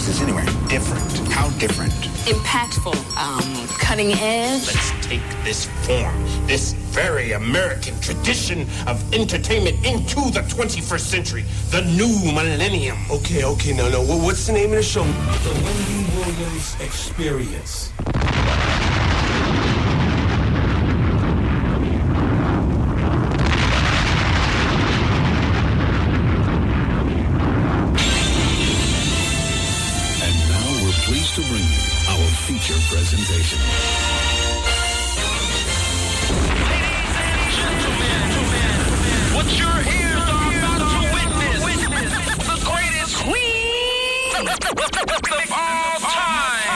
is this anyway? Different. How different? Impactful. Cutting edge. Let's take this form, this very American tradition of entertainment into the 21st century, the new millennium. Okay, no. What's the name of the show? The Wendy Williams Experience. Pleased to bring you our feature presentation. What your ears are about to witness, the greatest queen of all time.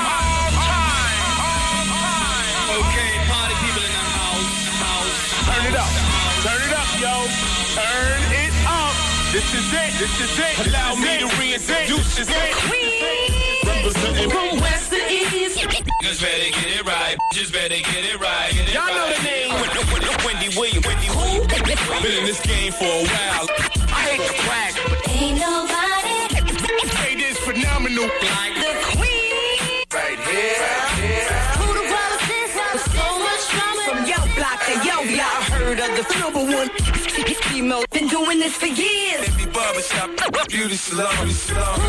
Okay, party people in the house. Turn it up, yo. Turn it up. This is it. Allow me to reintroduce this From west to east. Just better get it right. Y'all know the name. Wendy Williams. Been in this game for a while. I hate to brag, but Ain't nobody It is phenomenal. like the queen. Right here. Who the world is this? With so much drama. From yo block to yo block, heard of the number one female. Been doing this for years. every barbershop, beauty salon. Who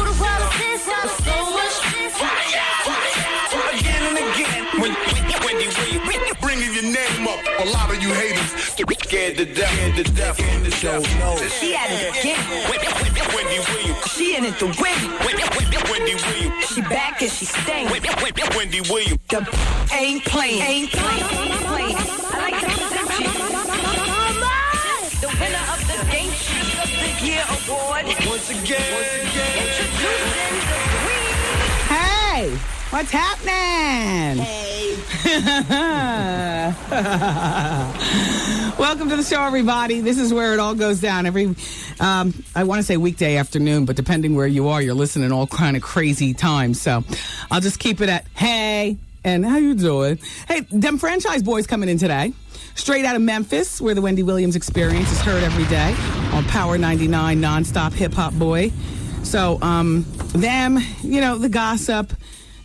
the world is this? With so much Again and again. Wendy Williams. Bringing your name up. A lot of you haters scared to death. She at it again. Wendy Williams. She in it to win. Wendy Williams. She back and she staying. Wendy Williams. The ain't playing. I like to present you the winner of the Game Sheet of the Year Award. Once again. Introducing the queen. Hey, what's happening? Hey. Welcome to the show, everybody. This is where it all goes down every, I want to say weekday afternoon, but depending where you are, you're listening all kind of crazy times. So I'll just keep it at, hey, and how you doing? Hey, them franchise boys coming in today. Straight out of Memphis, where the Wendy Williams Experience is heard every day on Power 99, nonstop hip-hop boy. So, them, the gossip,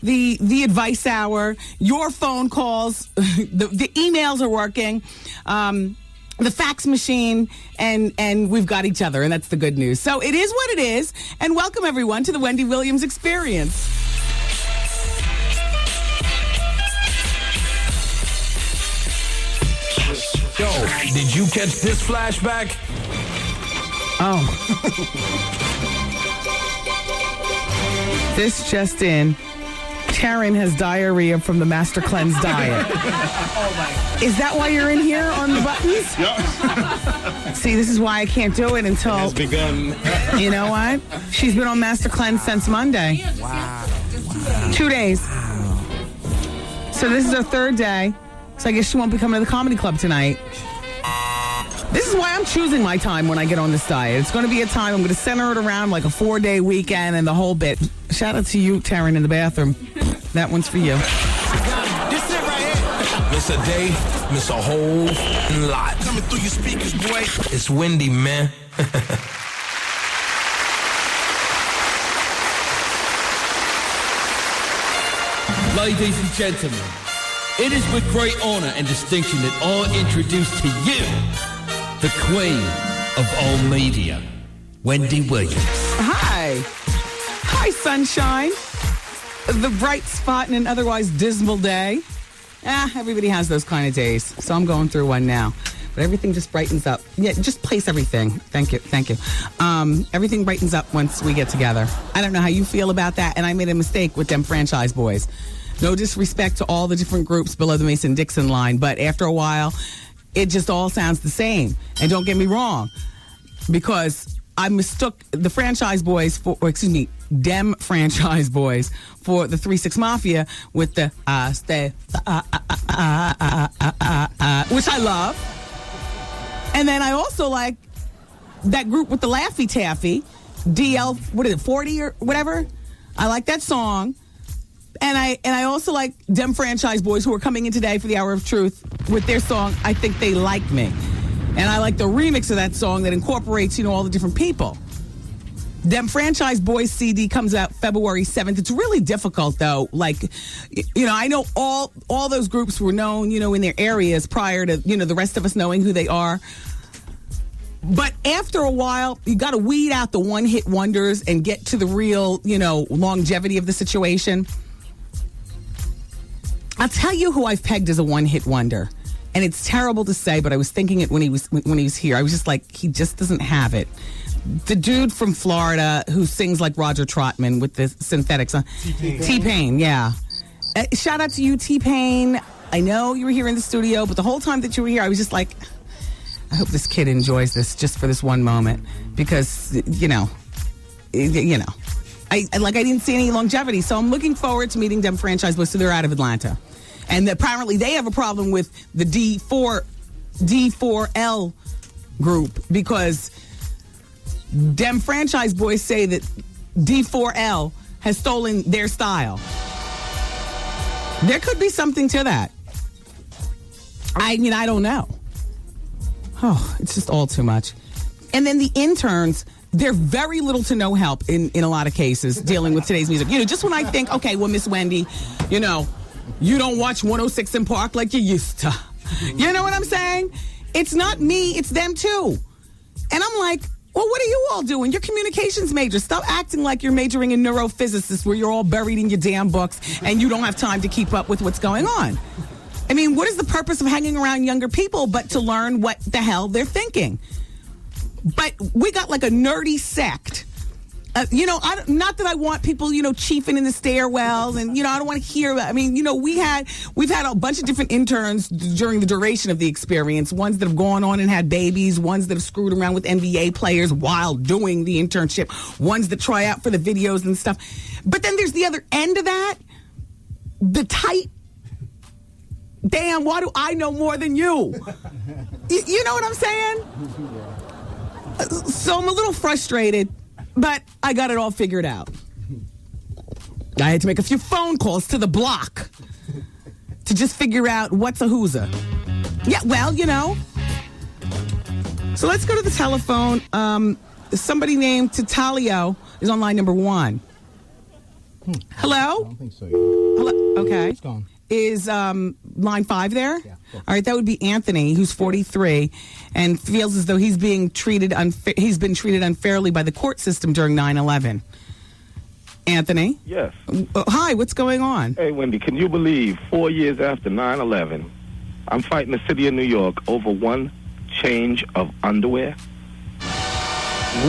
the advice hour, your phone calls, the emails are working, the fax machine, and we've got each other, and that's the good news. So it is what it is, and welcome everyone to the Wendy Williams Experience. Yo, did you catch this flashback? Oh. This just in. Taryn has diarrhea from the Master Cleanse diet. Is that why you're in here on the buttons? Yep. See, this is why I can't do it until... It's begun. You know what? She's been on Master Cleanse since Monday. Wow. 2 days. So this is her third day. So I guess she won't be coming to the comedy club tonight. This is why I'm choosing my time when I get on this diet. It's going to be a time I'm going to center it around like a 4-day weekend and the whole bit. Shout out to you, Taryn, in the bathroom. That one's for you. This it right here. Miss a day, miss a whole lot. Coming through your speakers, boy. It's Wendy, man. Ladies and gentlemen, it is with great honor and distinction that I introduce to you the queen of all media, Wendy Williams. Hi. Hi, sunshine. The bright spot in an otherwise dismal day. Everybody has those kind of days. So I'm going through one now. But everything just brightens up. Yeah, just place everything. Thank you. Everything brightens up once we get together. I don't know how you feel about that. And I made a mistake with them franchise boys. No disrespect to all the different groups below the Mason-Dixon line. But after a while, it just all sounds the same. And don't get me wrong. Because I mistook the franchise boys for, dem franchise boys for the 3-6 Mafia with the which I love. And then I also like that group with the Laffy Taffy, DL, 40 or whatever. I like that song. And I also like dem franchise boys who are coming in today for the Hour of Truth with their song, I Think They Like Me. And I like the remix of that song that incorporates, all the different people. Them Franchise Boys CD comes out February 7th. It's really difficult, though. Like, I know all those groups were known, in their areas prior to, the rest of us knowing who they are. But after a while, you got to weed out the one-hit wonders and get to the real, longevity of the situation. I'll tell you who I've pegged as a one-hit wonder. And it's terrible to say, but I was thinking it when he was here. I was just like, he just doesn't have it. The dude from Florida who sings like Roger Troutman with the synthetics. T-Pain, yeah. Shout out to you, T-Pain. I know you were here in the studio, but the whole time that you were here, I was just like, I hope this kid enjoys this just for this one moment. Because, I didn't see any longevity. So I'm looking forward to meeting them Franchise Boys. So they're out of Atlanta. And apparently they have a problem with the D4L group because them Franchise Boys say that D4L has stolen their style. There could be something to that. I don't know. Oh, it's just all too much. And then the interns, they're very little to no help in a lot of cases dealing with today's music. Just when I think, okay, well, Miss Wendy, you don't watch 106 in Park like you used to. You know what I'm saying? It's not me, it's them too. And I'm like, well, what are you all doing? You're communications majors. Stop acting like you're majoring in neurophysicists where you're all buried in your damn books and you don't have time to keep up with what's going on. I mean, what is the purpose of hanging around younger people but to learn what the hell they're thinking? But we got like a nerdy sect. Not that I want people, chiefing in the stairwells and, I don't want to hear. I mean, we've had a bunch of different interns during the duration of the experience. Ones that have gone on and had babies, ones that have screwed around with NBA players while doing the internship, ones that try out for the videos and stuff. But then there's the other end of that, the tight. Damn, why do I know more than you? You know what I'm saying? So I'm a little frustrated. But I got it all figured out. I had to make a few phone calls to the block to just figure out what's a who'sa. Yeah, well, So let's go to the telephone. Somebody named Tatalio is on line number 1. Hello? I don't think so. Hello? Okay. It's gone. Is line 5 there? Yeah. All right, that would be Anthony, who's 43, and feels as though he's been treated unfairly by the court system during 9/11. Anthony? Yes. Hi, what's going on? Hey, Wendy, can you believe 4 years after 9/11, I'm fighting the city of New York over one change of underwear?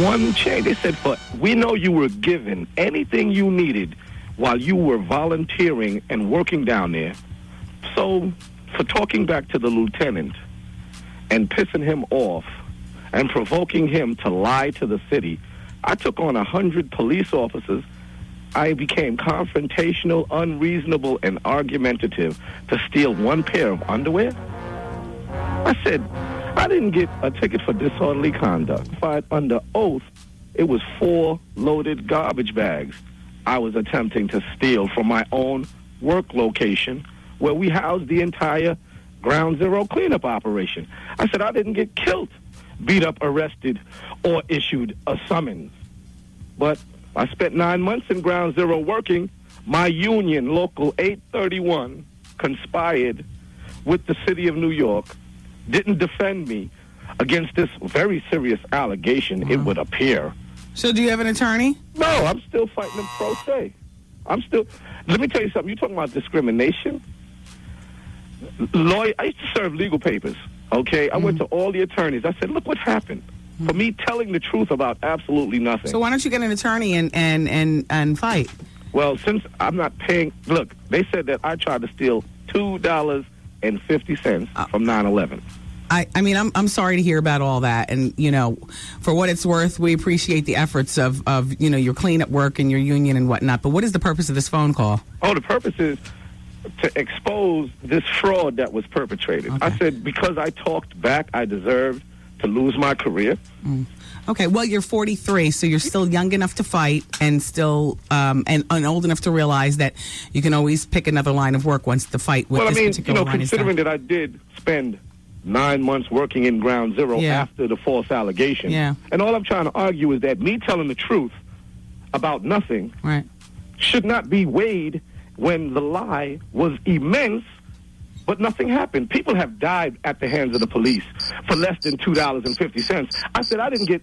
One change. They said, we know you were given anything you needed while you were volunteering and working down there. So, for talking back to the lieutenant and pissing him off and provoking him to lie to the city, I took on 100 police officers. I became confrontational, unreasonable, and argumentative to steal one pair of underwear. I said, I didn't get a ticket for disorderly conduct. But under oath, it was 4 loaded garbage bags I was attempting to steal from my own work location where we housed the entire Ground Zero cleanup operation. I said I didn't get killed, beat up, arrested, or issued a summons. But I spent 9 months in Ground Zero working. My union, Local 831, conspired with the city of New York, didn't defend me against this very serious allegation, it would appear. So do you have an attorney? No, I'm still fighting them pro se. Let me tell you something. You're talking about discrimination. I used to serve legal papers, okay? I went to all the attorneys. I said, look what happened. For me telling the truth about absolutely nothing. So why don't you get an attorney and fight? Well, since I'm not paying, look, they said that I tried to steal $2.50 from 9/11. I mean, I'm sorry to hear about all that. And, for what it's worth, we appreciate the efforts of your cleanup work and your union and whatnot. But what is the purpose of this phone call? Oh, the purpose is to expose this fraud that was perpetrated. Okay. I said because I talked back, I deserved to lose my career. Okay, well, you're 43, so you're still young enough to fight and still and old enough to realize that you can always pick another line of work once the fight with this particular line is done. Considering that I did spend 9 months working in Ground Zero after the false allegation. Yeah. And all I'm trying to argue is that me telling the truth about nothing Right. should not be weighed when the lie was immense, but nothing happened. People have died at the hands of the police for less than $2.50. I said I didn't get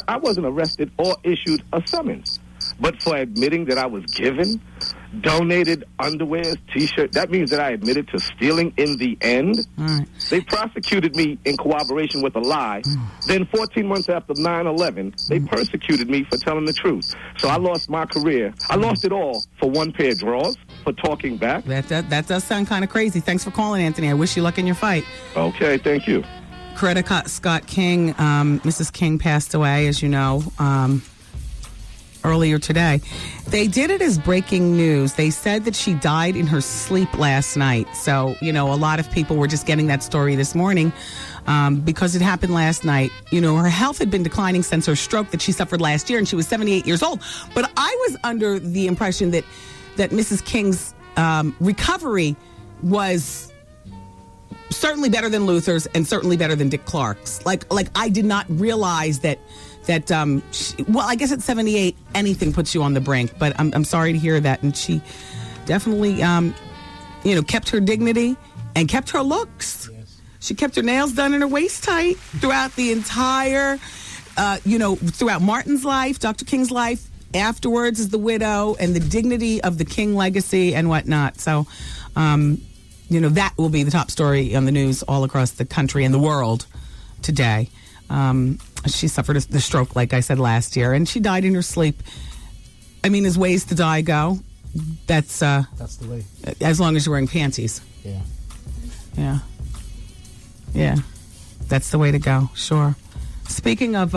I wasn't arrested or issued a summons. But for admitting that I was given donated underwear, T-shirt, that means that I admitted to stealing in the end. Right. They prosecuted me in cooperation with a lie. Then 14 months after 9/11, they persecuted me for telling the truth. So I lost my career. I lost it all for one pair of drawers, for talking back. That does sound kind of crazy. Thanks for calling, Anthony. I wish you luck in your fight. Okay, thank you. Coretta Scott King, Mrs. King passed away, as you know, earlier today. They did it as breaking news. They said that she died in her sleep last night. So, a lot of people were just getting that story this morning because it happened last night. Her health had been declining since her stroke that she suffered last year, and she was 78 years old. But I was under the impression that Mrs. King's recovery was certainly better than Luther's and certainly better than Dick Clark's. Like I did not realize that I guess at 78, anything puts you on the brink. But I'm sorry to hear that. And she definitely, kept her dignity and kept her looks. Yes. She kept her nails done and her waist tight throughout the entire, throughout Martin's life, Dr. King's life, afterwards as the widow, and the dignity of the King legacy and whatnot. So, that will be the top story on the news all across the country and the world today. She suffered the stroke, like I said, last year, and she died in her sleep. I mean, as ways to die go, that's the way. As long as you're wearing panties. Yeah. That's the way to go. Sure. Speaking of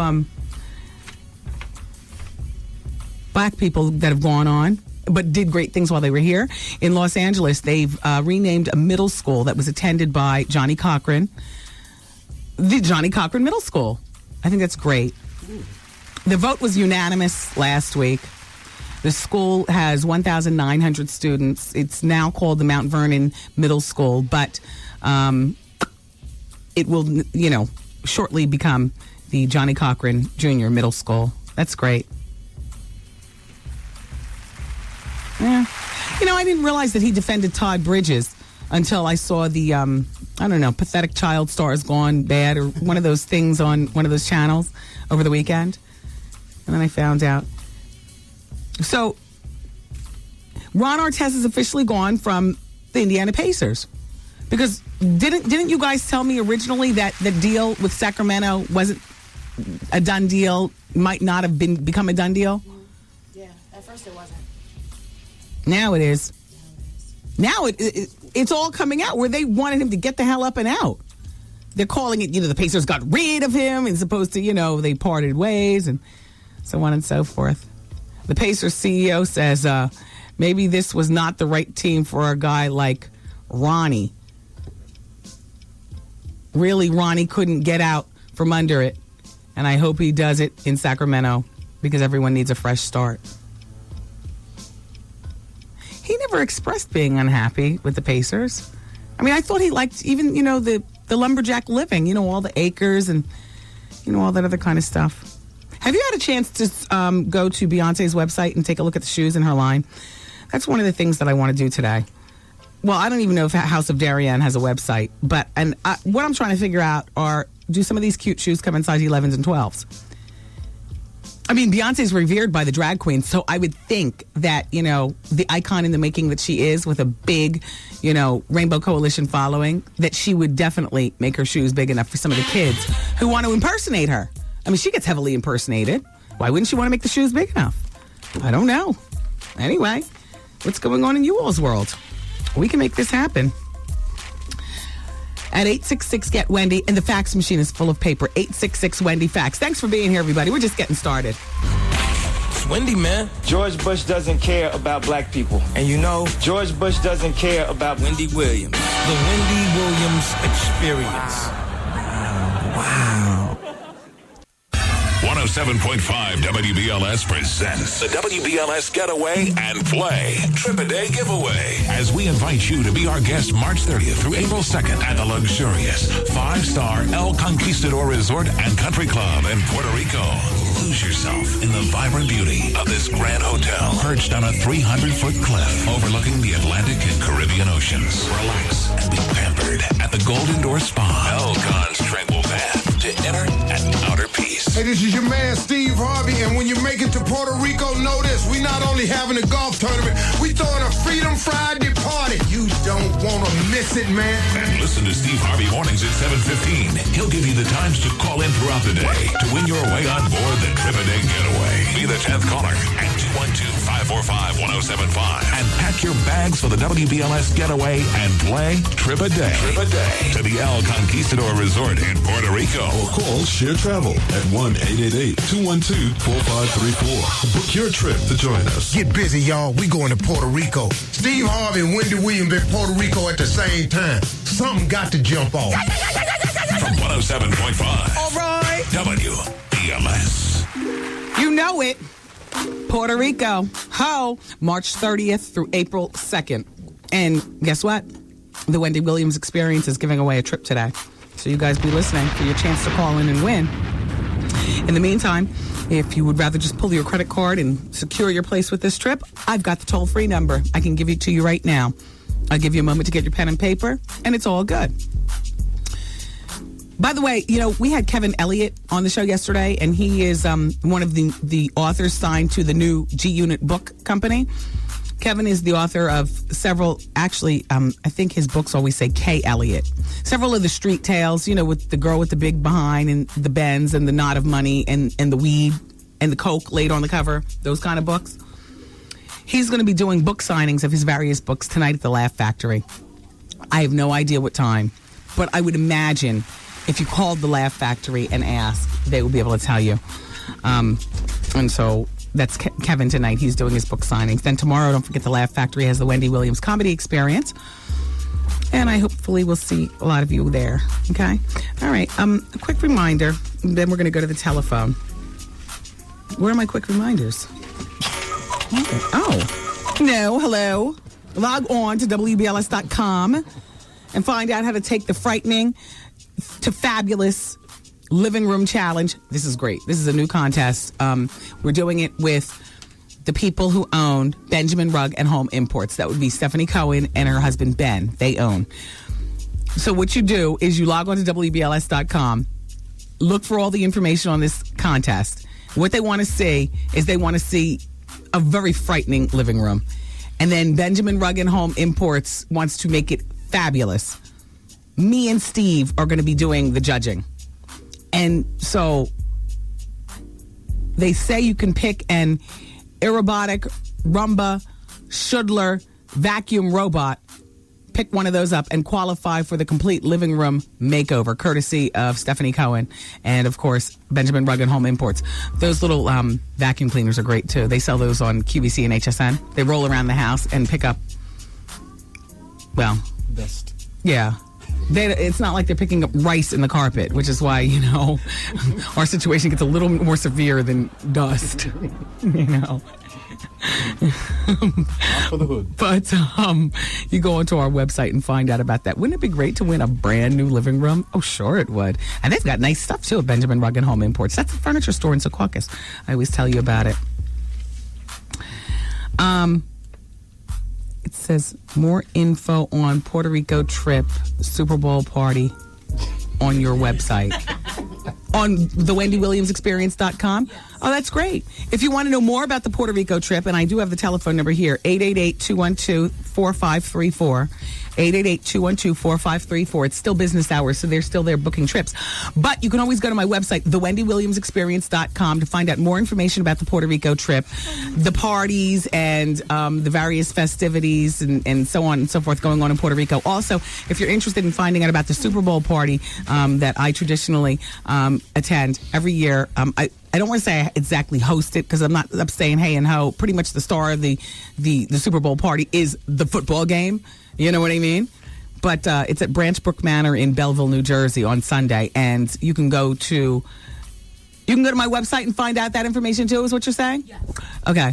black people that have gone on, but did great things while they were here, in Los Angeles, they've renamed a middle school that was attended by Johnny Cochran, the Johnny Cochran Middle School. I think that's great. The vote was unanimous last week. The school has 1,900 students. It's now called the Mount Vernon Middle School, but it will, shortly become the Johnny Cochran Jr. Middle School. That's great. Yeah. I didn't realize that he defended Todd Bridges until I saw the, Pathetic Child Stars Gone Bad, or one of those things on one of those channels over the weekend. And then I found out. So, Ron Artest is officially gone from the Indiana Pacers. Because didn't you guys tell me originally that the deal with Sacramento wasn't a done deal, might not have become a done deal? Yeah, at first it wasn't. Now it is. Now it's all coming out where they wanted him to get the hell up and out. They're calling it, the Pacers got rid of him, as opposed to, they parted ways and so on and so forth. The Pacers CEO says maybe this was not the right team for a guy like Ronnie. Really, Ronnie couldn't get out from under it. And I hope he does it in Sacramento because everyone needs a fresh start. He never expressed being unhappy with the Pacers. I mean, I thought he liked even, the lumberjack living, all the acres and, all that other kind of stuff. Have you had a chance to go to Beyonce's website and take a look at the shoes in her line? That's one of the things that I want to do today. Well, I don't even know if House of Darien has a website, but what I'm trying to figure out are, do some of these cute shoes come in size 11s and 12s? I mean, Beyonce's revered by the drag queens, so I would think that, the icon in the making that she is, with a big, Rainbow Coalition following, that she would definitely make her shoes big enough for some of the kids who want to impersonate her. I mean, she gets heavily impersonated. Why wouldn't she want to make the shoes big enough? I don't know. Anyway, what's going on in you all's world? We can make this happen. At 866-GET-WENDY, and the fax machine is full of paper. 866-WENDY-FAX. Thanks for being here, everybody. We're just getting started. It's Wendy, man. George Bush doesn't care about black people. And George Bush doesn't care about Wendy Williams. The Wendy Williams Experience. Wow. 107.5 WBLS presents the WBLS Getaway and Play Trip-A-Day Giveaway, as we invite you to be our guest March 30th through April 2nd at the luxurious 5-star El Conquistador Resort and Country Club in Puerto Rico. Lose yourself in the vibrant beauty of this grand perched on a 300-foot cliff overlooking the Atlantic and Caribbean Oceans. Relax and be pampered at the Golden Door Spa. Elcon's tranquil path to inner and outer peace. Hey, this is your man, Steve Harvey, and when you make it to Puerto Rico, know this. We not only having a golf tournament, we throwing a Freedom Friday party. You don't want to miss it, man. And listen to Steve Harvey mornings at 7:15. He'll give you the times to call in throughout the day to win your way on board the Trip a Day Getaway. Be the 10th caller at 212-545-1075 and pack your bags for the WBLS Getaway and play Trip a Day. Trip a Day to the El Conquistador Resort in Puerto Rico. Or call Share Travel at 1-888-212-4534. Book your trip to join us. Get busy, y'all. We going to Puerto Rico. Steve Harvey and Wendy Williams in Puerto Rico at the same time. Something got to jump off. From 107.5. All right. WBLS. You know it. Puerto Rico. Ho. March 30th through April 2nd. And guess what? The Wendy Williams Experience is giving away a trip today. So you guys be listening for your chance to call in and win. In the meantime, if you would rather just pull your credit card and secure your place with this trip, I've got the toll-free number. I can give it to you right now. I'll give you a moment to get your pen and paper, and it's all good. By the way, you know, we had Kevin Elliott on the show yesterday, and he is one of the authors signed to the new G-Unit book company. Kevin is the author of several, actually, I think his books always say K. Elliott. Several of the street tales, you know, with the girl with the big behind and the Benz and the knot of money and the weed and the coke laid on the cover, those kind of books. He's going to be doing book signings of his various books tonight at the Laugh Factory. I have no idea what time, but I would imagine if you called the Laugh Factory and asked, they would be able to tell you. And so that's Kevin tonight. He's doing his book signings. Then tomorrow, don't forget, the Laugh Factory has the Wendy Williams Comedy Experience. And I hopefully will see a lot of you there. Okay? All right. A quick reminder. Then we're going to go to the telephone. Where are my quick reminders? Oh. No. Hello. Log on to WBLS.com and find out how to take the frightening to fabulous living room challenge. This is great. This is a new contest. We're doing it with the people who own Benjamin Rugg and Home Imports. That would be Stephanie Cohen and her husband Ben. They own. So what you do is you log on to WBLS.com, look for all the information on this contest. What they want to see is they want to see a very frightening living room. And then Benjamin Rugg and Home Imports wants to make it fabulous. Me and Steve are going to be doing the judging. And so they say you can pick an aerobotic, Roomba, Schudler, vacuum robot. Pick one of those up and qualify for the complete living room makeover, courtesy of Stephanie Cohen and, of course, Benjamin Rugg and Home Imports. Those little vacuum cleaners are great, too. They sell those on QVC and HSN. They roll around the house and pick up, well, dust. Yeah. It's not like they're picking up rice in the carpet, which is why, you know, our situation gets a little more severe than dust, you know. For the hood. But you go onto our website and find out about that. Wouldn't it be great to win a brand new living room? Oh, sure it would. And they've got nice stuff, too, at Benjamin Rugg and Home Imports. That's a furniture store in Secaucus. I always tell you about it. It says more info on Puerto Rico trip, Super Bowl party on your website. On the WendyWilliamsExperience.com. Oh, that's great. If you want to know more about the Puerto Rico trip, and I do have the telephone number here, 888-212-4534. 888-212-4534. It's still business hours, so they're still there booking trips. But you can always go to my website, thewendywilliamsexperience.com, to find out more information about the Puerto Rico trip, the parties, and the various festivities, and so on and so forth going on in Puerto Rico. Also, if you're interested in finding out about the Super Bowl party that I traditionally attend every year, I don't want to say I exactly host it because I'm saying hey and ho. Pretty much the star of the Super Bowl party is the football game. You know what I mean? But it's at Branchbrook Manor in Belleville, New Jersey on Sunday. And you can go to my website and find out that information too, is what you're saying? Yes. Okay.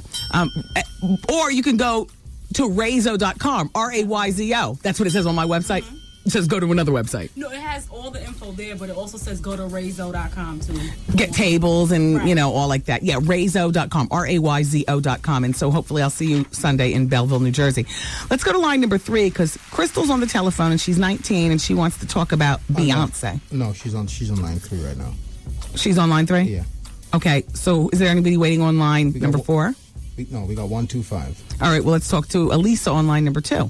Or you can go to Rayzo.com, Rayzo. That's what it says on my website. It says go to another website. No, it has all the info there, but it also says go to Rayzo.com too. Get tables and, all like that. Yeah, Rayzo.com, RAYZO.com. And so hopefully I'll see you Sunday in Belleville, New Jersey. Let's go to line number 3 because Crystal's on the telephone and she's 19 and she wants to talk about Beyonce. No, she's on line 3 right now. She's on line 3? Yeah. Okay, so is there anybody waiting on line number 4? We got 125. All right, well, let's talk to Elisa on line number 2.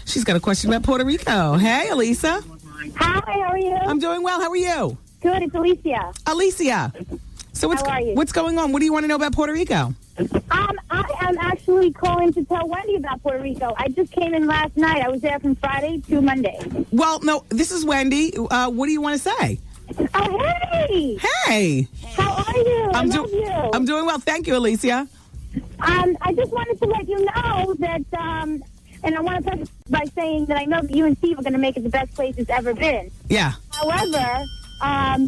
She's got a question about Puerto Rico. Hey, Elisa. Hi, how are you? I'm doing well. How are you? Good, it's Alicia. Alicia. So how are you? What's going on? What do you want to know about Puerto Rico? I am actually calling to tell Wendy about Puerto Rico. I just came in last night. I was there from Friday to Monday. Well, no, this is Wendy. What do you want to say? Oh, hey! Hey! How are you? I love you. I'm doing well. Thank you, Alicia. I just wanted to let you know that, and I want to preface by saying that I know that you and Steve are going to make it the best place it's ever been. Yeah. However,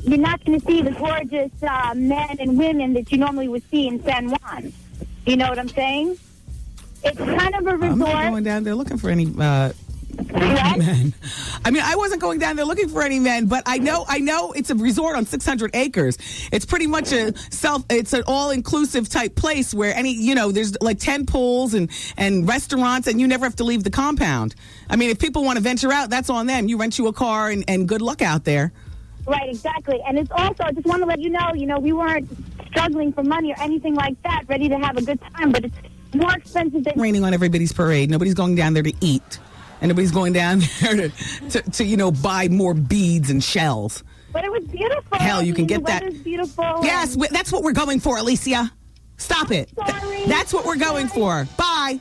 you're not going to see the gorgeous men and women that you normally would see in San Juan. You know what I'm saying? It's kind of a resort. I'm not going down there looking for any men. I mean, I wasn't going down there looking for any men, but I know it's a resort on 600 acres. It's pretty much it's an all-inclusive type place where there's like 10 pools and restaurants, and you never have to leave the compound. I mean, if people want to venture out, that's on them. You rent you a car and good luck out there. Right, exactly. And it's also, I just want to let you know, we weren't struggling for money or anything like that, ready to have a good time, but it's more expensive than... Raining on everybody's parade. Nobody's going down there to eat. And nobody's going down there to buy more beads and shells. But it was beautiful. Hell, you can get that. The weather's beautiful. Yes, that's what we're going for, Alicia. Stop it. Sorry. That's what we're going for. Bye.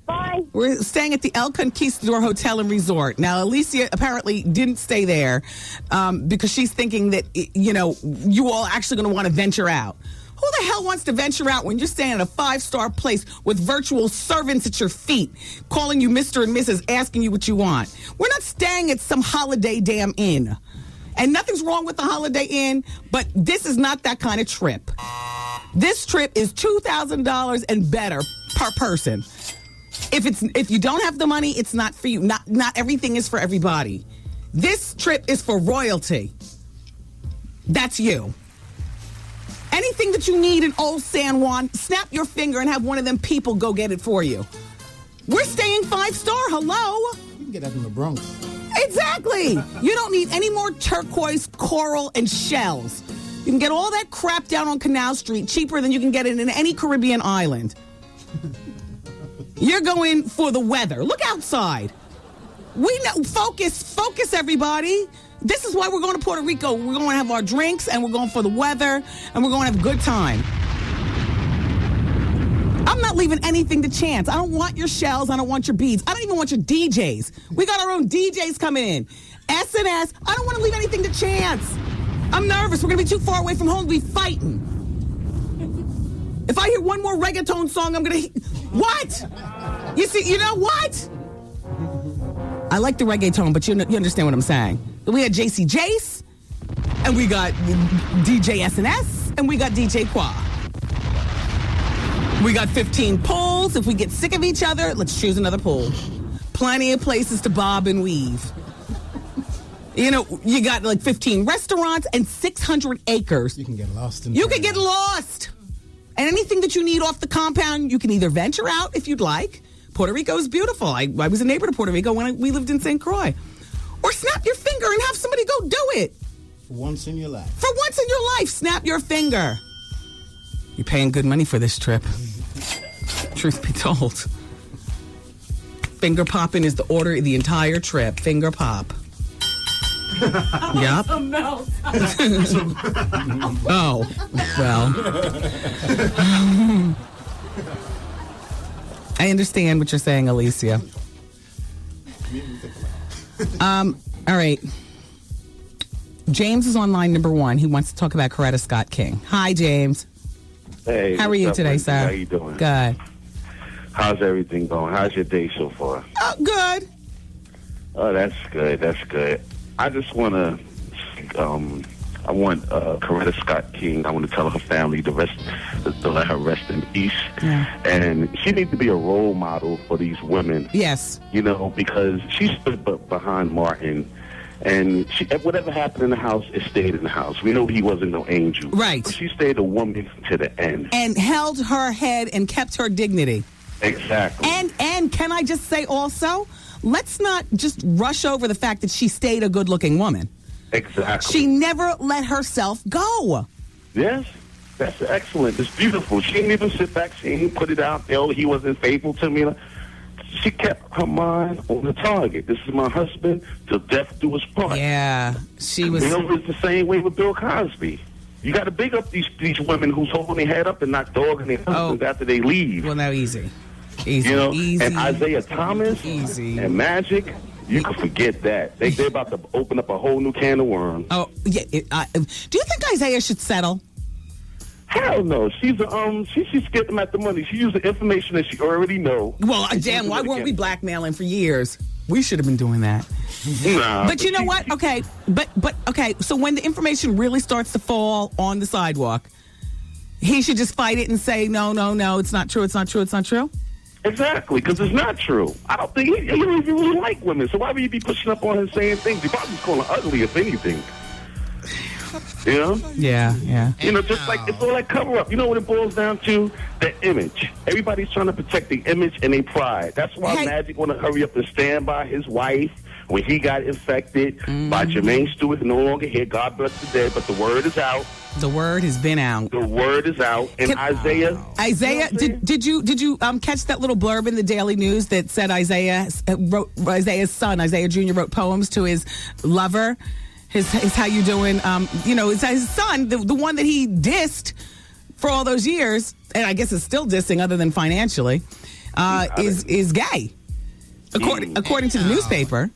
Bye. We're staying at the El Conquistador Hotel and Resort. Now, Alicia apparently didn't stay there because she's thinking that, you all actually going to want to venture out. Who the hell wants to venture out when you're staying at a 5-star place with virtual servants at your feet, calling you Mr. and Mrs., asking you what you want? We're not staying at some Holiday damn inn. And nothing's wrong with the Holiday Inn, but this is not that kind of trip. This trip is $2,000 and better per person. If you don't have the money, it's not for you. Not everything is for everybody. This trip is for royalty. That's you. Anything that you need in Old San Juan, snap your finger and have one of them people go get it for you. We're staying 5-star. Hello? You can get that in the Bronx. Exactly. You don't need any more turquoise, coral, and shells. You can get all that crap down on Canal Street cheaper than you can get it in any Caribbean island. You're going for the weather. Look outside. We know. Focus, everybody. This is why we're going to Puerto Rico. We're going to have our drinks, and we're going for the weather, and we're going to have a good time. I'm not leaving anything to chance. I don't want your shells. I don't want your beads. I don't even want your DJs. We got our own DJs coming in. S&S. I don't want to leave anything to chance. I'm nervous. We're going to be too far away from home to be fighting. If I hear one more reggaeton song, I'm going to... What? You know what? I like the reggaeton, but you understand what I'm saying. We had JC Jace, and we got DJ SNS, and we got DJ Qua. We got 15 pools. If we get sick of each other, let's choose another pool. Plenty of places to bob and weave. You got like 15 restaurants and 600 acres. You can get lost in You can get lost. And anything that you need off the compound, you can either venture out if you'd like. Puerto Rico is beautiful. I was a neighbor to Puerto Rico when we lived in St. Croix. Or snap your finger and have somebody go do it. For once in your life. For once in your life, snap your finger. You're paying good money for this trip. Truth be told. Finger popping is the order of the entire trip. Finger pop. Yep. Oh, well. I understand what you're saying, Alicia. All right. James is on line number 1. He wants to talk about Coretta Scott King. Hi, James. Hey. How are you today, sir? How you doing? Good. How's everything going? How's your day so far? I want Coretta Scott King. I want to tell her family to let her rest in peace. Yeah. And she needs to be a role model for these women. Yes. You know, because she stood behind Martin. And whatever happened in the house, it stayed in the house. We know he wasn't no angel. Right. But she stayed a woman to the end. And held her head and kept her dignity. Exactly. And can I just say also, let's not just rush over the fact that she stayed a good-looking woman. Exactly. She never let herself go. Yes. That's excellent. It's beautiful. She didn't even sit back. She didn't put it out there. Oh, he wasn't faithful to me. She kept her mind on the target. This is my husband till death do us part. Yeah, she was. You know, it's the same way with Bill Cosby. You got to big up these women who's holding their head up and not dogging their husbands after they leave. Well, now easy. Easy. You know, easy. and Isaiah Thomas and Magic, you can forget that. They're about to open up a whole new can of worms. Oh, yeah. Do you think Isaiah should settle? Hell no. She skipped him at the money. She used the information that she already know. Well, damn, why weren't we blackmailing for years? We should have been doing that. Nah, but you know what? Okay, but okay. So when the information really starts to fall on the sidewalk, he should just fight it and say, no, it's not true, it's not true, it's not true? Exactly, because it's not true. I don't think he don't even really like women. So why would you be pushing up on him saying things? He probably calling her ugly, if anything. You know? Yeah. You know, just like it's all that cover up. You know what it boils down to? The image. Everybody's trying to protect the image and their pride. That's why Magic want to hurry up and stand by his wife when he got infected by Jermaine Stewart, no longer here. God bless the dead, but the word is out. The word has been out. The word is out. And Isaiah, did you catch that little blurb in the Daily News that said Isaiah's son, Isaiah Jr. wrote poems to his lover? His how you doing? It's his son, the one that he dissed for all those years, and I guess is still dissing other than financially, is gay, according to the newspaper.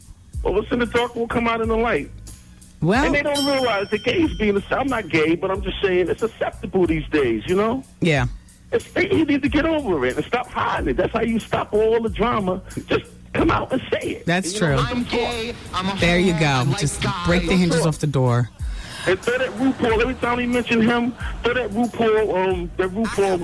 Well, what's in the dark will come out in the light. Well, and they don't realize the gays being. I'm not gay, but I'm just saying it's acceptable these days. You know? Yeah. You need to get over it and stop hiding it. That's how you stop all the drama. Just come out and say it. That's true. There you go. Just break the hinges off the door. And throw that RuPaul, every time we mention him, throw that RuPaul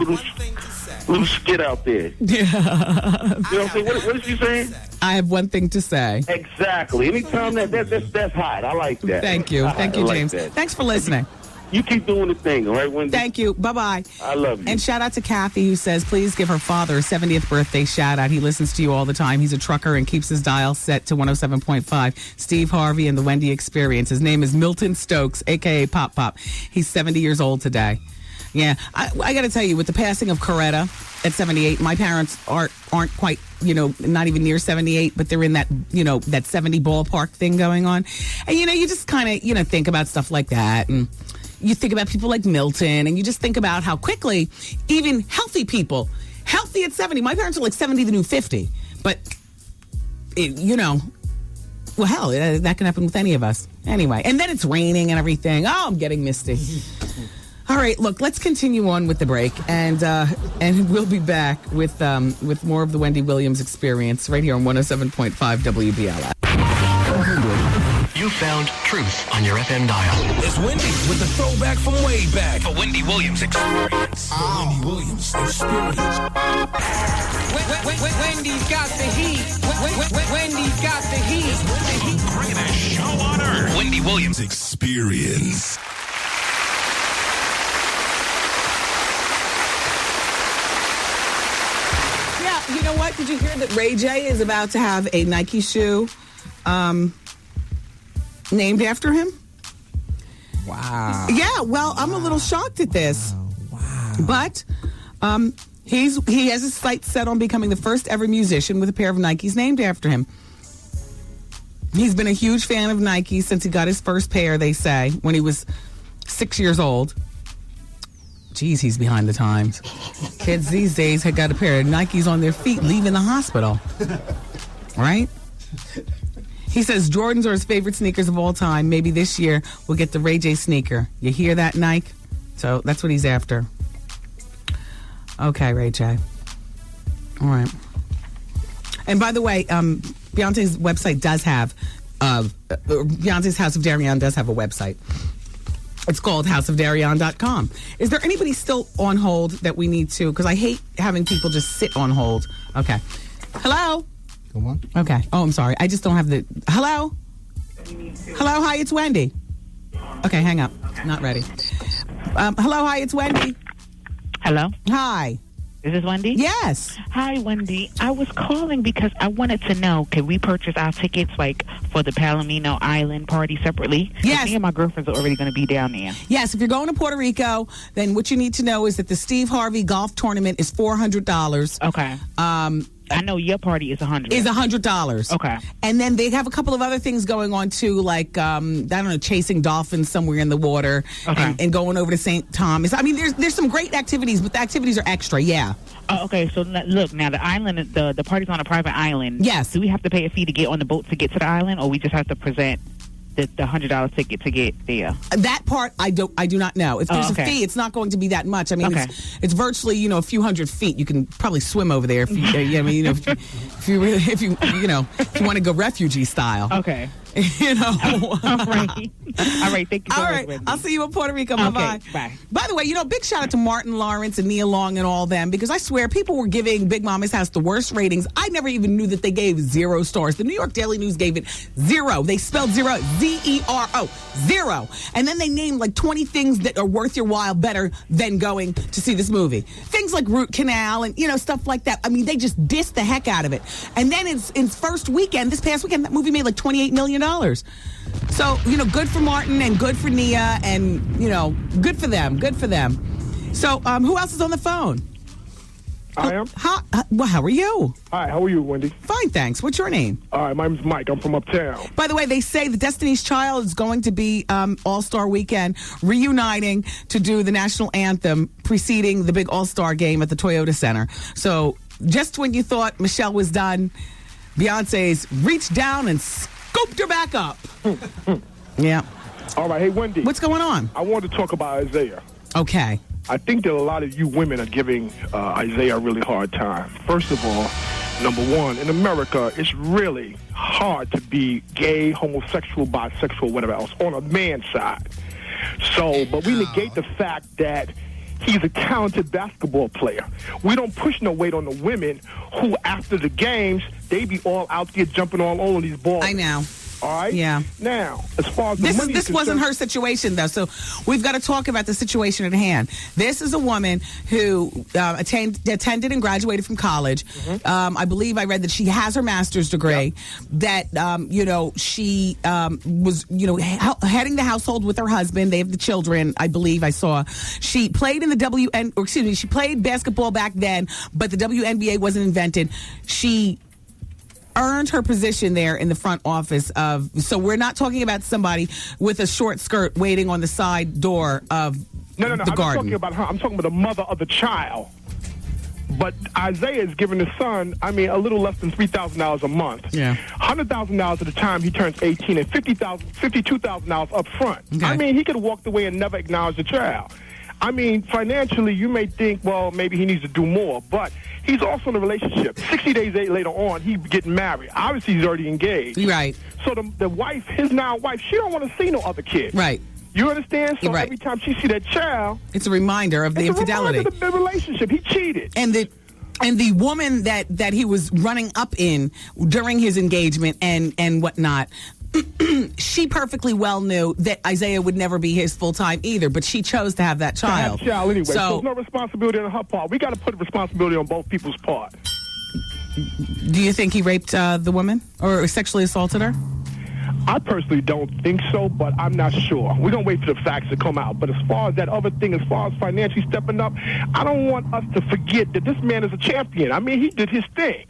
little skit out there. Yeah. You know what I'm saying? What is she saying? I have one thing to say. Exactly. Anytime that's hot. I like that. Thank you. Thank you, James. Like Thanks for listening. You keep doing the thing, all right, Wendy? Thank you. Bye-bye. I love you. And shout out to Kathy, who says, please give her father a 70th birthday shout out. He listens to you all the time. He's a trucker and keeps his dial set to 107.5. Steve Harvey and the Wendy Experience. His name is Milton Stokes, a.k.a. Pop Pop. He's 70 years old today. Yeah. I got to tell you, with the passing of Coretta at 78, my parents aren't quite, not even near 78, but they're in that, that 70 ballpark thing going on. And, you just kind of, think about stuff like that. And you think about people like Milton, and you just think about how quickly even healthy people, healthy at 70, my parents are like 70 the new 50, but, well, hell, that can happen with any of us. Anyway, and then it's raining and everything. Oh, I'm getting misty. All right, look, let's continue on with the break, and we'll be back with more of the Wendy Williams Experience right here on 107.5 WBLS. You found truth on your FM dial. It's Wendy with the throwback from way back. The Wendy Williams Experience. The Wendy Williams Experience. Wendy's got the heat. Wendy's got the heat. The greatest show on earth. Wendy Williams Experience. Yeah, you know what? Did you hear that Ray J is about to have a Nike shoe named after him? Wow. Yeah, well, I'm a little shocked at this. Wow. But he has his sights set on becoming the first ever musician with a pair of Nikes named after him. He's been a huge fan of Nike since he got his first pair, they say, when he was 6 years old. Geez, he's behind the times. Kids these days have got a pair of Nikes on their feet leaving the hospital. Right? He says Jordans are his favorite sneakers of all time. Maybe this year we'll get the Ray J sneaker. You hear that, Nike? So that's what he's after. Okay, Ray J. All right. And by the way, Beyonce's website does have, Beyonce's House of Darian does have a website. It's called houseofdarion.com. Is there anybody still on hold that we need to? Because I hate having people just sit on hold. Okay. Hello? Come on. Okay. Oh, I'm sorry. I just don't have the... Hello? Hello, hi, it's Wendy. Okay, hang up. Not ready. Hello, hi, it's Wendy. Hello? Hi. Is this Wendy? Yes. Hi, Wendy. I was calling because I wanted to know, can we purchase our tickets, like, for the Palomino Island party separately? Yes. Me and my girlfriends are already going to be down there. Yes, if you're going to Puerto Rico, then what you need to know is that the Steve Harvey golf tournament is $400. Okay. I know your party is $100. Is $100. Okay. And then they have a couple of other things going on too, like I don't know, chasing dolphins somewhere in the water, Okay. and going over to St. Thomas. I mean, there's some great activities, but the activities are extra. Yeah. Oh, okay, so look, now the island, the party's on a private island. Yes. Do we have to pay a fee to get on the boat to get to the island, or we just have to present the $100 ticket to get there? That part I do not know. If there's okay. a fee, it's not going to be that much. I mean, Okay. it's virtually a few hundred feet. You can probably swim over there if you. If you want to go refugee style. Okay. All right. All right. Thank you so much, Wendy. I'll see you in Puerto Rico. Okay, Bye-bye. bye. By the way, big shout out to Martin Lawrence and Nia Long and all them, because I swear people were giving Big Mama's House the worst ratings. I never even knew that they gave 0 stars. The New York Daily News gave it 0. They spelled 0, Z-E-R-O, 0. And then they named like 20 things that are worth your while better than going to see this movie. Things like Root Canal and, stuff like that. I mean, they just dissed the heck out of it. And then in first weekend, this past weekend, that movie made like $28 million. So, good for Martin and good for Nia and, good for them. Good for them. So, who else is on the phone? I am. How are you? Hi, how are you, Wendy? Fine, thanks. What's your name? All right, my name's Mike. I'm from Uptown. By the way, they say the Destiny's Child is going to be All-Star Weekend, reuniting to do the national anthem preceding the big All-Star game at the Toyota Center. So, just when you thought Michelle was done, Beyonce's reached down and scooped her back up. Yeah. All right, hey, Wendy. What's going on? I wanted to talk about Isaiah. Okay. I think that a lot of you women are giving Isaiah a really hard time. First of all, number one, in America, it's really hard to be gay, homosexual, bisexual, whatever else, on a man's side. So, but we negate the fact that he's a talented basketball player. We don't push no weight on the women who, after the games, they be all out there jumping all over these balls. I know. All right? Yeah. Now, as far as the money this wasn't her situation, though, so we've got to talk about the situation at hand. This is a woman who attended and graduated from college. Mm-hmm. I believe I read that she has her master's degree, that, she was, heading the household with her husband. They have the children, I believe I saw. She played in the she played basketball back then, but the WNBA wasn't invented. She earned her position there in the front office so we're not talking about somebody with a short skirt waiting on the side door of No, the I'm garden. not talking about her. I'm talking about the mother of the child. But Isaiah is giving his son, a little less than $3,000 a month. Yeah. $100,000 at the time he turns 18 and $52,000 up front. Okay. He could have walked away and never acknowledged the child. Financially, you may think, well, maybe he needs to do more, but he's also in a relationship. 60 days later on, he's getting married. Obviously, he's already engaged. Right. So the wife, his now wife, she don't want to see no other kid. Right. You understand? So Right. every time she see that child, it's a reminder of the infidelity. It's a reminder of the relationship. He cheated. And the woman that he was running up in during his engagement and whatnot, she perfectly well knew that Isaiah would never be his full time either, but she chose to have that child. To have a child anyway. So there's no responsibility on her part. We got to put responsibility on both people's part. Do you think he raped the woman or sexually assaulted her? I personally don't think so, but I'm not sure. We're going to wait for the facts to come out. But as far as that other thing, as far as financially stepping up, I don't want us to forget that this man is a champion. He did his thing.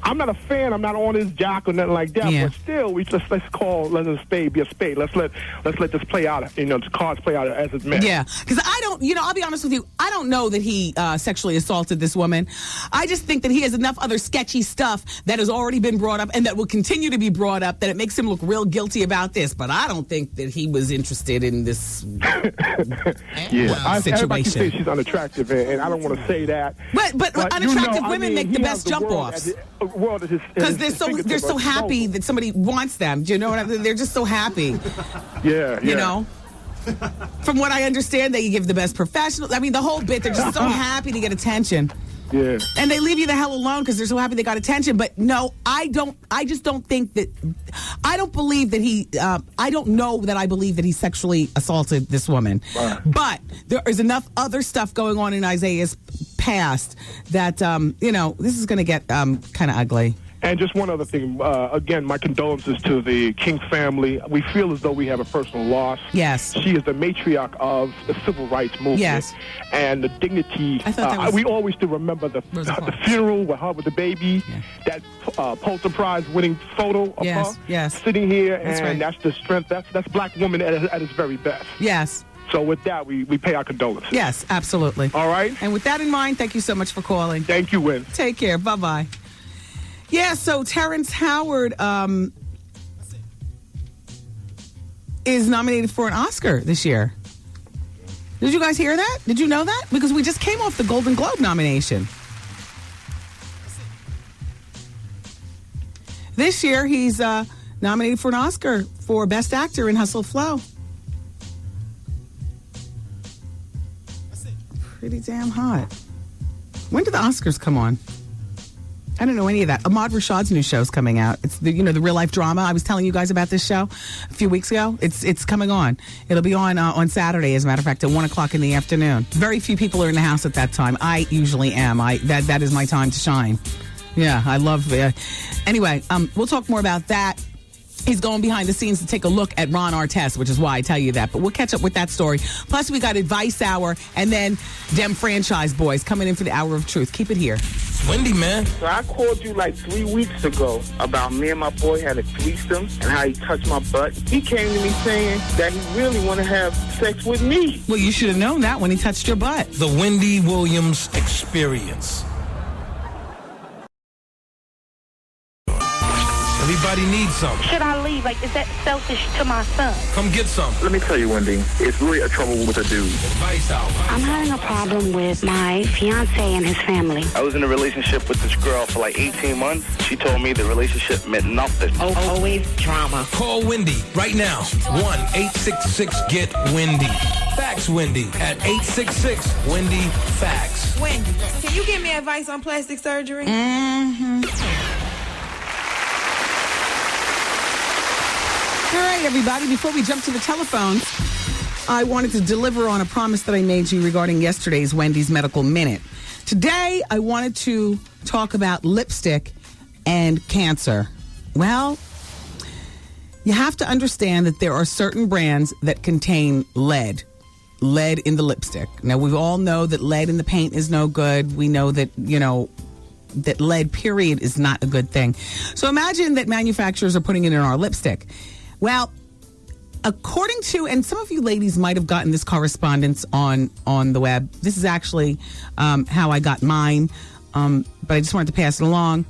I'm not a fan. I'm not on his jock or nothing like that. Yeah. But still, let's let a spade be a spade. Let's let this play out. The cards play out as it's meant. Yeah, because I don't. I'll be honest with you. I don't know that he sexually assaulted this woman. I just think that he has enough other sketchy stuff that has already been brought up and that will continue to be brought up that it makes him look real guilty about this. But I don't think that he was interested in this. Situation. Everybody says she's unattractive, and I don't want to say that. But unattractive women make the best jump offs. Because they're so happy that somebody wants them. Do you know what I mean? They're just so happy. Yeah. You know? From what I understand, they give the best professional. I mean, the whole bit. They're just so happy to get attention. Yeah. And they leave you the hell alone because they're so happy they got attention. But no, I don't. I just don't think that. I don't believe that he. I don't know that I believe that he sexually assaulted this woman. Right. But there is enough other stuff going on in Isaiah's past that this is going to get kind of ugly. And just one other thing. Again, my condolences to the King family. We feel as though we have a personal loss. Yes. She is the matriarch of the civil rights movement. Yes. And the dignity. I thought that was, we always do remember the funeral with her with the baby. Yeah. That Pulitzer Prize winning photo of her. Yes. Sitting here. That's and right. that's the strength. That's black woman at its very best. Yes. So with that, we pay our condolences. Yes, absolutely. All right. And with that in mind, thank you so much for calling. Thank you, Win. Take care. Bye-bye. Yeah, so Terrence Howard is nominated for an Oscar this year. Did you guys hear that? Did you know that? Because we just came off the Golden Globe nomination. This year, he's nominated for an Oscar for Best Actor in Hustle Flow. Pretty damn hot. When do the Oscars come on? I don't know any of that. Ahmad Rashad's new show's coming out. It's the real life drama. I was telling you guys about this show a few weeks ago. It's coming on. It'll be on Saturday, as a matter of fact, at 1:00 in the afternoon. Very few people are in the house at that time. I usually am. That is my time to shine. Yeah, I love. Anyway, we'll talk more about that. He's going behind the scenes to take a look at Ron Artest, which is why I tell you that. But we'll catch up with that story. Plus, we got Advice Hour and then Dem Franchise Boys coming in for the Hour of Truth. Keep it here. Wendy, man. So I called you like 3 weeks ago about me and my boy had a threesome and how he touched my butt. He came to me saying that he really want to have sex with me. Well, you should have known that when he touched your butt. The Wendy Williams Experience. Everybody needs some. Should I leave? Like, is that selfish to my son? Come get some. Let me tell you, Wendy, it's really a trouble with a dude. Advice out. I'm having a problem with my fiance and his family. I was in a relationship with this girl for like 18 months. She told me the relationship meant nothing. Always drama. Call Wendy right now. 1-866-GET-WENDY. Fax Wendy at 866-WENDY-FAX. Wendy, can you give me advice on plastic surgery? Mm-hmm. All right, everybody, before we jump to the telephones, I wanted to deliver on a promise that I made you regarding yesterday's Wendy's Medical Minute. Today, I wanted to talk about lipstick and cancer. Well, you have to understand that there are certain brands that contain lead in the lipstick. Now, we all know that lead in the paint is no good. We know that, that lead, period, is not a good thing. So imagine that manufacturers are putting it in our lipstick. Well, according to, and some of you ladies might have gotten this correspondence on the web. This is actually how I got mine, but I just wanted to pass it along.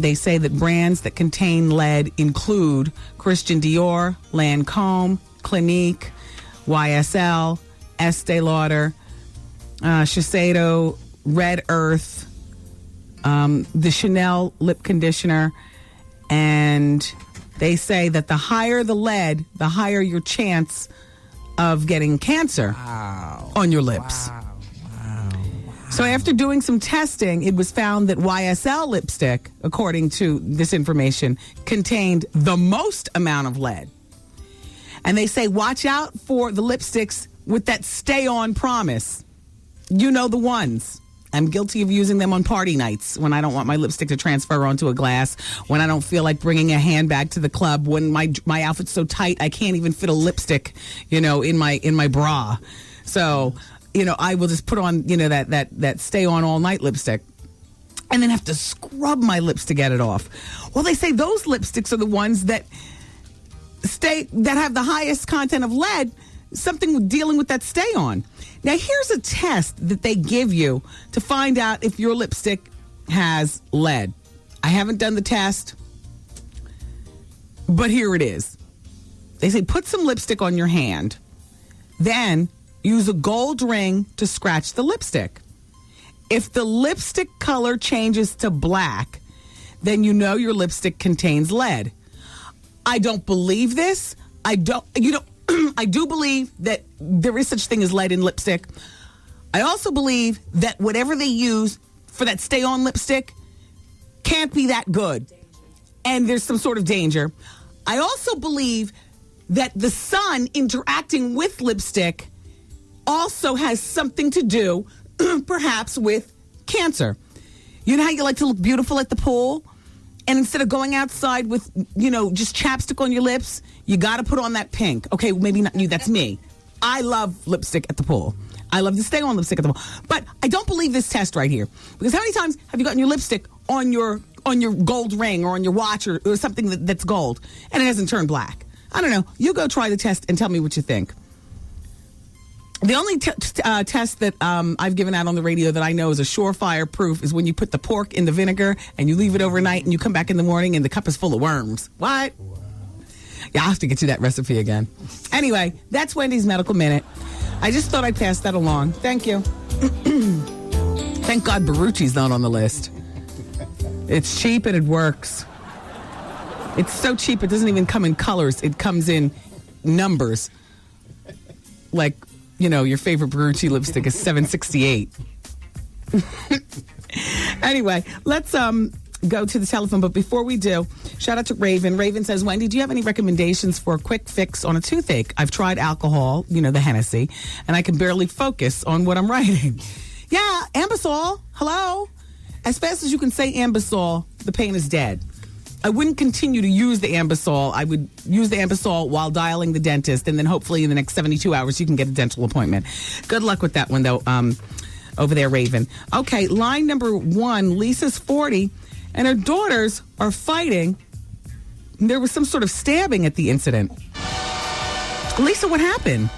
They say that brands that contain lead include Christian Dior, Lancome, Clinique, YSL, Estee Lauder, Shiseido, Red Earth, the Chanel lip conditioner, and they say that the higher the lead, the higher your chance of getting cancer on your lips. So after doing some testing, it was found that YSL lipstick, according to this information, contained the most amount of lead. And they say, watch out for the lipsticks with that stay-on promise. You know the ones. I'm guilty of using them on party nights when I don't want my lipstick to transfer onto a glass, when I don't feel like bringing a handbag to the club, when my outfit's so tight I can't even fit a lipstick, in my bra. So, I will just put on, that stay on all night lipstick and then have to scrub my lips to get it off. Well, they say those lipsticks are the ones that have the highest content of lead, something dealing with that stay on. Now, here's a test that they give you to find out if your lipstick has lead. I haven't done the test, but here it is. They say put some lipstick on your hand, then use a gold ring to scratch the lipstick. If the lipstick color changes to black, then you know your lipstick contains lead. I don't believe this. I do believe that there is such thing as lead in lipstick. I also believe that whatever they use for that stay-on lipstick can't be that good. And there's some sort of danger. I also believe that the sun interacting with lipstick also has something to do, perhaps, with cancer. You know how you like to look beautiful at the pool? And instead of going outside with, just chapstick on your lips, you got to put on that pink. Okay, maybe not you, that's me. I love lipstick at the pool. I love to stay on lipstick at the pool. But I don't believe this test right here. Because how many times have you gotten your lipstick on your gold ring or on your watch or something that's gold and it hasn't turned black? I don't know. You go try the test and tell me what you think. The only test that I've given out on the radio that I know is a surefire proof is when you put the pork in the vinegar and you leave it overnight and you come back in the morning and the cup is full of worms. What? Wow. Yeah, I'll have to get you that recipe again. Anyway, that's Wendy's Medical Minute. I just thought I'd pass that along. Thank you. Thank God Baruchi's not on the list. It's cheap and it works. It's so cheap it doesn't even come in colors. It comes in numbers. Like, your favorite Baruchi lipstick is $7.68. Anyway, let's go to the telephone. But before we do, shout out to Raven. Raven says, Wendy, do you have any recommendations for a quick fix on a toothache? I've tried alcohol, the Hennessy, and I can barely focus on what I'm writing. Yeah, Ambisol. Hello. As fast as you can say Ambisol, the pain is dead. I wouldn't continue to use the Ambisol. I would use the Ambisol while dialing the dentist, and then hopefully in the next 72 hours you can get a dental appointment. Good luck with that one, though, over there, Raven. Okay, line number 1, Lisa's 40, and her daughters are fighting. There was some sort of stabbing at the incident. Lisa, what happened?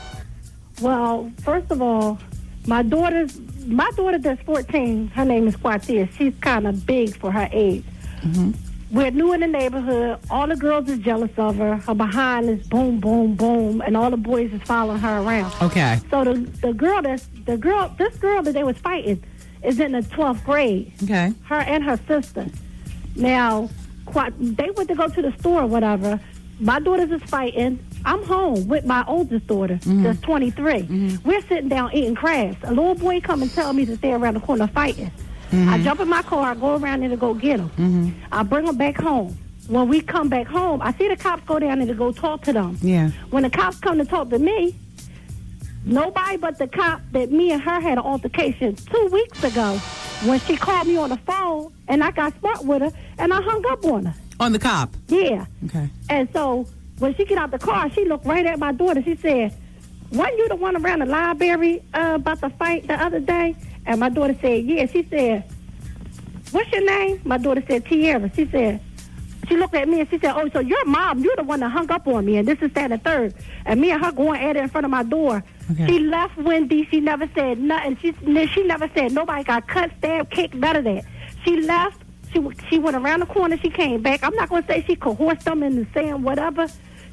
Well, first of all, my daughter that's 14, her name is Quartia. She's kind of big for her age. Mm-hmm. We're new in the neighborhood. All the girls is jealous of her. Her behind is boom, boom, boom, and all the boys is following her around. Okay. So this girl that they was fighting is in the 12th grade. Okay. Her and her sister. Now, they went to go to the store or whatever. My daughters is fighting. I'm home with my oldest daughter, that's 23. Mm-hmm. We're sitting down eating crabs. A little boy come and tell me to stay around the corner fighting. Mm-hmm. I jump in my car, I go around there to go get them. Mm-hmm. I bring them back home. When we come back home, I see the cops go down there to go talk to them. Yeah. When the cops come to talk to me, nobody but the cop that me and her had an altercation 2 weeks ago when she called me on the phone and I got smart with her and I hung up on her. On the cop? Yeah. Okay. And so when she get out the car, she looked right at my daughter. She said, "Wasn't you the one around the library about the fight the other day?" And my daughter said, yeah. She said, "What's your name?" My daughter said, Tierra. She said, she looked at me and she said, "Oh, so your mom, you're the one that hung up on me, and this is that and third." And me and her going at it in front of my door. Okay. She left Wendy. She never said nothing. She never said nobody got cut, stabbed, kicked, none of that. She left. She went around the corner. She came back. I'm not going to say she coerced them into saying whatever.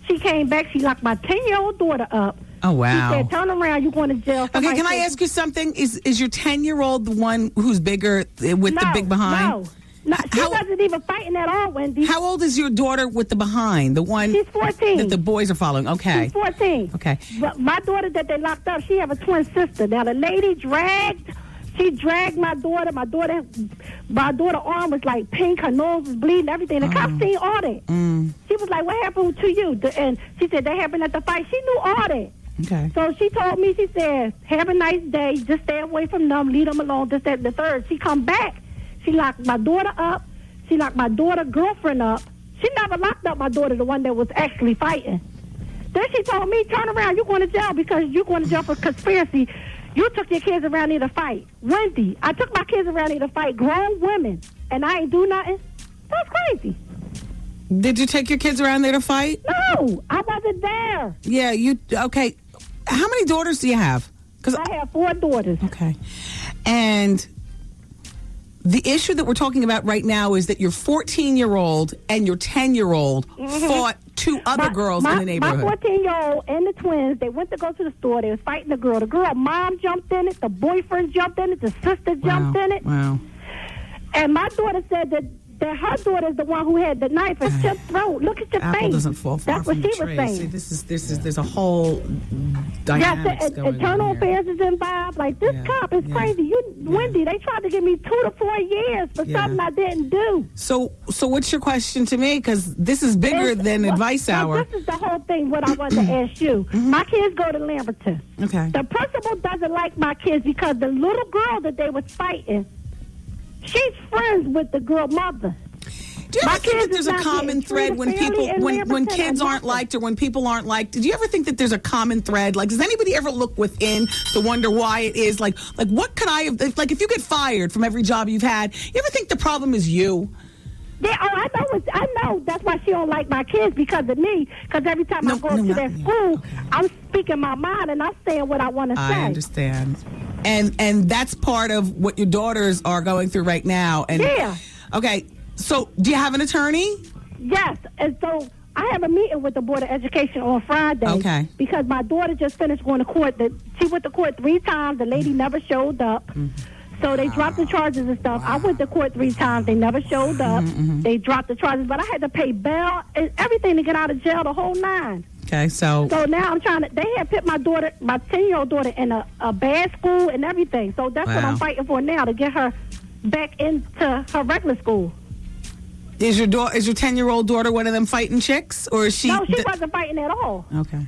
She came back. She locked my 10-year-old daughter up. Oh, wow. She said, "Turn around, you're going to jail." Okay, can I ask you something? Is your 10-year-old the one who's bigger with the big behind? No, she wasn't even fighting at all, Wendy. How old is your daughter with the behind? The one She's 14. That the boys are following. Okay. She's 14. Okay. But my daughter that they locked up, she have a twin sister. Now, the lady dragged my daughter. My daughter arm was like pink. Her nose was bleeding, everything. The cops seen all that. She was like, "What happened to you?" And she said, "That happened at the fight." She knew all that. Okay. So she told me, she said, "Have a nice day. Just stay away from them. Leave them alone." This, that, and the third. She come back. She locked my daughter up. She locked my daughter's girlfriend up. She never locked up my daughter, the one that was actually fighting. Then she told me, "Turn around. You're going to jail because you're going to jail for conspiracy. You took your kids around here to fight." Wendy, I took my kids around here to fight grown women, and I ain't do nothing. That's crazy. Did you take your kids around there to fight? No, I wasn't there. Yeah, okay. How many daughters do you have? I have 4 daughters. Okay. And the issue that we're talking about right now is that your 14-year-old and your 10-year-old fought 2 other girls in the neighborhood. My 14-year-old and the twins, they went to go to the store. They was fighting the girl. The girl mom jumped in it. The boyfriend jumped in it. The sister jumped in it. Wow. And my daughter said that that her daughter's the one who had the knife and Chip's throat. Look at your face. Apple doesn't fall far That's what from she the was tree. saying. See, there's a whole dynamics Yes, going on internal here. affairs is involved. Like, this cop is crazy. Wendy, they tried to give me 2 to 4 years for something I didn't do. So what's your question to me? Because this is bigger than Advice Hour. This is the whole thing, what I wanted to ask you. My kids go to Lamberton. Okay. The principal doesn't like my kids because the little girl that they was fighting, she's friends with the girl mother. Do you ever think that there's a common thread when kids aren't liked or when people aren't liked? Do you ever think that there's a common thread? Like, does anybody ever look within to wonder why it is? Like what could I have? Like, if you get fired from every job you've had, you ever think the problem is you? Yeah, I know. That's why she don't like my kids, because of me. Because every time I go to their school, I'm speaking my mind and I'm saying what I want to say. I understand, and that's part of what your daughters are going through right now. And yeah. Okay. So, do you have an attorney? Yes, and so I have a meeting with the Board of Education on Friday. Okay. Because my daughter just finished going to court. She went to court 3 times. The lady never showed up. Mm-hmm. So they dropped the charges and stuff. I went to court 3 times. They never showed up. Mm-hmm. They dropped the charges, but I had to pay bail and everything to get out of jail, the whole 9. Okay, so now I'm trying to. They had put my 10-year-old daughter, in a bad school and everything. So that's what I'm fighting for now, to get her back into her regular school. Is your 10-year-old daughter one of them fighting chicks, or is she? No, she wasn't fighting at all. Okay.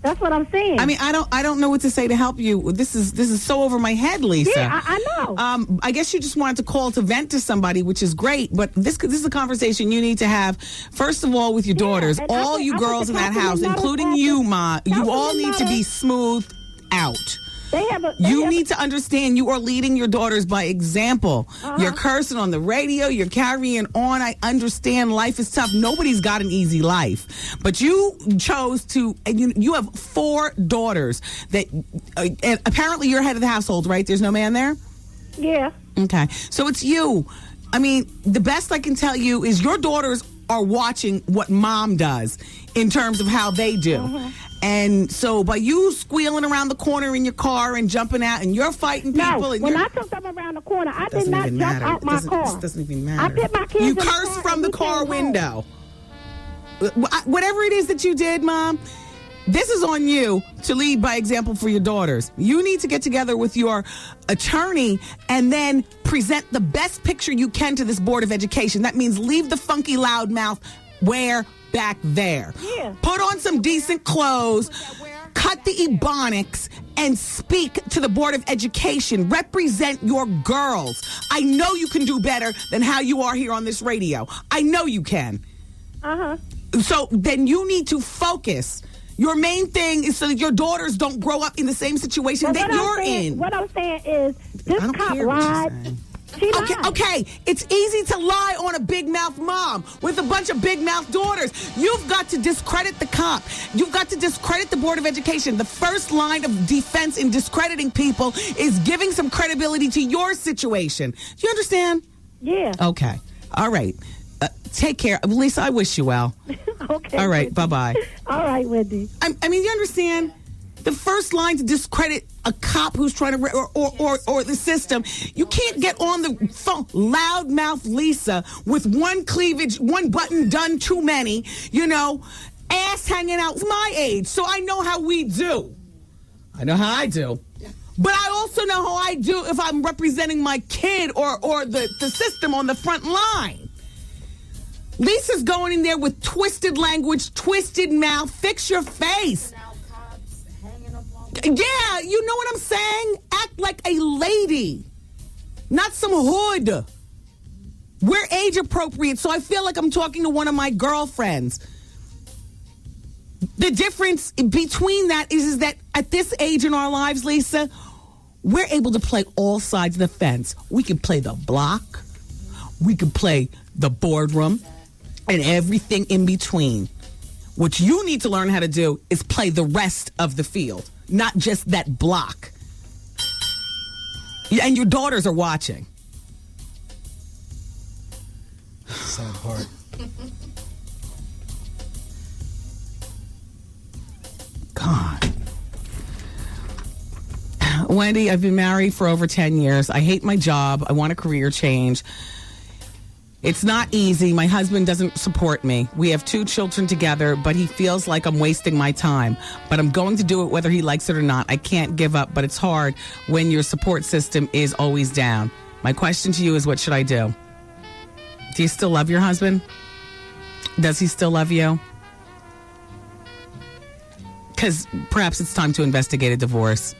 That's what I'm saying. I mean, I don't know what to say to help you. This is so over my head, Lisa. Yeah, I know. I guess you just wanted to call to vent to somebody, which is great. But this is a conversation you need to have, first of all, with your daughters. All you girls in that house, including you, Ma, you all need to be smoothed out. You need to understand you are leading your daughters by example. You're cursing on the radio. You're carrying on. I understand life is tough. Nobody's got an easy life. But you chose to, and you have 4 daughters that, and apparently you're head of the household, right? There's no man there? Yeah. Okay. So it's you. I mean, the best I can tell you is your daughters are watching what mom does in terms of how they do. And so by you squealing around the corner in your car and jumping out and you're fighting people. No, and when I took them around the corner, I did not jump out my car. It doesn't even matter. I put my kids You in the cursed car from the and car we came window. Whatever it is that you did, Mom, this is on you to lead by example for your daughters. You need to get together with your attorney and then present the best picture you can to this Board of Education. That means leave the funky loudmouth back there. Yeah. Put on some decent clothes, cut the ebonics, and speak to the Board of Education. Represent your girls. I know you can do better than how you are here on this radio. I know you can. So then you need to focus. Your main thing is so that your daughters don't grow up in the same situation that you're in. What I'm saying is, this cop lied. She lied. Okay, it's easy to lie on a big mouth mom with a bunch of big mouth daughters. You've got to discredit the cop. You've got to discredit the Board of Education. The first line of defense in discrediting people is giving some credibility to your situation. Do you understand? Yeah. Okay. All right. Take care. Lisa, I wish you well. Okay. All right. Bye-bye. All right, Wendy. I mean, you understand? The first line to discredit a cop who's trying to, or the system, you can't get on the phone, loudmouth Lisa, with one cleavage, one button done too many, ass hanging out. It's my age, so I know how we do. I know how I do. But I also know how I do if I'm representing my kid or the system on the front line. Lisa's going in there with twisted language, twisted mouth. Fix your face. Yeah, you know what I'm saying? Act like a lady, not some hood. We're age appropriate, so I feel like I'm talking to one of my girlfriends. The difference between that is that at this age in our lives, Lisa, we're able to play all sides of the fence. We can play the block, we can play the boardroom, and everything in between. What you need to learn how to do is play the rest of the field, not just that block. And your daughters are watching. Sad part. God. Wendy, I've been married for over 10 years. I hate my job. I want a career change. It's not easy. My husband doesn't support me. We have 2 children together, but he feels like I'm wasting my time. But I'm going to do it whether he likes it or not. I can't give up, but it's hard when your support system is always down. My question to you is, what should I do? Do you still love your husband? Does he still love you? Because perhaps it's time to investigate a divorce.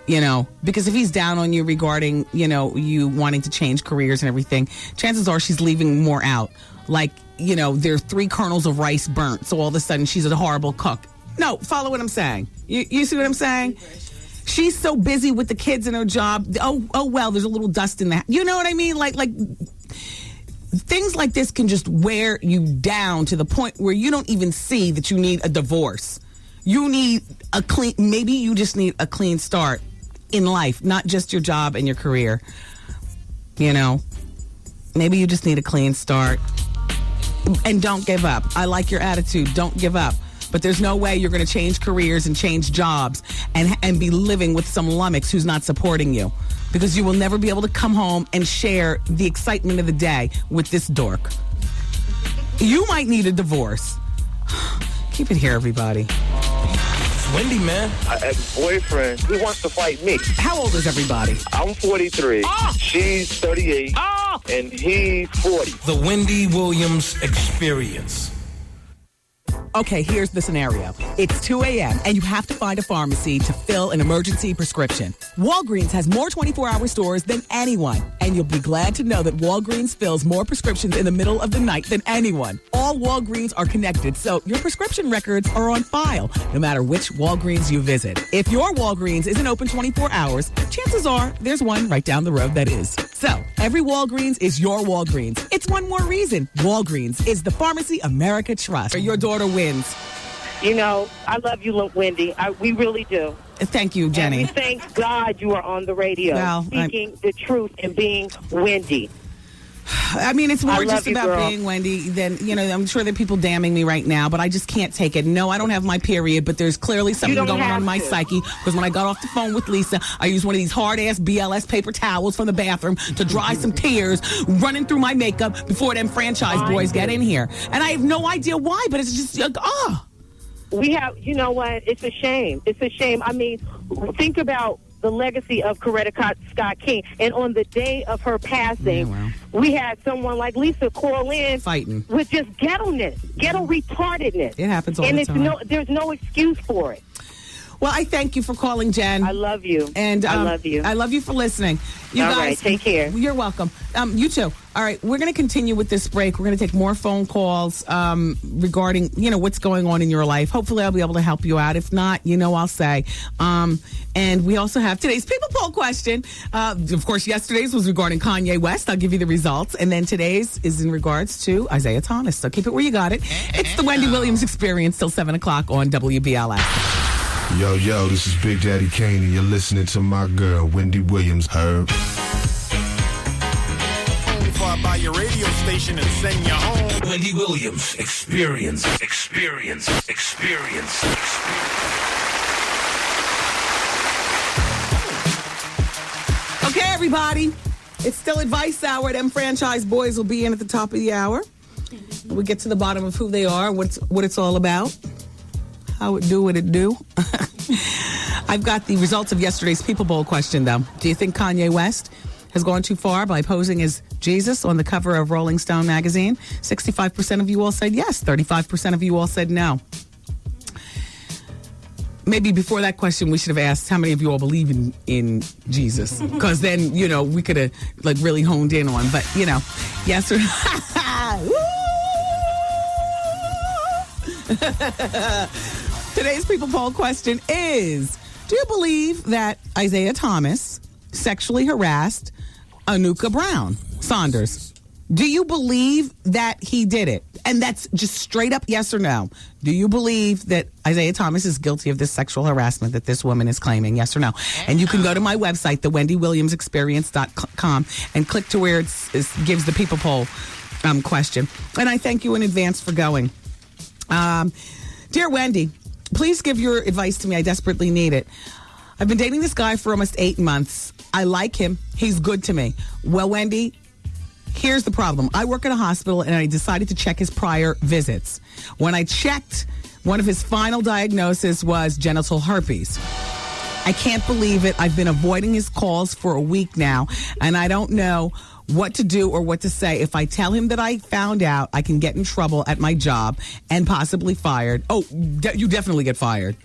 You know, because if he's down on you regarding, you know, you wanting to change careers and everything, chances are she's leaving more out. Like, you know, there are 3 kernels of rice burnt, so all of a sudden she's a horrible cook. No, follow what I'm saying. You see what I'm saying? She's so busy with the kids and her job. Oh well, there's a little dust in that. You know what I mean? Like things like this can just wear you down to the point where you don't even see that you need a divorce. You need maybe you just need a clean start in life, not just your job and your career. You know, maybe you just need a clean start. And don't give up. I like your attitude. Don't give up. But there's no way you're going to change careers and change jobs and be living with some lummox who's not supporting you. Because you will never be able to come home and share the excitement of the day with this dork. You might need a divorce. Keep it here, everybody. Wendy, man. Ex-boyfriend, he wants to fight me. How old is everybody? I'm 43. She's 38. And he's 40. The Wendy Williams Experience. Okay, here's the scenario. It's 2 a.m. and you have to find a pharmacy to fill an emergency prescription. Walgreens has more 24-hour stores than anyone. And you'll be glad to know that Walgreens fills more prescriptions in the middle of the night than anyone. All Walgreens are connected, so your prescription records are on file, no matter which Walgreens you visit. If your Walgreens isn't open 24 hours, chances are there's one right down the road that is. So, every Walgreens is your Walgreens. It's one more reason. Walgreens is the pharmacy America trusts. Your daughter wins. You know, I love you, Wendy. We really do. Thank you, Jenny. And we thank God you are on the radio speaking the truth and being Wendy. I mean, it's more just you, about girl. being Wendy than, you know, I'm sure there are people damning me right now, but I just can't take it. No, I don't have my period, but there's clearly something going on in my psyche, because when I got off the phone with Lisa, I used one of these hard-ass BLS paper towels from the bathroom to dry some tears running through my makeup before them franchise boys get in here. And I have no idea why, but it's just, We have, you know what? It's a shame. It's a shame. I mean, think about the legacy of Coretta Scott King. And on the day of her passing, we had someone like Lisa call in fighting with just ghetto-ness, ghetto retardedness. It happens all and the time. There's no excuse for it. Well, I thank you for calling, Jen. I love you. And I love you. I love you for listening. You all guys, right, take care. You're welcome. You too. All right, we're going to continue with this break. We're going to take more phone calls regarding, you know, what's going on in your life. Hopefully, I'll be able to help you out. If not, you know, I'll say. And we also have today's people poll question. Of course, yesterday's was regarding Kanye West. I'll give you the results. And then today's is in regards to Isaiah Thomas. So keep it where you got it. It's the Wendy Williams Experience till 7 o'clock on WBLS. Yo, this is Big Daddy Kane, and you're listening to my girl, Wendy Williams. Herb. Before I buy your radio station and send you home. Wendy Williams Experience. Okay, everybody. It's still advice hour. Them franchise boys will be in at the top of the hour. We get to the bottom of who they are, what it's all about. How it do what it do. I've got the results of yesterday's People Bowl question, though. Do you think Kanye West has gone too far by posing as Jesus on the cover of Rolling Stone magazine? 65% of you all said yes. 35% of you all said no. Maybe before that question, we should have asked how many of you all believe in Jesus. Because then, you know, we could have like really honed in on. But, you know, yes or Today's People Poll question is, do you believe that Isaiah Thomas sexually harassed Anuka Brown Saunders? Do you believe that he did it? And that's just straight up yes or no. Do you believe that Isaiah Thomas is guilty of this sexual harassment that this woman is claiming? Yes or no? And you can go to my website, thewendywilliamsexperience.com, and click to where it gives the People Poll question. And I thank you in advance for going. Dear Wendy, please give your advice to me. I desperately need it. I've been dating this guy for almost 8 months. I like him. He's good to me. Well, Wendy, Here's the problem. I work at a hospital, and I decided to check his prior visits. When I checked, one of his final diagnoses was genital herpes. I can't believe it. I've been avoiding his calls for a week now, and I don't know what to do or what to say. If I tell him that I found out, I can get in trouble at my job and possibly fired. Oh, you definitely get fired.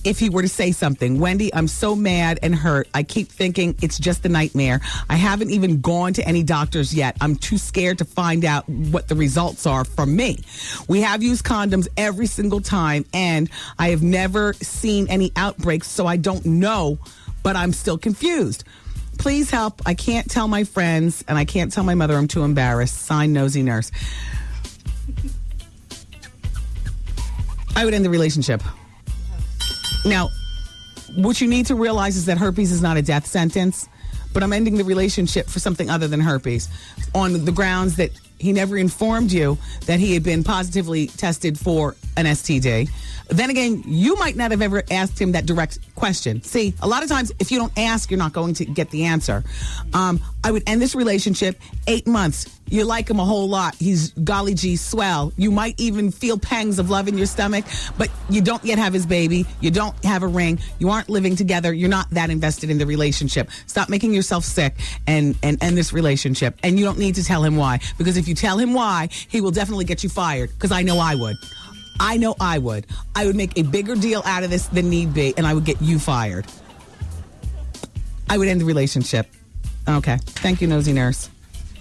If he were to say something. Wendy, I'm so mad and hurt. I keep thinking it's just a nightmare. I haven't even gone to any doctors yet. I'm too scared to find out what the results are from me. We have used condoms every single time, and I have never seen any outbreaks, so I don't know, but I'm still confused. Please help. I can't tell my friends, and I can't tell my mother. I'm too embarrassed. Signed, Nosy Nurse. I would end the relationship. Now, what you need to realize is that herpes is not a death sentence, but I'm ending the relationship for something other than herpes on the grounds that he never informed you that he had been positively tested for an STD. Then again, you might not have ever asked him that direct question. See, a lot of times, if you don't ask, you're not going to get the answer. I would end this relationship 8 months. You like him a whole lot. He's golly gee swell. You might even feel pangs of love in your stomach, but you don't yet have his baby. You don't have a ring. You aren't living together. You're not that invested in the relationship. Stop making yourself sick and end this relationship. And you don't need to tell him why, because if you tell him why, he will definitely get you fired, because I know I would. I know I would. I would make a bigger deal out of this than need be, and I would get you fired. I would end the relationship. Okay. Thank you, Nosy Nurse.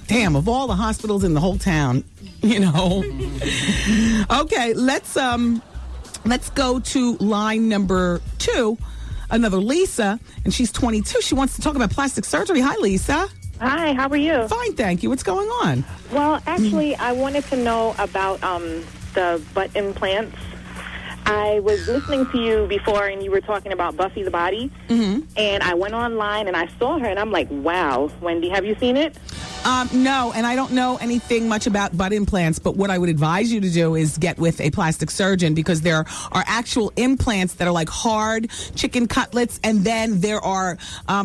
Damn, of all the hospitals in the whole town, you know. Okay, let's go to line number 2. Another Lisa, and she's 22. She wants to talk about plastic surgery. Hi, Lisa. Hi, how are you? Fine, thank you. What's going on? Well, actually, I wanted to know about the butt implants. I was listening to you before, and you were talking about Buffy the Body, and I went online, and I saw her, and I'm like, wow. Wendy, have you seen it? No, and I don't know anything much about butt implants, but what I would advise you to do is get with a plastic surgeon, because there are actual implants that are like hard chicken cutlets, and then there are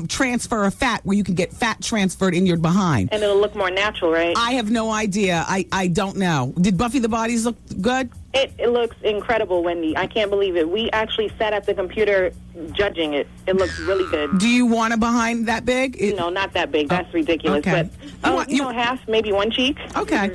transfer of fat, where you can get fat transferred in your behind. And it'll look more natural, right? I have no idea. I don't know. Did Buffy the Bodies look good? It looks incredible, Wendy. I can't believe it. We actually sat at the computer judging it. It looks really good. Do you want a behind that big? No, not that big. That's ridiculous. Okay. But, half, maybe one cheek. Okay.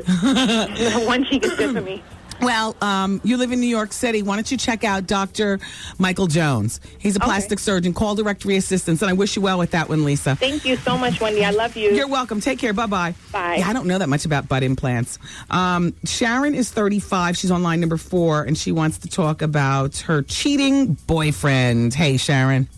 One cheek is good for me. Well, you live in New York City. Why don't you check out Dr. Michael Jones? He's a plastic surgeon. Call directory assistance, and I wish you well with that one, Lisa. Thank you so much, Wendy. I love you. You're welcome. Take care. Bye-bye. Bye. Yeah, I don't know that much about butt implants. Sharon is 35. She's on line number 4, and she wants to talk about her cheating boyfriend. Hey, Sharon.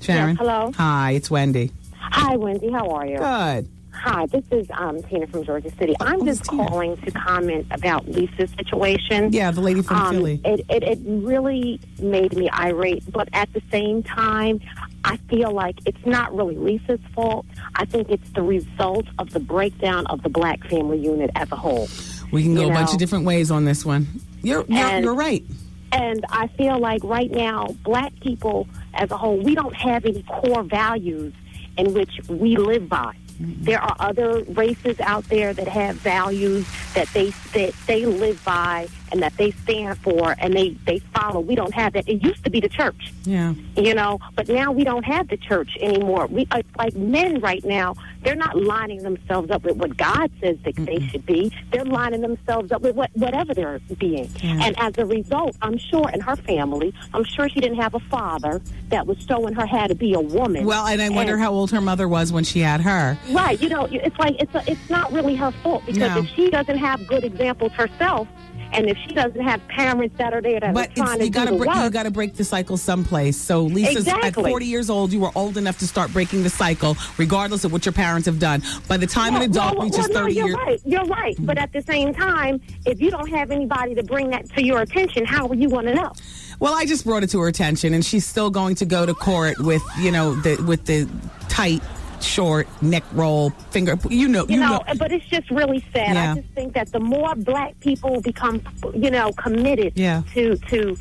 Sharon? Yes, hello. Hi, it's Wendy. Hi, Wendy. How are you? Good. Hi, this is Tina from Georgia City. I'm just calling to comment about Lisa's situation. Yeah, the lady from Philly. It really made me irate, but at the same time, I feel like it's not really Lisa's fault. I think it's the result of the breakdown of the black family unit as a whole. We can go a bunch of different ways on this one. You're right. And I feel like right now, black people as a whole, we don't have any core values in which we live by. There are other races out there that have values that they live by and that they stand for and they follow. We don't have that. It used to be the church. Yeah. You know, but now we don't have the church anymore. We like men right now, they're not lining themselves up with what God says that they should be. They're lining themselves up with whatever they're being. Yeah. And as a result, I'm sure in her family, I'm sure she didn't have a father that was showing her how to be a woman. Well, and I wonder how old her mother was when she had her. Right. You know, it's like it's not really her fault, because if she doesn't have good examples herself, and if she doesn't have parents that are there that are trying to do the work. You got to break the cycle someplace. So Lisa's at 40 years old. You were old enough to start breaking the cycle, regardless of what your parents have done. By the time an adult reaches 30 years... You're right. But at the same time, if you don't have anybody to bring that to your attention, how are you going to know? Well, I just brought it to her attention, and she's still going to go to court with, with the tight, short neck roll finger. You know. But it's just really sad. Yeah. I just think that the more black people become, committed to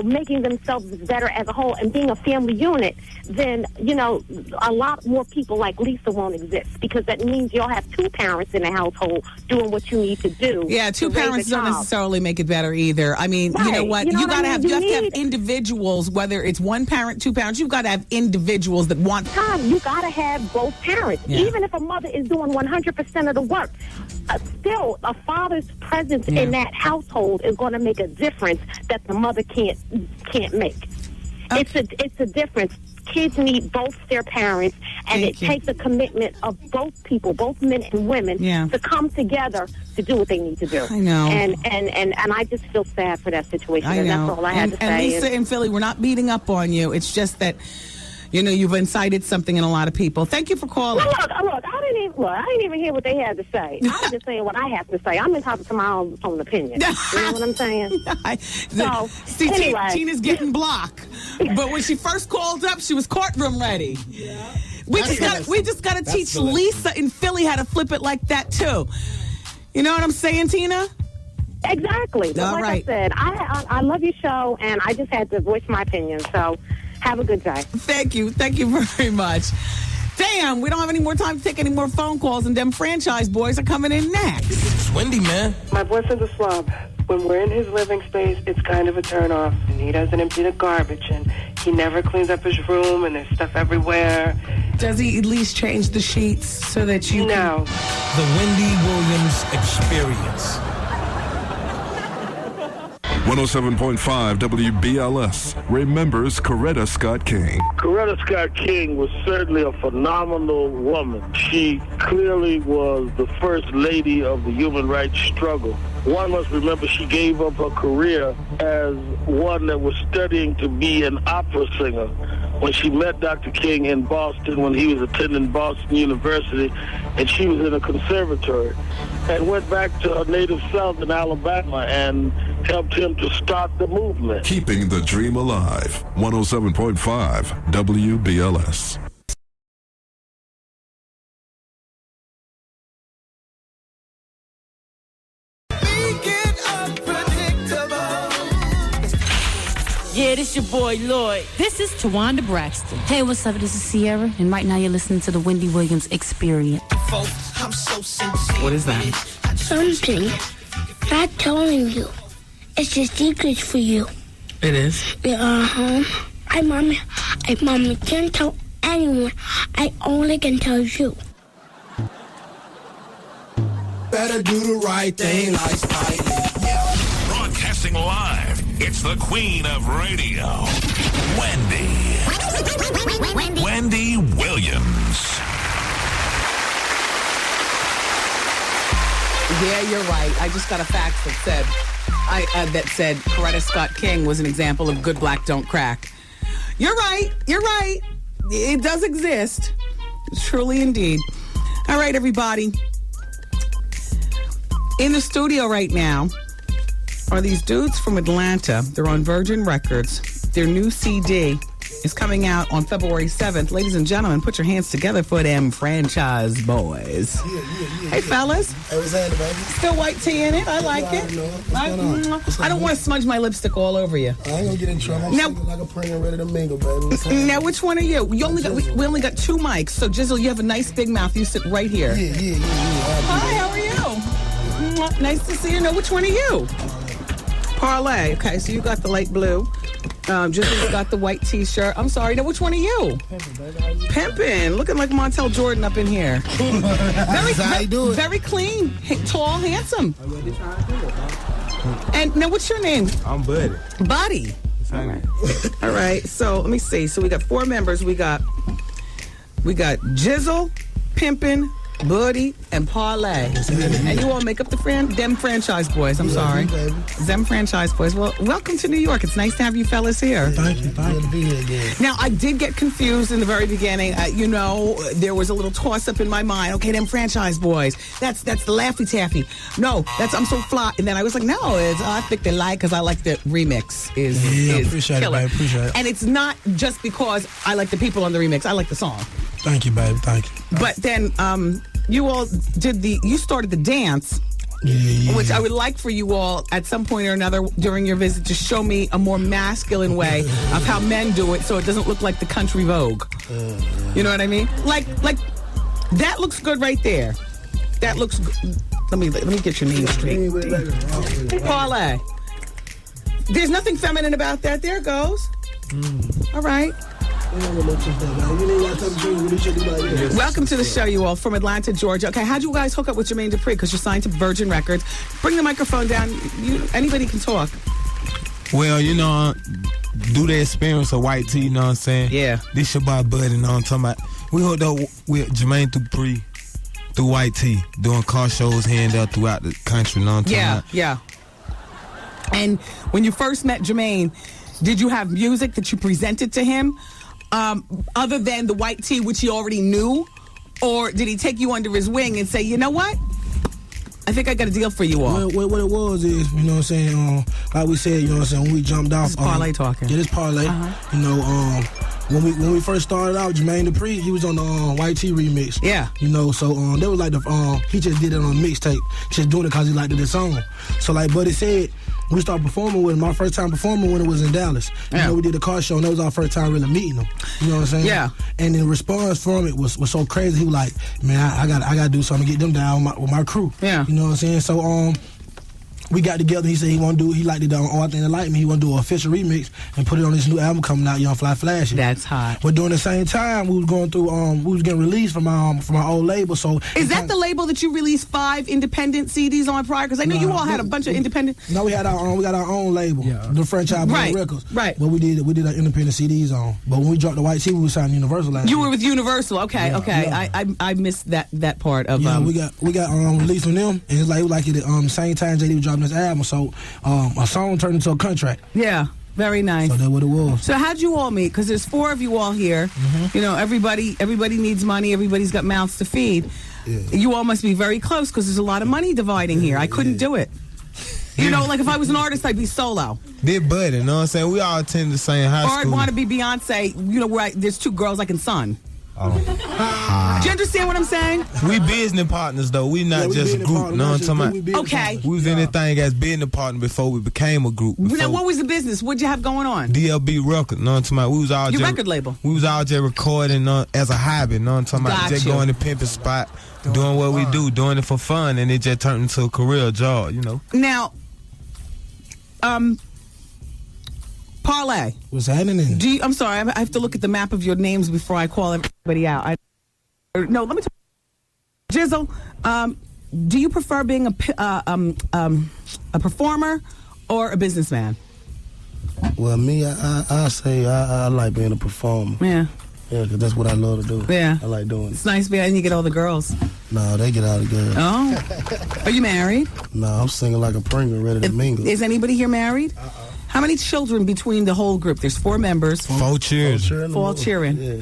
making themselves better as a whole and being a family unit, then, a lot more people like Lisa won't exist, because that means you'll have two parents in the household doing what you need to do. Yeah, two parents don't necessarily make it better either. I mean, you know what? You have to have individuals, whether it's one parent, two parents, you've got to have individuals that want... You got to have both parents. Yeah. Even if a mother is doing 100% of the work, still, a father's presence in that household is going to make a difference that the mother can't make. Okay. It's a difference. Kids need both their parents, and it takes a commitment of both people, both men and women, to come together to do what they need to do. I know. And I just feel sad for that situation. I know. And that's all I had to say. And Lisa and Philly, we're not beating up on you. It's just that, you've incited something in a lot of people. Thank you for calling. Look, I didn't even hear what they had to say. I was just saying what I have to say. I'm entitled to my own opinion. You know what I'm saying? Anyway. Tina's getting blocked. But when she first called up, she was courtroom ready. Yeah. We just got to teach Lisa in Philly how to flip it like that, too. You know what I'm saying, Tina? Exactly. All right. I said, I love your show, and I just had to voice my opinion. So have a good day. Thank you. Thank you very much. Damn, we don't have any more time to take any more phone calls, and them franchise boys are coming in next. It's Wendy, man. My boyfriend's a slob. When we're in his living space, it's kind of a turn-off. And he doesn't empty the garbage, and he never cleans up his room, and there's stuff everywhere. Does he at least change the sheets so that you No. The Wendy Williams Experience. 107.5 WBLS remembers Coretta Scott King. Coretta Scott King was certainly a phenomenal woman. She clearly was the first lady of the human rights struggle. One must remember she gave up her career as one that was studying to be an opera singer when she met Dr. King in Boston when he was attending Boston University, and she was in a conservatory, and went back to her native South in Alabama and helped him to start the movement. Keeping the dream alive. 107.5 WBLS. Yeah, this your boy Lloyd. This is Tawanda Braxton. Hey, what's up? This is Sierra, and right now you're listening to the Wendy Williams Experience. What is that? Something. Not telling you. It's a secret for you. It is? Uh-huh. I mommy can't tell anyone. I only can tell you. Better do the right thing like Spike. Broadcasting live, it's the queen of radio, Wendy. Wendy Williams. Yeah, you're right. I just got a fax that said Coretta Scott King was an example of good black don't crack. You're right. You're right. It does exist. Truly indeed. All right, everybody. In the studio right now are these dudes from Atlanta. They're on Virgin Records. Their new CD is coming out on February 7th. Ladies and gentlemen, put your hands together for them franchise boys. Yeah. Hey, fellas. Hey, what's happening, baby? Still white tea in it. I like it. I don't want to smudge my lipstick all over you. I ain't gonna get in trouble. I'm singing like a prayer ready to mingle, baby. Now, which one are you? We only got two mics, so Jizzle, you have a nice big mouth. You sit right here. Yeah. Hi, how are you? Nice to see you. Now, which one are you? Parlay. Okay, so you got the light blue. Jizzle's got the white t-shirt. I'm sorry. Now, which one are you? Pimpin'. Looking like Montel Jordan up in here. Very clean, tall, handsome. And now, what's your name? I'm Buddy. Buddy. All right. So let me see. So we got four members. We got Jizzle, Pimpin', Buddy, and Parlay. And you all make up them franchise boys. I'm sorry. Them franchise boys. Well, welcome to New York. It's nice to have you fellas here. Thank you. Good to be here again. Now, I did get confused in the very beginning. There was a little toss-up in my mind. Okay, them franchise boys. That's the Laffy Taffy. No, I'm So Fly. And then I was like, no, I think they like, because I like the remix. Is appreciate killer. it, babe. Appreciate it. And it's not just because I like the people on the remix. I like the song. Thank you, babe. Thank you. But then you all you started the dance Which I would like for you all at some point or another during your visit to show me a more masculine way of how men do it, so it doesn't look like the country Vogue. You know what I mean? Like that looks good right there. That looks good. Let me get your name straight. Parlay. There's nothing feminine about that. There it goes. All right. Welcome to the show, you all, from Atlanta, Georgia. Okay, how'd you guys hook up with Jermaine Dupri? Because you're signed to Virgin Records. Bring the microphone down. Anybody can talk. Well, due to the experience of White T, you know what I'm saying? Yeah. This your boy Buddy, you know what I'm talking about? We hooked up with Jermaine Dupri through White T, doing car shows here and there throughout the country, you know what I'm talking about? Yeah. And when you first met Jermaine, did you have music that you presented to him? Other than the White Tee, which he already knew? Or did he take you under his wing and say, you know what? I think I got a deal for you all. What it was is, you know what I'm saying, like we said, you know what I'm saying, when we jumped off. This is Parlay talking. Yeah, this Parlay. You know, when we first started out, Jermaine Dupri, he was on the White Tee remix. Yeah. You know, so that was like he just did it on a mixtape, just doing it because he liked the song. So like Buddy said, we started performing with him. My first time performing when it was in Dallas. You know, we did a car show, and that was our first time really meeting him. You know what I'm saying? Yeah. And the response from it was so crazy. He was like, man, I got to do something to get them down with my crew. Yeah. You know what I'm saying? So we got together. He said he liked it on All Things That Like Me. He want to do an official remix and put it on this new album coming out, Young Fly Flashy. That's hot. But during the same time, we was going through, we was getting released from our old label. So is that the label that you released 5 independent CDs on prior? Because I know you all had a bunch of independent. No, we got our own label, the Franchise Records. Right. But we did our independent CDs on. But when we dropped the White Tee, we signed Universal last year. You were with Universal. Okay. Yeah. I missed that part of. Yeah, we got released from them, and it was like at the same time JD was dropping his album. So a song turned into a contract. Yeah. Very nice. So that's what it was. So how'd you all meet? Because there's 4 of you all here. You know, everybody needs money. Everybody's got mouths to feed. Yeah. You all must be very close because there's a lot of money dividing here. I couldn't do it. You know, like if I was an artist, I'd be solo. They're buddy, you know what I'm saying? We all attend the same high school. Or I'd want to be Beyonce, you know, where there's 2 girls I can son. Do you understand what I'm saying? We business partners, though. We not just a group. You know what I'm talking about? Okay. We was anything as business partner before we became a group. Now, what was the business? What'd you have going on? DLB Record. You know what I'm talking about? We was all Your just, record label. We was all just recording as a hobby. You know what I'm talking about? Just going to pimping spot, doing what we do, doing it for fun, and it just turned into a career job, you know? Now, Parlay. What's happening? I'm sorry, I have to look at the map of your names before I call everybody out. No, let me talk. Jizzle, do you prefer being a performer or a businessman? Well, me, I say I like being a performer. Yeah. Yeah, because that's what I love to do. Yeah. I like doing it. It's nice being, and you get all the girls. No, they get all the girls. Oh. Are you married? No, I'm singing like a Pringle, ready to mingle. Is anybody here married? How many children between the whole group? There's 4 members. 4 children. 4 children. Yeah.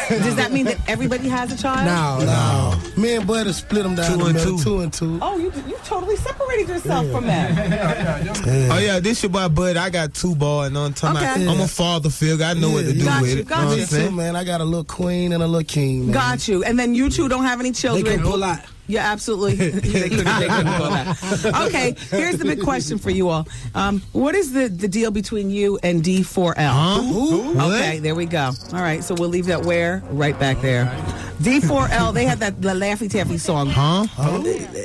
Does that mean that everybody has a child? No. Me and Buddy split them down 2 and 2. Oh, you totally separated yourself from that. Oh yeah, this your boy Bud. I got 2 boys. You know what I'm talking about? I'm a father figure. I know what to do with it. Got you. Too, man. I got a little queen and a little king. Man. Got you. And then you 2 don't have any children. They can pull out. Yeah, absolutely. They couldn't pull that. Okay, here's the big question for you all. What is the deal between you and D4L? Who? Okay, there we go. All right, so we'll leave that where? Right back there. D4L, they had that Laffy Taffy song.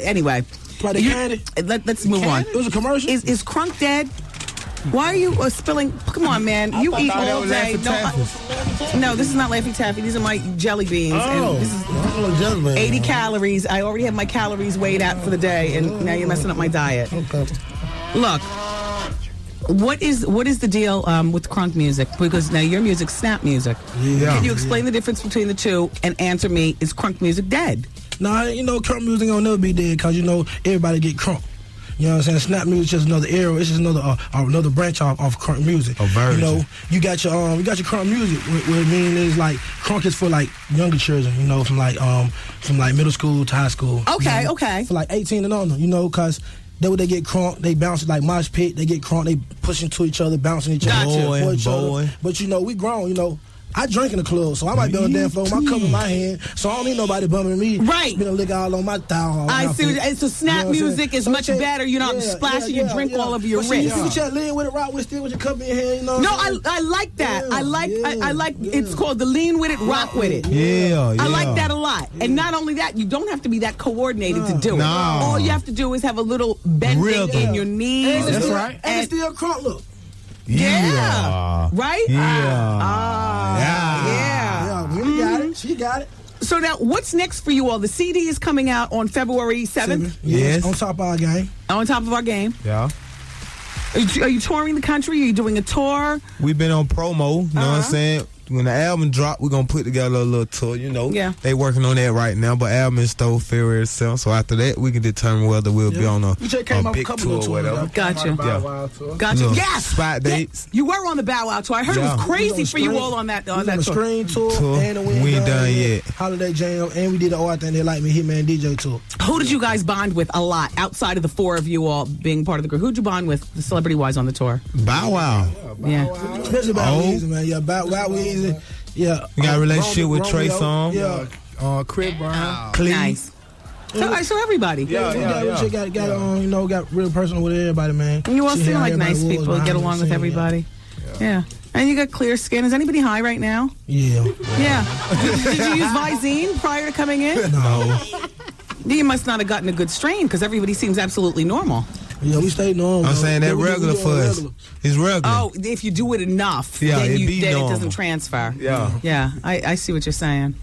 Anyway. Let's move on. It was a commercial? Is Crunk dead? Why are you spilling? Come on, man. You eat all day. No, this is not Laffy Taffy. These are my jelly beans. Oh, and this is 80 calories. I already have my calories weighed out for the day, and now you're messing up my diet. Okay. Look, what is the deal with Crunk music? Because now your music's snap music. Yeah. Can you explain the difference between the two and answer me, is Crunk music dead? Nah, Crunk music will never be dead because, everybody get crunk. You know what I'm saying? Snap music is just another era. It's just another branch off crunk music. A version. You got your crunk music. What it means is like crunk is for like younger children. From middle school to high school. Okay, okay. For like 18 and on. Because they would get crunk. They bounce like mosh pit. They get crunk. They push into each other, bouncing each other. Boy. But we grown. I drink in the club, so I might be on the dance floor with my cup in my hand, so I don't need nobody bumping me. Right. Spilling liquor all on my thigh. I see. And so snap music is much better. You're not splashing your drink all over your wrist. You can lean with it, rock with still with your cup in your hand. You know no, I like that. I like. It's called the lean with it, rock with it. Yeah. I like that a lot. And not only that, you don't have to be that coordinated to do it. No. All you have to do is have a little bending in your knees. That's right. And it's still crunk look. Yeah. Right? Yeah. Wendy got it. She got it. So now, what's next for you all? The CD is coming out on February 7th. Yes. On top of our game. On top of our game. Yeah. Are you touring the country? Are you doing a tour? We've been on promo, you know what I'm saying? When the album drop, we're going to put together a little tour, you know. Yeah. They working on that right now, but album is still February itself. So after that, we can determine whether we'll be on a big tour or whatever. Gotcha. Gotcha. Look, Yes. Spot dates. You were on the Bow Wow tour. I heard it was crazy for you all on that tour. Screen tour. And we ain't done yet. Holiday Jam, and we did the Oh I Think They Like Me Hitman DJ tour. Who did you guys bond with a lot outside of the four of you all being part of the group? Who'd you bond with, celebrity-wise, on the tour? Bow Wow. Yeah. Especially Bow Weezy, man. Yeah, Bow Weezy. Yeah. You got a relationship with Trey Songz? Yeah. Crib Brown. Nice. So everybody. Got real personal with everybody, man. You all seem like nice people. Get along with everybody. Yeah. And you got clear skin. Is anybody high right now? Yeah. Did you use Visine prior to coming in? No. You must not have gotten a good strain because everybody seems absolutely normal. Yeah, we stay normal. I'm saying that regular for us. It's regular. Oh, if you do it enough, then it doesn't transfer. Yeah. I see what you're saying.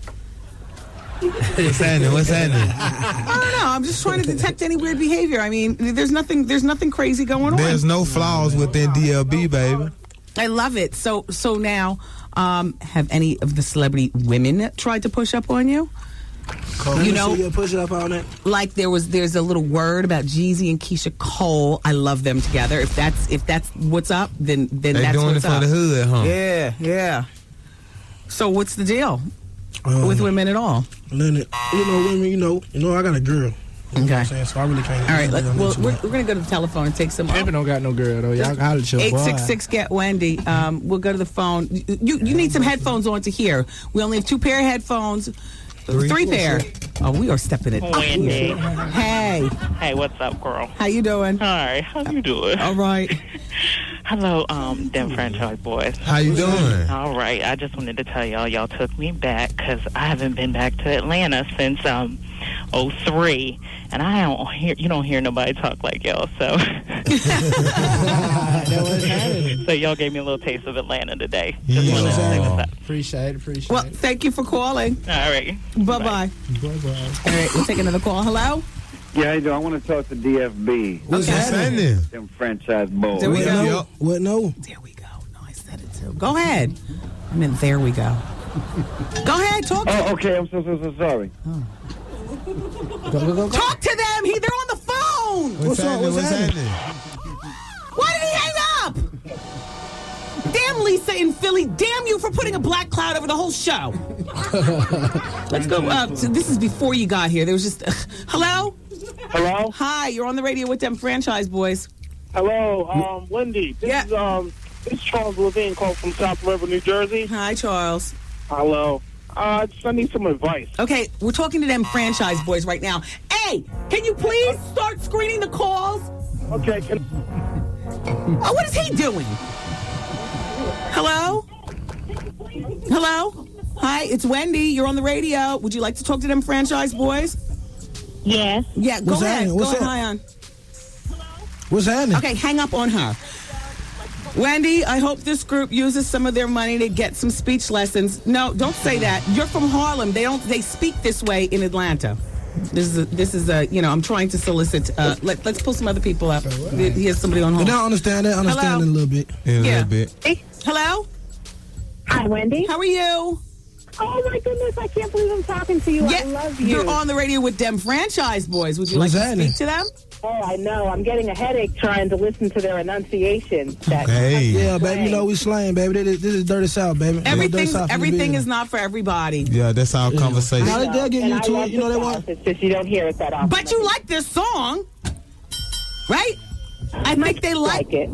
What's happening? I don't know. I'm just trying to detect any weird behavior. I mean, there's nothing crazy going on. There's no flaws within DLB, baby. I love it. So now, have any of the celebrity women tried to push up on you? Push it up on it. Like there's a little word about Jeezy and Keisha Cole. I love them together. If that's what's up, then they that's doing what's it for up. the hood, huh? Yeah. So what's the deal with women at all? Women, I got a girl. You know what I'm saying? So I really can't. All right, we're going to go to the telephone and take some. Pimpin' don't got no girl though. Y'all holler at your boy. 866 get Wendy. We'll go to the phone. You need some headphones on to hear. We only have 2 pair of headphones. 3 pair. Oh, we are stepping it up Wendy. here. Hey. Hey, what's up, girl? How you doing? Hi, how you doing? All right. Hello, them franchise boys. How you doing? All right, I just wanted to tell y'all took me back because I haven't been back to Atlanta since 03, and you don't hear nobody talk like y'all, so so y'all gave me a little taste of Atlanta today. Just wanted to say what's up. Appreciate it. Well, thank you for calling. All right. Bye-bye. Bye-bye. All right, we'll take another call. Hello? Yeah, I do. I want to talk to DFB. What's happening? Them franchise boys. There we go. What? No. There we go. No, I said it too. Go ahead. I mean, there we go. Go ahead, talk to them. Oh, okay. I'm so sorry. Go. Talk to them. They're on the phone. What's happening? Why did he hang up? Damn Lisa in Philly. Damn you for putting a black cloud over the whole show. Let's go up. So this is before you got here. There was just... hello? Hello? Hi, you're on the radio with them franchise boys. Hello, Wendy. This is Charles Levine calling from South River, New Jersey. Hi, Charles. Hello. I need some advice. Okay, we're talking to them franchise boys right now. Hey, can you please start screening the calls? Okay. Oh, what is he doing? Hello? Hello? Hi, it's Wendy. You're on the radio. Would you like to talk to them franchise boys? Yes. Yeah, go ahead. Go ahead. Hi on. What's happening? Okay, hang up on her. Wendy, I hope this group uses some of their money to get some speech lessons. No, don't say that. You're from Harlem. They speak this way in Atlanta. This is I'm trying to solicit. Let's pull some other people up. Here's somebody on hold. I don't understand that. Understand it a little bit. Yeah, a little bit. Hey, hello? Hi, Wendy. How are you? Oh, my goodness. I can't believe I'm talking to you. Yeah, I love you. You're on the radio with them franchise boys. Would you like to speak to them? Oh, I know. I'm getting a headache trying to listen to their enunciation. Yeah, baby, we slang, baby. This is Dirty South, baby. Everything is not for everybody. Yeah, that's our conversation. Now, they'll get you to it. You know they want. It's just you don't hear it that often. But you like this song, right? I think they like it.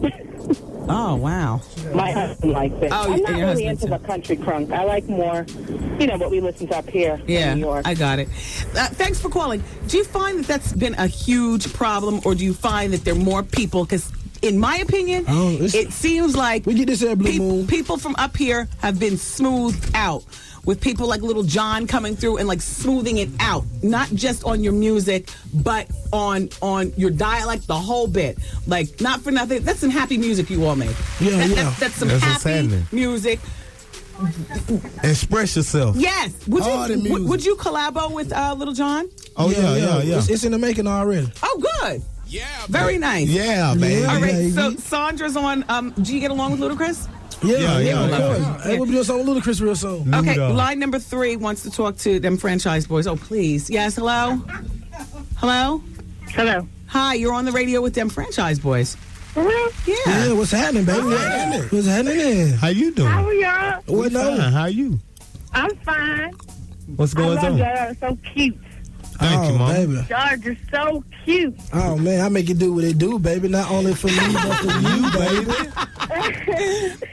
Oh, wow. My husband likes it. Oh, I'm and not your really husband, into the country crunk. I like more, what we listen to up here in New York. I got it. Thanks for calling. Do you find that that's been a huge problem, or do you find that there are more people? Because in my opinion, it seems like we get this at Blue Moon. People from up here have been smoothed out. With people like Little John coming through and like smoothing it out, not just on your music, but on your dialect, the whole bit. Like, not for nothing. That's some happy music you all make. That's some happy music. Express yourself. Yes. Would you collabo with Little John? Oh yeah. It's in the making already. Oh, good. Yeah. Very nice. Yeah, baby. All right. So Sandra's on. Do you get along with Ludacris? Yeah, of course. Hey, we'll be doing something with Ludacris real soon. Okay, line number 3 wants to talk to them franchise boys. Oh, please. Yes, hello? Hello? Hello. Hi, you're on the radio with them franchise boys. Yeah, what's happening, baby? What's happening? How you doing? How are y'all? What no? How are you? I'm fine. What's going on? Y'all so cute. Thank you, Mom. Baby. Y'all just so cute. Oh, man, I make it do what they do, baby. Not only for me, but for you, baby.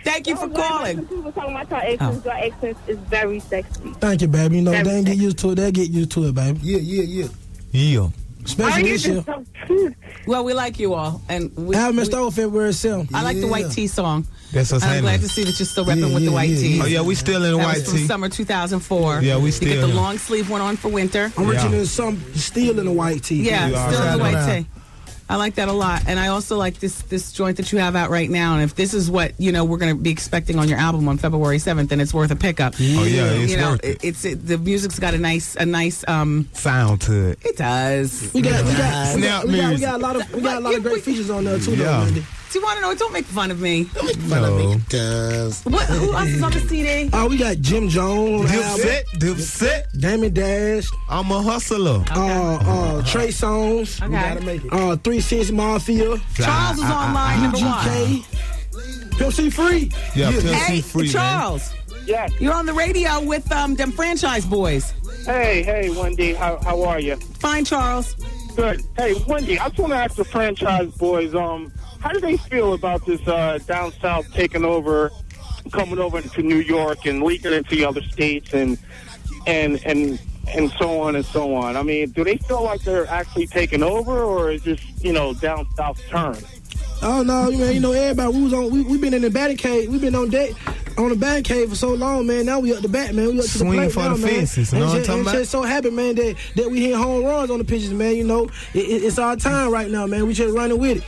Thank you for calling. People talking about your accents. Your accent is very sexy. Thank you, baby. They ain't get used to it. They'll get used to it, baby. Yeah. Especially this year. So cute. Well, we like you all. And Album stole February 7th. I like the White Tee song. That's what's I'm glad to see that you're still repping with the white tee. Oh, yeah, we still in the white tee. From tee. summer 2004. Yeah, we still. You get the long sleeve one on for winter. I'm reaching in still in the white tee. Yeah, still in the white tee. I like that a lot. And I also like this joint that you have out right now. And if this is what, we're going to be expecting on your album on February 7th, then it's worth a pickup. Oh, yeah, it's worth it. The music's got a nice sound to it. It does. We got a lot of great features on there too, though, Wendy. Do you want to know? Don't make fun of me. Don't make fun of me, cuz. Who else is on the CD? Oh, we got Jim Jones. Dipset. Damon Dash. I'm a hustler. Trey Songz. Okay. We gotta make it. 3 6 Mafia. Charles is on line number 1. Pimp C Free. Yeah, Pimp C Free, Charles. Yes. You're on the radio with them franchise boys. Hey, Wendy. How are you? Fine, Charles. Good. Hey, Wendy, I just want to ask the franchise boys, how do they feel about this down south taking over, coming over into New York and leaking into the other states and so on and so on? I mean, do they feel like they're actually taking over, or is this down south turn? Oh no, man! Everybody. We've been in the batting cage. We've been on the batting cage for so long, man. Now we up the bat, man. We up to the plate for now, the man. fences. You know what I'm talking about? Just so happy, man, that we hit home runs on the pitches, man. It's our time right now, man. We just running with it.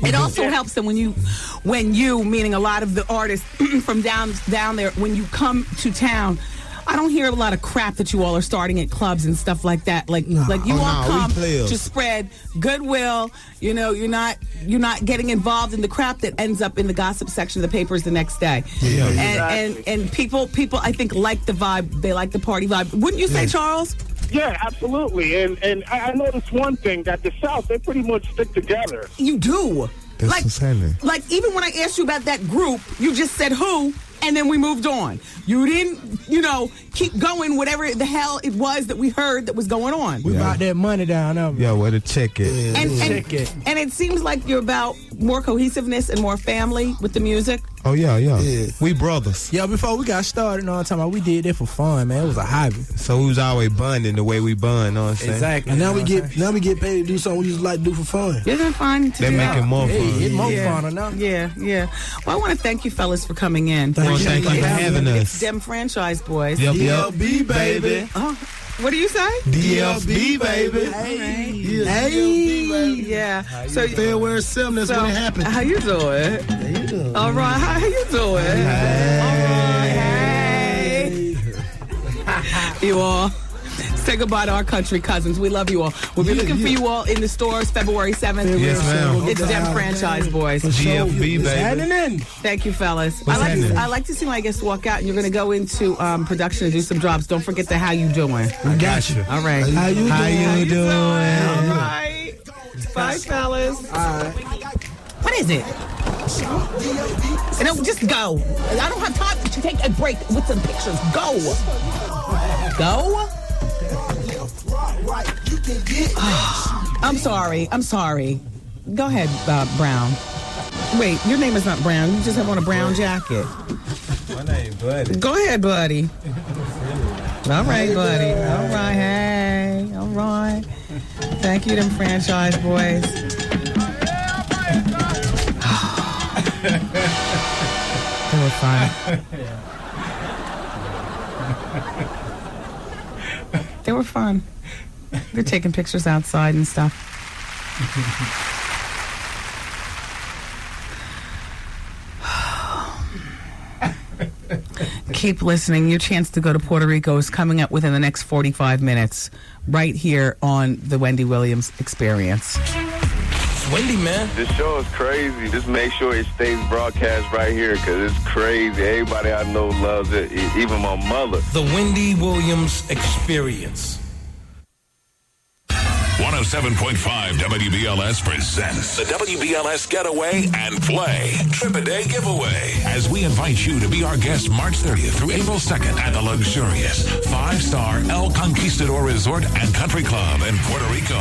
It also helps them when you, meaning a lot of the artists from down there, when you come to town. I don't hear a lot of crap that you all are starting at clubs and stuff like that. Like you all come to spread goodwill. You're not getting involved in the crap that ends up in the gossip section of the papers the next day. Yeah, and people I think like the vibe. They like the party vibe. Wouldn't you say, Charles? Yeah, absolutely. And I noticed one thing, that the South, they pretty much stick together. You do. That's like even when I asked you about that group, you just said who, and then we moved on. You didn't, keep going whatever the hell it was that we heard that was going on. We brought that money down there. Yeah, where to check it. And it seems like you're about more cohesiveness and more family with the music. Oh, yeah. We brothers. Yeah, before we got started, we did it for fun, man. It was a hobby. So we was always bonding the way we bond, know what I'm saying? Exactly. And now we get paid to do something we just like to do for fun. Isn't it fun to They do? make it more fun. It's more fun now. Yeah. Well, I want to thank you fellas for coming in. Thank you for having us. It's them franchise boys. Yep. DLB, baby. Oh, what do you say? DLB, baby. Hey. Yeah. So February 7th, that's when it happened. How you doing? How you doing? All right. How you doing? Hey. All right. Hey. You all. Say goodbye to our country cousins. We love you all. We'll be looking for you all in the stores February 7th. Yes, ma'am. It's them franchise boys. DLB, What's baby. Thank you, fellas. Happening? I like to see my guests walk out, and you're going to go into production and do some drops. Don't forget the how you doing. We got you. All right. How you doing? All right. Bye, fellas. All right. What is it? No, just go. I don't have time to take a break with some pictures. Go. Go? I'm sorry. Go ahead, Brown. Wait, your name is not Brown. You just have on a brown jacket. My name Buddy. Go ahead, Buddy. All right, Buddy. All right, hey. All right. Thank you, them franchise boys. They were fun. They were fun. They're taking pictures outside and stuff. Keep listening. Your chance to go to Puerto Rico is coming up within the next 45 minutes, right here on the Wendy Williams Experience. It's Wendy, man. This show is crazy. Just make sure it stays broadcast right here because it's crazy. Everybody I know loves it, even my mother. The Wendy Williams Experience. 107.5 WBLS presents the WBLS Getaway and Play Trip-A-Day Giveaway as we invite you to be our guest March 30th through April 2nd at the luxurious 5-star El Conquistador Resort and Country Club in Puerto Rico.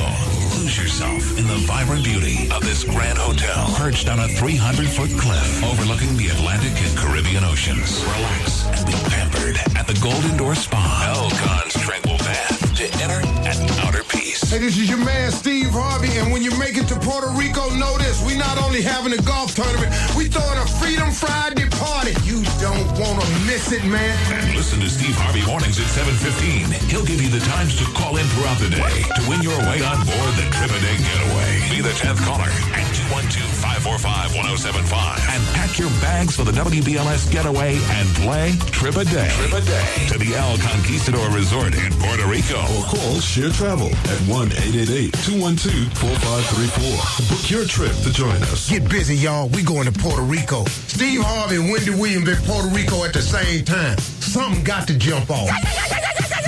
Lose yourself in the vibrant beauty of this grand hotel perched on a 300-foot cliff overlooking the Atlantic and Caribbean Oceans. Relax and be pampered at the Golden Door Spa. El Con's tranquil path to inner and outer peace. Hey, this is your man, Steve Harvey, and when you make it to Puerto Rico, know this. We not only having a golf tournament, we throwing a Freedom Friday party. You don't want to miss it, man. And listen to Steve Harvey mornings at 7:15. He'll give you the times to call in throughout the day to win your way on board the Trip-A-Day Getaway. Be the 10th caller at 212-545-1075 and pack your bags for the WBLS Getaway and Play Trip-A-Day. Trip-A-Day to the El Conquistador Resort in Puerto Rico. Or call Share Travel at 1-888-212-4534. Book your trip to join us. Get busy, y'all. We going to Puerto Rico. Steve Harvey and Wendy Williams in Puerto Rico at the same time. Something got to jump off.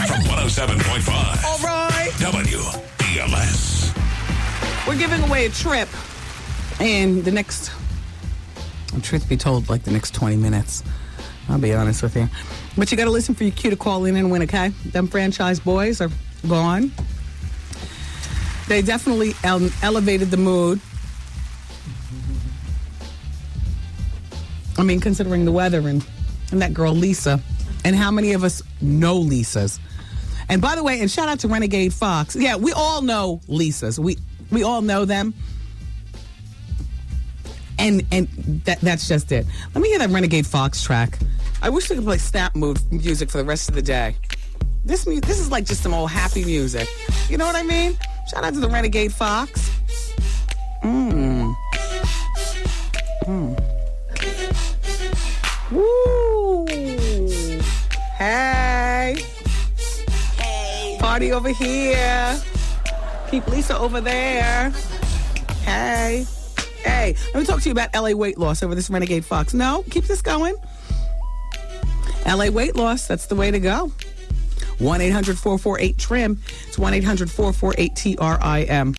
From 107.5. All right. WBLS. We're giving away a trip. And the next, truth be told, like the next 20 minutes. I'll be honest with you. But you got to listen for your cue to call in and win, okay? Them franchise boys are gone. They definitely elevated the mood. I mean, considering the weather and that girl Lisa. And how many of us know Lisas? And by the way, and shout out to Renegade Fox. Yeah, we all know Lisas. We all know them. And that's just it. Let me hear that Renegade Fox track. I wish we could play snap mode music for the rest of the day. This is like just some old happy music. You know what I mean? Shout out to the Renegade Fox. Woo! Hey! Party over here. Keep Lisa over there. Hey! Hey, let me talk to you about LA weight loss over this Renegade Fox. No, keep this going. LA weight loss, that's the way to go. 1-800-448-TRIM. It's 1-800-448-TRIM.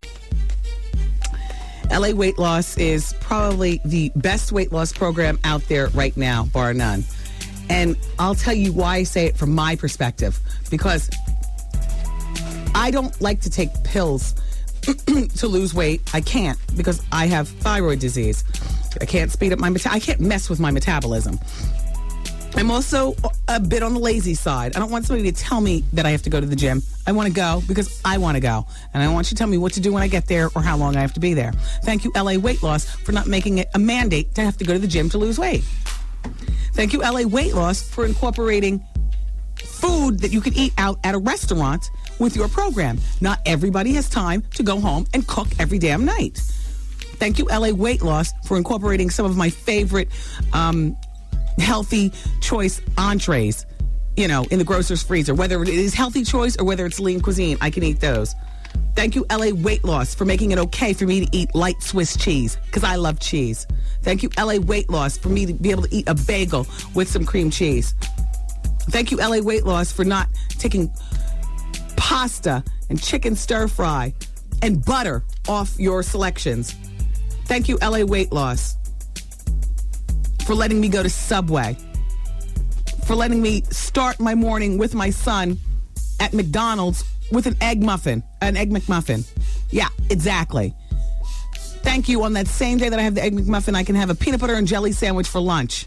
LA weight loss is probably the best weight loss program out there right now, bar none. And I'll tell you why I say it from my perspective. Because I don't like to take pills to lose weight. I can't because I have thyroid disease. I can't speed up I can't mess with my metabolism. I'm also a bit on the lazy side. I don't want somebody to tell me that I have to go to the gym. I want to go because I want to go. And I don't want you to tell me what to do when I get there or how long I have to be there. Thank you, LA Weight Loss, for not making it a mandate to have to go to the gym to lose weight. Thank you, LA Weight Loss, for incorporating food that you can eat out at a restaurant with your program. Not everybody has time to go home and cook every damn night. Thank you, LA Weight Loss, for incorporating some of my favorite healthy choice entrees, in the grocer's freezer. Whether it is healthy choice or whether it's lean cuisine, I can eat those. Thank you, LA Weight Loss, for making it okay for me to eat light Swiss cheese, because I love cheese. Thank you, LA Weight Loss, for me to be able to eat a bagel with some cream cheese. Thank you, LA Weight Loss, for not taking pasta and chicken stir fry and butter off your selections. Thank you, LA Weight Loss, for letting me go to Subway, for letting me start my morning with my son at McDonald's with an Egg McMuffin. Yeah, exactly. Thank you. On that same day that I have the Egg McMuffin, I can have a peanut butter and jelly sandwich for lunch.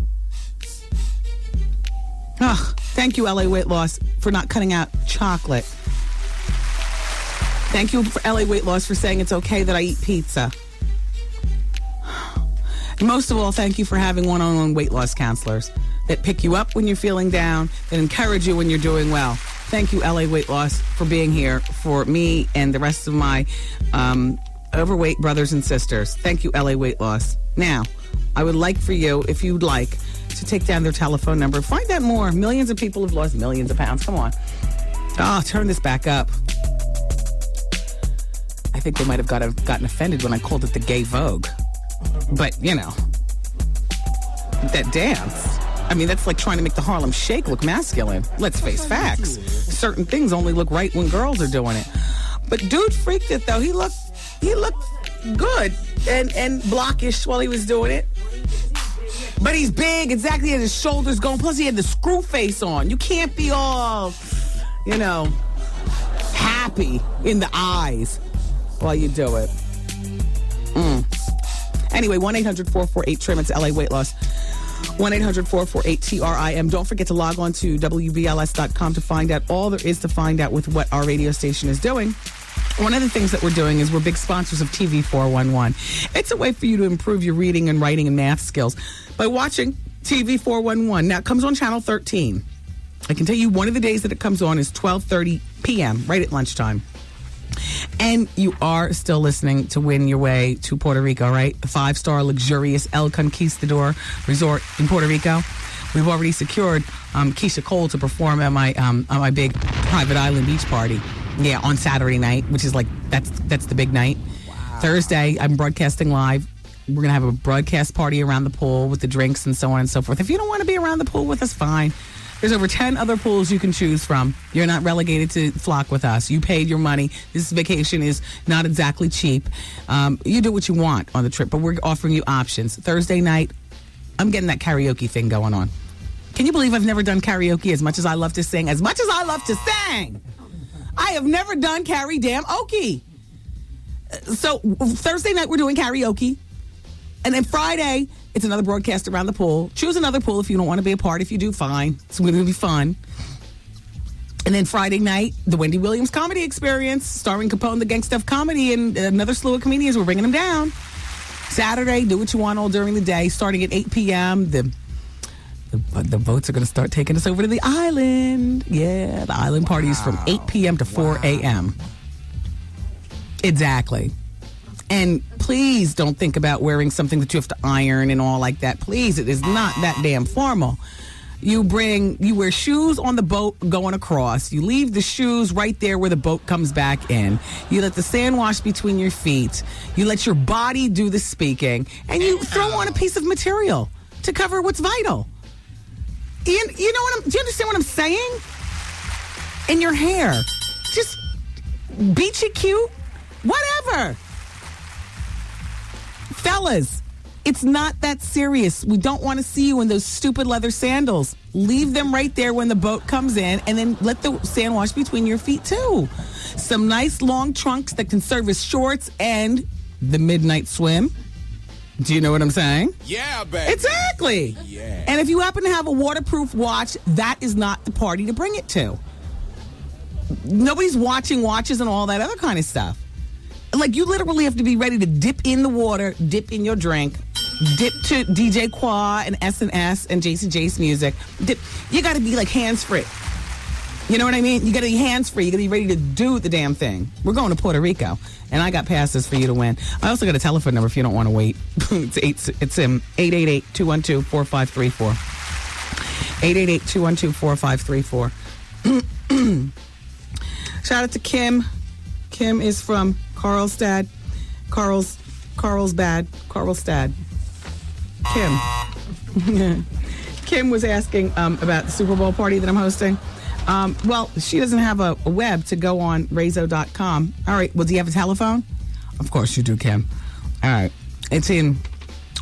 Thank you, LA Weight Loss, for not cutting out chocolate. Thank you for LA Weight Loss for saying it's okay that I eat pizza. And most of all, thank you for having one-on-one weight loss counselors that pick you up when you're feeling down, that encourage you when you're doing well. Thank you, LA Weight Loss, for being here for me and the rest of my overweight brothers and sisters. Thank you, LA Weight Loss. Now, I would like for you, if you'd like, to take down their telephone number. Find out more. Millions of people have lost millions of pounds. Come on. Turn this back up. I think they might have gotten offended when I called it the Gay Vogue. But, you know, that dance. I mean, that's like trying to make the Harlem Shake look masculine. Let's face facts. Certain things only look right when girls are doing it. But dude freaked it, though. He looked good and blockish while he was doing it. But he's big, exactly, and his shoulders going. Plus, he had the screw face on. You can't be all, happy in the eyes while you do it. Anyway, 1-800-448-TRIM. It's LA Weight Loss. 1-800-448-TRIM. Don't forget to log on to WBLS.com to find out all there is to find out with what our radio station is doing. One of the things that we're doing is we're big sponsors of TV 411. It's a way for you to improve your reading and writing and math skills by watching TV 411. Now, it comes on Channel 13. I can tell you one of the days that it comes on is 12:30 p.m., right at lunchtime. And you are still listening to Win Your Way to Puerto Rico, right? The 5-star luxurious El Conquistador Resort in Puerto Rico. We've already secured Keisha Cole to perform at my big private island beach party. Yeah, on Saturday night, which is like, that's the big night. Wow. Thursday, I'm broadcasting live. We're going to have a broadcast party around the pool with the drinks and so on and so forth. If you don't want to be around the pool with us, fine. There's over 10 other pools you can choose from. You're not relegated to flock with us. You paid your money. This vacation is not exactly cheap. You do what you want on the trip, but we're offering you options. Thursday night, I'm getting that karaoke thing going on. Can you believe I've never done karaoke as much as I love to sing? As much as I love to sing, I have never done karaoke. So Thursday night, we're doing karaoke. And then Friday, it's another broadcast around the pool. Choose another pool if you don't want to be a part. If you do, fine. It's going to be fun. And then Friday night, the Wendy Williams Comedy Experience, starring Capone the Gangsta of Comedy and another slew of comedians. We're bringing them down. Saturday, do what you want all during the day. Starting at 8 p.m., the boats are going to start taking us over to the island. Yeah, the island party is from 8 p.m. to 4 a.m. Exactly. And please don't think about wearing something that you have to iron and all like that. Please, it is not that damn formal. You wear shoes on the boat going across. You leave the shoes right there where the boat comes back in. You let the sand wash between your feet. You let your body do the speaking. And you throw on a piece of material to cover what's vital. Do you understand what I'm saying? In your hair. Just beachy cute. Whatever. Fellas, it's not that serious. We don't want to see you in those stupid leather sandals. Leave them right there when the boat comes in, and then let the sand wash between your feet, too. Some nice long trunks that can serve as shorts and the midnight swim. Do you know what I'm saying? Yeah, baby. Exactly. Yeah. And if you happen to have a waterproof watch, that is not the party to bring it to. Nobody's watching watches and all that other kind of stuff. Like, you literally have to be ready to dip in the water, dip in your drink, dip to DJ Qua and S&S and JCJ's music. You got to be, like, hands-free. You know what I mean? You got to be hands-free. You got to be ready to do the damn thing. We're going to Puerto Rico, and I got passes for you to win. I also got a telephone number if you don't want to wait. It's 888-212-4534. 888-212-4534. Shout out to Kim. Kim is from Carlstad. Carlsbad. Kim. Kim was asking about the Super Bowl party that I'm hosting. Well, she doesn't have a web to go on Razo.com. All right. Well, do you have a telephone? Of course you do, Kim. All right. It's in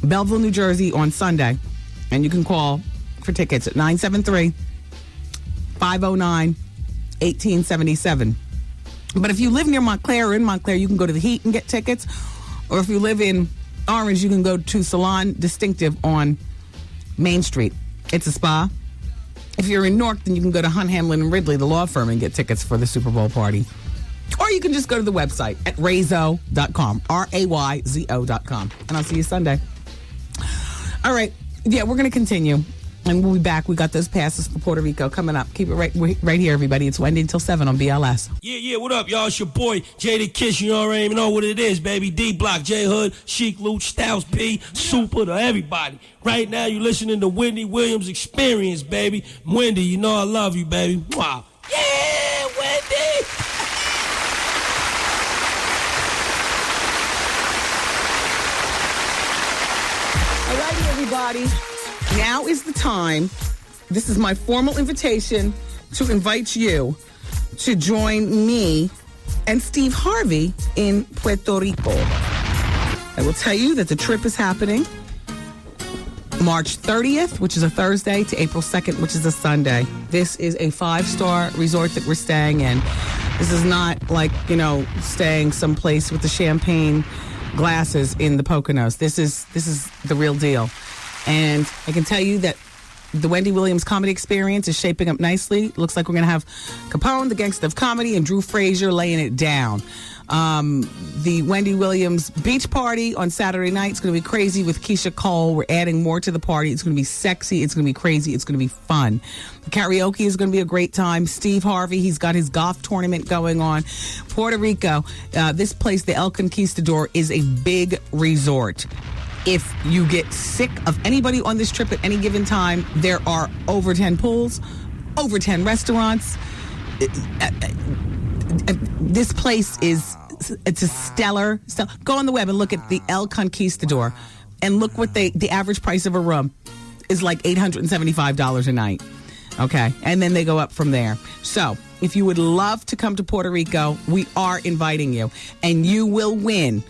Belleville, New Jersey on Sunday. And you can call for tickets at 973-509-1877. But if you live near Montclair or in Montclair, you can go to the Heat and get tickets. Or if you live in Orange, you can go to Salon Distinctive on Main Street. It's a spa. If you're in Newark, then you can go to Hunt, Hamlin, and Ridley, the law firm, and get tickets for the Super Bowl party. Or you can just go to the website at rayzo.com, RAYZO.com. And I'll see you Sunday. All right. Yeah, we're going to continue. And we'll be back. We got those passes for Puerto Rico coming up. Keep it right here, everybody. It's Wendy until 7 on BLS. Yeah, what up, y'all? It's your boy, Jada Kiss. You already know what it is, baby. D-Block, J-Hood, Chic Luch, Styles P, Super, to everybody. Right now, you listening to Wendy Williams Experience, baby. Wendy, you know I love you, baby. Wow. Yeah, Wendy! All righty, everybody. Now is the time. This is my formal invitation to invite you to join me and Steve Harvey in Puerto Rico. I will tell you that the trip is happening March 30th, which is a Thursday, to April 2nd, which is a Sunday. This is a 5-star resort that we're staying in. This is not like, staying someplace with the champagne glasses in the Poconos. This is the real deal. And I can tell you that the Wendy Williams comedy experience is shaping up nicely. Looks like we're going to have Capone, the gangster of comedy, and Drew Frazier laying it down. The Wendy Williams beach party on Saturday night is going to be crazy with Keisha Cole. We're adding more to the party. It's going to be sexy. It's going to be crazy. It's going to be fun. The karaoke is going to be a great time. Steve Harvey, he's got his golf tournament going on. Puerto Rico, this place, the El Conquistador, is a big resort. If you get sick of anybody on this trip at any given time, there are over 10 pools, over 10 restaurants. This place it's a stellar. Go on the web and look at the El Conquistador and look what the average price of a room is, like $875 a night. Okay. And then they go up from there. So if you would love to come to Puerto Rico, we are inviting you, and you will win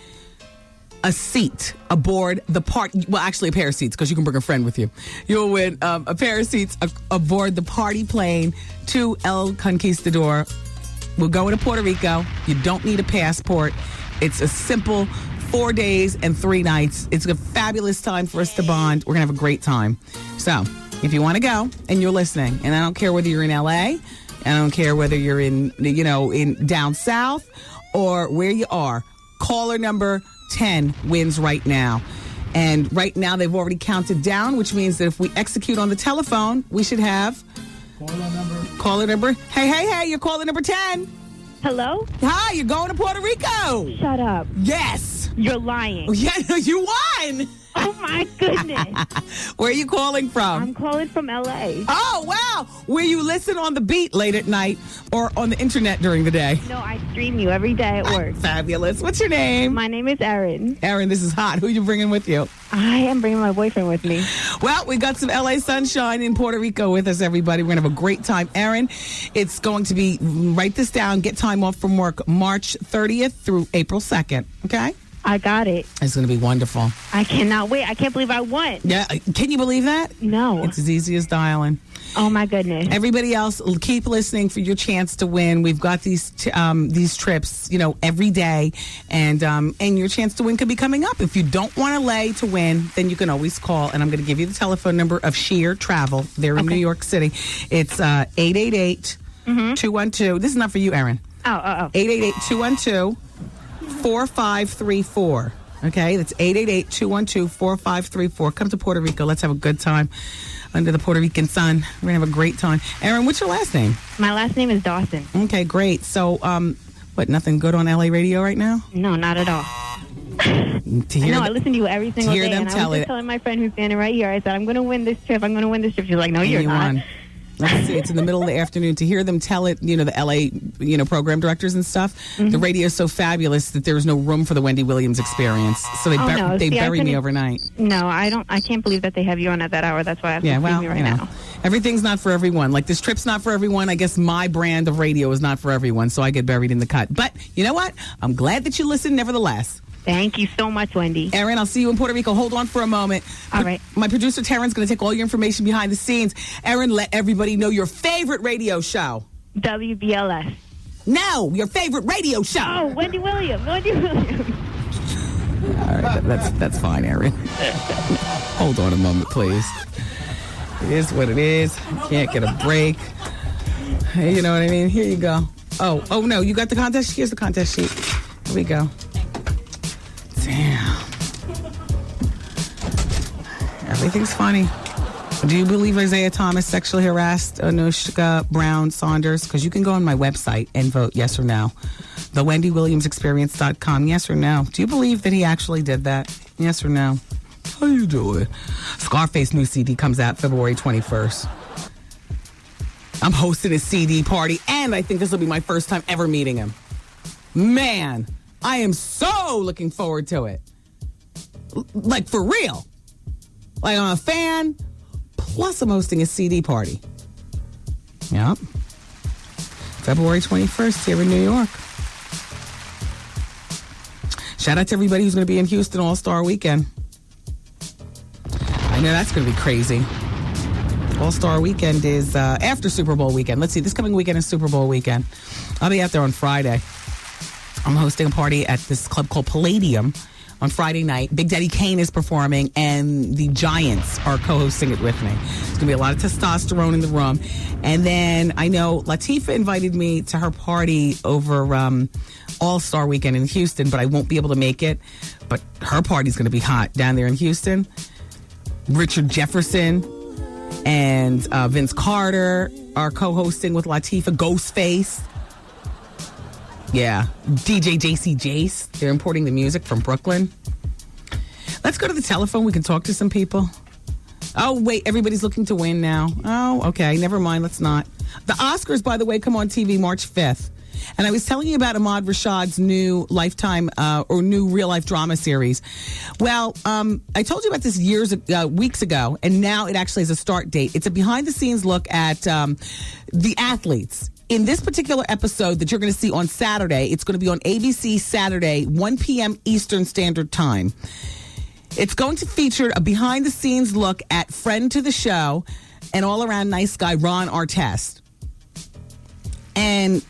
a seat aboard the party. Well, actually, a pair of seats, because you can bring a friend with you. You'll win a pair of seats aboard the party plane to El Conquistador. We'll go into Puerto Rico. You don't need a passport. It's a simple 4 days and 3 nights. It's a fabulous time for us to bond. We're going to have a great time. So, if you want to go and you're listening, and I don't care whether you're in LA, I don't care whether you're in down south or where you are, caller number 10 wins right now. And right now they've already counted down, which means that if we execute on the telephone, we should have caller number. Hey, you're caller number 10. Hello? Hi, you're going to Puerto Rico. Shut up. Yes. You're lying. Yeah, you won. Oh, my goodness. Where are you calling from? I'm calling from L.A. Oh, wow. Where you listen on the beat late at night or on the internet during the day? No, I stream you every day at work. Fabulous. What's your name? My name is Erin. Erin, this is hot. Who are you bringing with you? I am bringing my boyfriend with me. Well, we got some L.A. sunshine in Puerto Rico with us, everybody. We're going to have a great time. Erin, it's going to be, write this down, get time off from work, March 30th through April 2nd, okay? I got it. It's going to be wonderful. I cannot wait. I can't believe I won. Yeah, can you believe that? No. It's as easy as dialing. Oh, my goodness. Everybody else, keep listening for your chance to win. We've got these trips, every day, and your chance to win could be coming up. If you don't want to lay to win, then you can always call, and I'm going to give you the telephone number of Sheer Travel. They're in New York City. It's 888-212. This is not for you, Erin. Oh. 888-212-4534. Okay, that's 888-212-4534. Come to Puerto Rico. Let's have a good time under the Puerto Rican sun. We're going to have a great time. Erin, what's your last name? My last name is Dawson. Okay, great. So, nothing good on LA radio right now? No, not at all. I listen to you every single day. And I was just telling my friend who's standing right here, I said, I'm going to win this trip. She's like, no, you're not. Won. Let's see, it's in the middle of the afternoon. To hear them tell it, the LA, program directors and stuff, the radio is so fabulous that there's no room for the Wendy Williams experience. So they bury me overnight. No, I can't believe that they have you on at that hour. That's why I have to see you right now. Everything's not for everyone. Like, this trip's not for everyone. I guess my brand of radio is not for everyone, so I get buried in the cut. But you know what? I'm glad that you listened nevertheless. Thank you so much, Wendy. Erin, I'll see you in Puerto Rico. Hold on for a moment. All right. My producer, Taryn's going to take all your information behind the scenes. Erin, let everybody know your favorite radio show. WBLS. No, your favorite radio show. Oh, Wendy Williams. All right, that's fine, Aaron. Hold on a moment, please. It is what it is. Can't get a break. You know what I mean? Here you go. Oh no, you got the contest? Here's the contest sheet. Here we go. Damn. Everything's funny. Do you believe Isaiah Thomas sexually harassed Anushka Brown Saunders? Because you can go on my website and vote yes or no. The WendyWilliamsExperience.com. Yes or no? Do you believe that he actually did that? Yes or no? How you doing? Scarface new CD comes out February 21st. I'm hosting a CD party, and I think this will be my first time ever meeting him. Man, I am so looking forward to it. Like, for real. Like, I'm a fan, plus I'm hosting a CD party. Yep. February 21st here in New York. Shout out to everybody who's going to be in Houston All-Star Weekend. I know that's going to be crazy. All-Star Weekend is after Super Bowl weekend. Let's see, this coming weekend is Super Bowl weekend. I'll be out there on Friday. I'm hosting a party at this club called Palladium on Friday night. Big Daddy Kane is performing, and the Giants are co-hosting it with me. There's going to be a lot of testosterone in the room. And then I know Latifah invited me to her party over All-Star Weekend in Houston, but I won't be able to make it. But her party's going to be hot down there in Houston. Richard Jefferson and Vince Carter are co-hosting with Latifah. Ghostface. Yeah. DJ JC Jace. They're importing the music from Brooklyn. Let's go to the telephone. We can talk to some people. Oh, wait. Everybody's looking to win now. Oh, okay. Never mind. Let's not. The Oscars, by the way, come on TV March 5th. And I was telling you about Ahmad Rashad's new Lifetime or new real-life drama series. Well, I told you about this weeks ago, and now it actually has a start date. It's a behind-the-scenes look at the athletes. In this particular episode that you're going to see on Saturday, it's going to be on ABC Saturday, 1 p.m. Eastern Standard Time. It's going to feature a behind-the-scenes look at friend to the show and all-around nice guy Ron Artest. And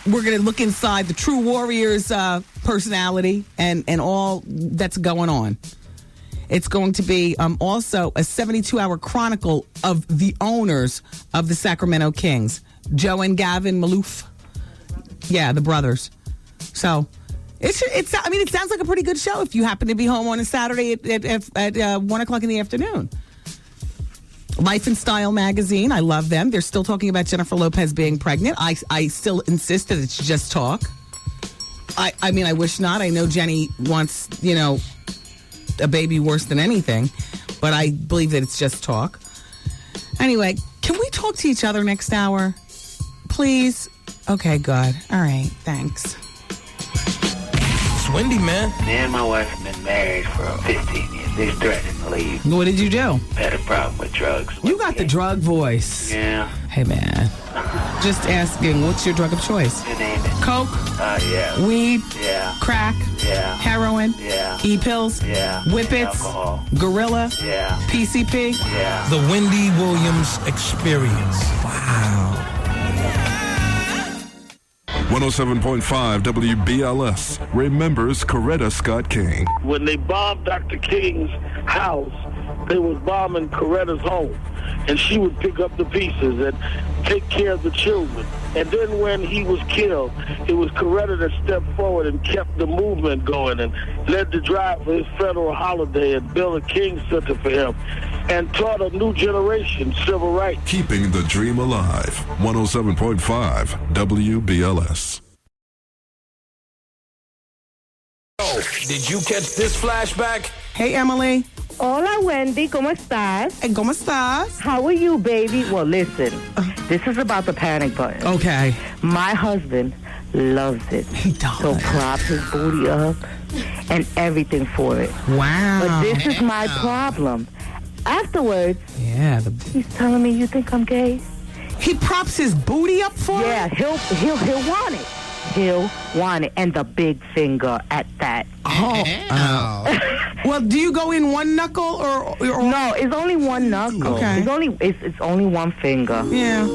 we're going to look inside the True Warriors personality and all that's going on. It's going to be also a 72-hour chronicle of the owners of the Sacramento Kings, Joe and Gavin Maloof. Yeah, the brothers. So it sounds like a pretty good show if you happen to be home on a Saturday at 1 o'clock in the afternoon. Life and Style magazine, I love them. They're still talking about Jennifer Lopez being pregnant. I still insist that it's just talk. I mean, I wish not. I know Jenny wants, a baby worse than anything, but I believe that it's just talk. Anyway, can we talk to each other next hour? Please? Okay, good. All right, thanks. It's Wendy, man. Me and my wife have been married for 15 years. They threatened to leave. What did you do? Had a problem with drugs. You got the drug voice. Yeah. Hey, man. Just asking, what's your drug of choice? You name it. Coke? Yeah. Weed? Yeah. Crack? Yeah. Heroin? Yeah. E-pills? Yeah. Whippets? Alcohol. Gorilla? Yeah. PCP? Yeah. The Wendy Williams Experience. Wow. 107.5 WBLS remembers Coretta Scott King. When they bombed Dr. King's house, they was bombing Coretta's home. And she would pick up the pieces and take care of the children. And then when he was killed, it was Coretta that stepped forward and kept the movement going and led the drive for his federal holiday and built a King Center for him and taught a new generation civil rights. Keeping the dream alive. 107.5 WBLS. Did you catch this flashback? Hey, Emily. Hola, Wendy. ¿Cómo estás? Hey, ¿cómo estás? How are you, baby? Well, listen. This is about the panic button. Okay. My husband loves it. He does. So prop his booty up and everything for it. Wow. But this is my problem. Afterwards, he's telling me, you think I'm gay? He props his booty up for it? Yeah, he'll want it. He'll want it. And the big finger at that. Oh. Well, do you go in one knuckle or No, it's only one knuckle. Okay. It's only one finger. Yeah.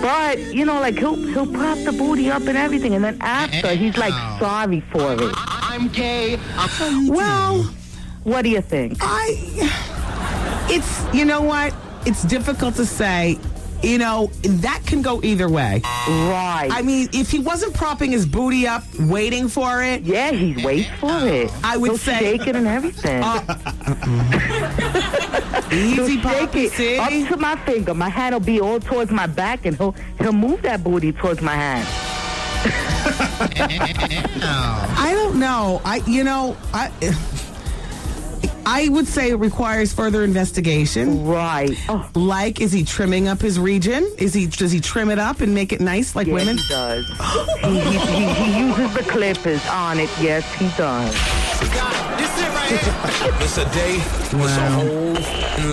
But, like he'll prop the booty up and everything, and then after he's like sorry for it. I'm gay. Well, what do you think? It's, you know what? It's difficult to say. You know, that can go either way. Right. I mean, if he wasn't propping his booty up, waiting for it. Yeah, he's waiting for it. I would say. Shaking and everything. Easy, Poppy City. Up to my finger. My hand will be all towards my back, and he'll move that booty towards my hand. I don't know. I would say it requires further investigation. Right. Oh. Like, is he trimming up his region? Does he trim it up and make it nice like women? He does. he uses the clippers on it. Yes, he does. This it right here. It's a day. It's a whole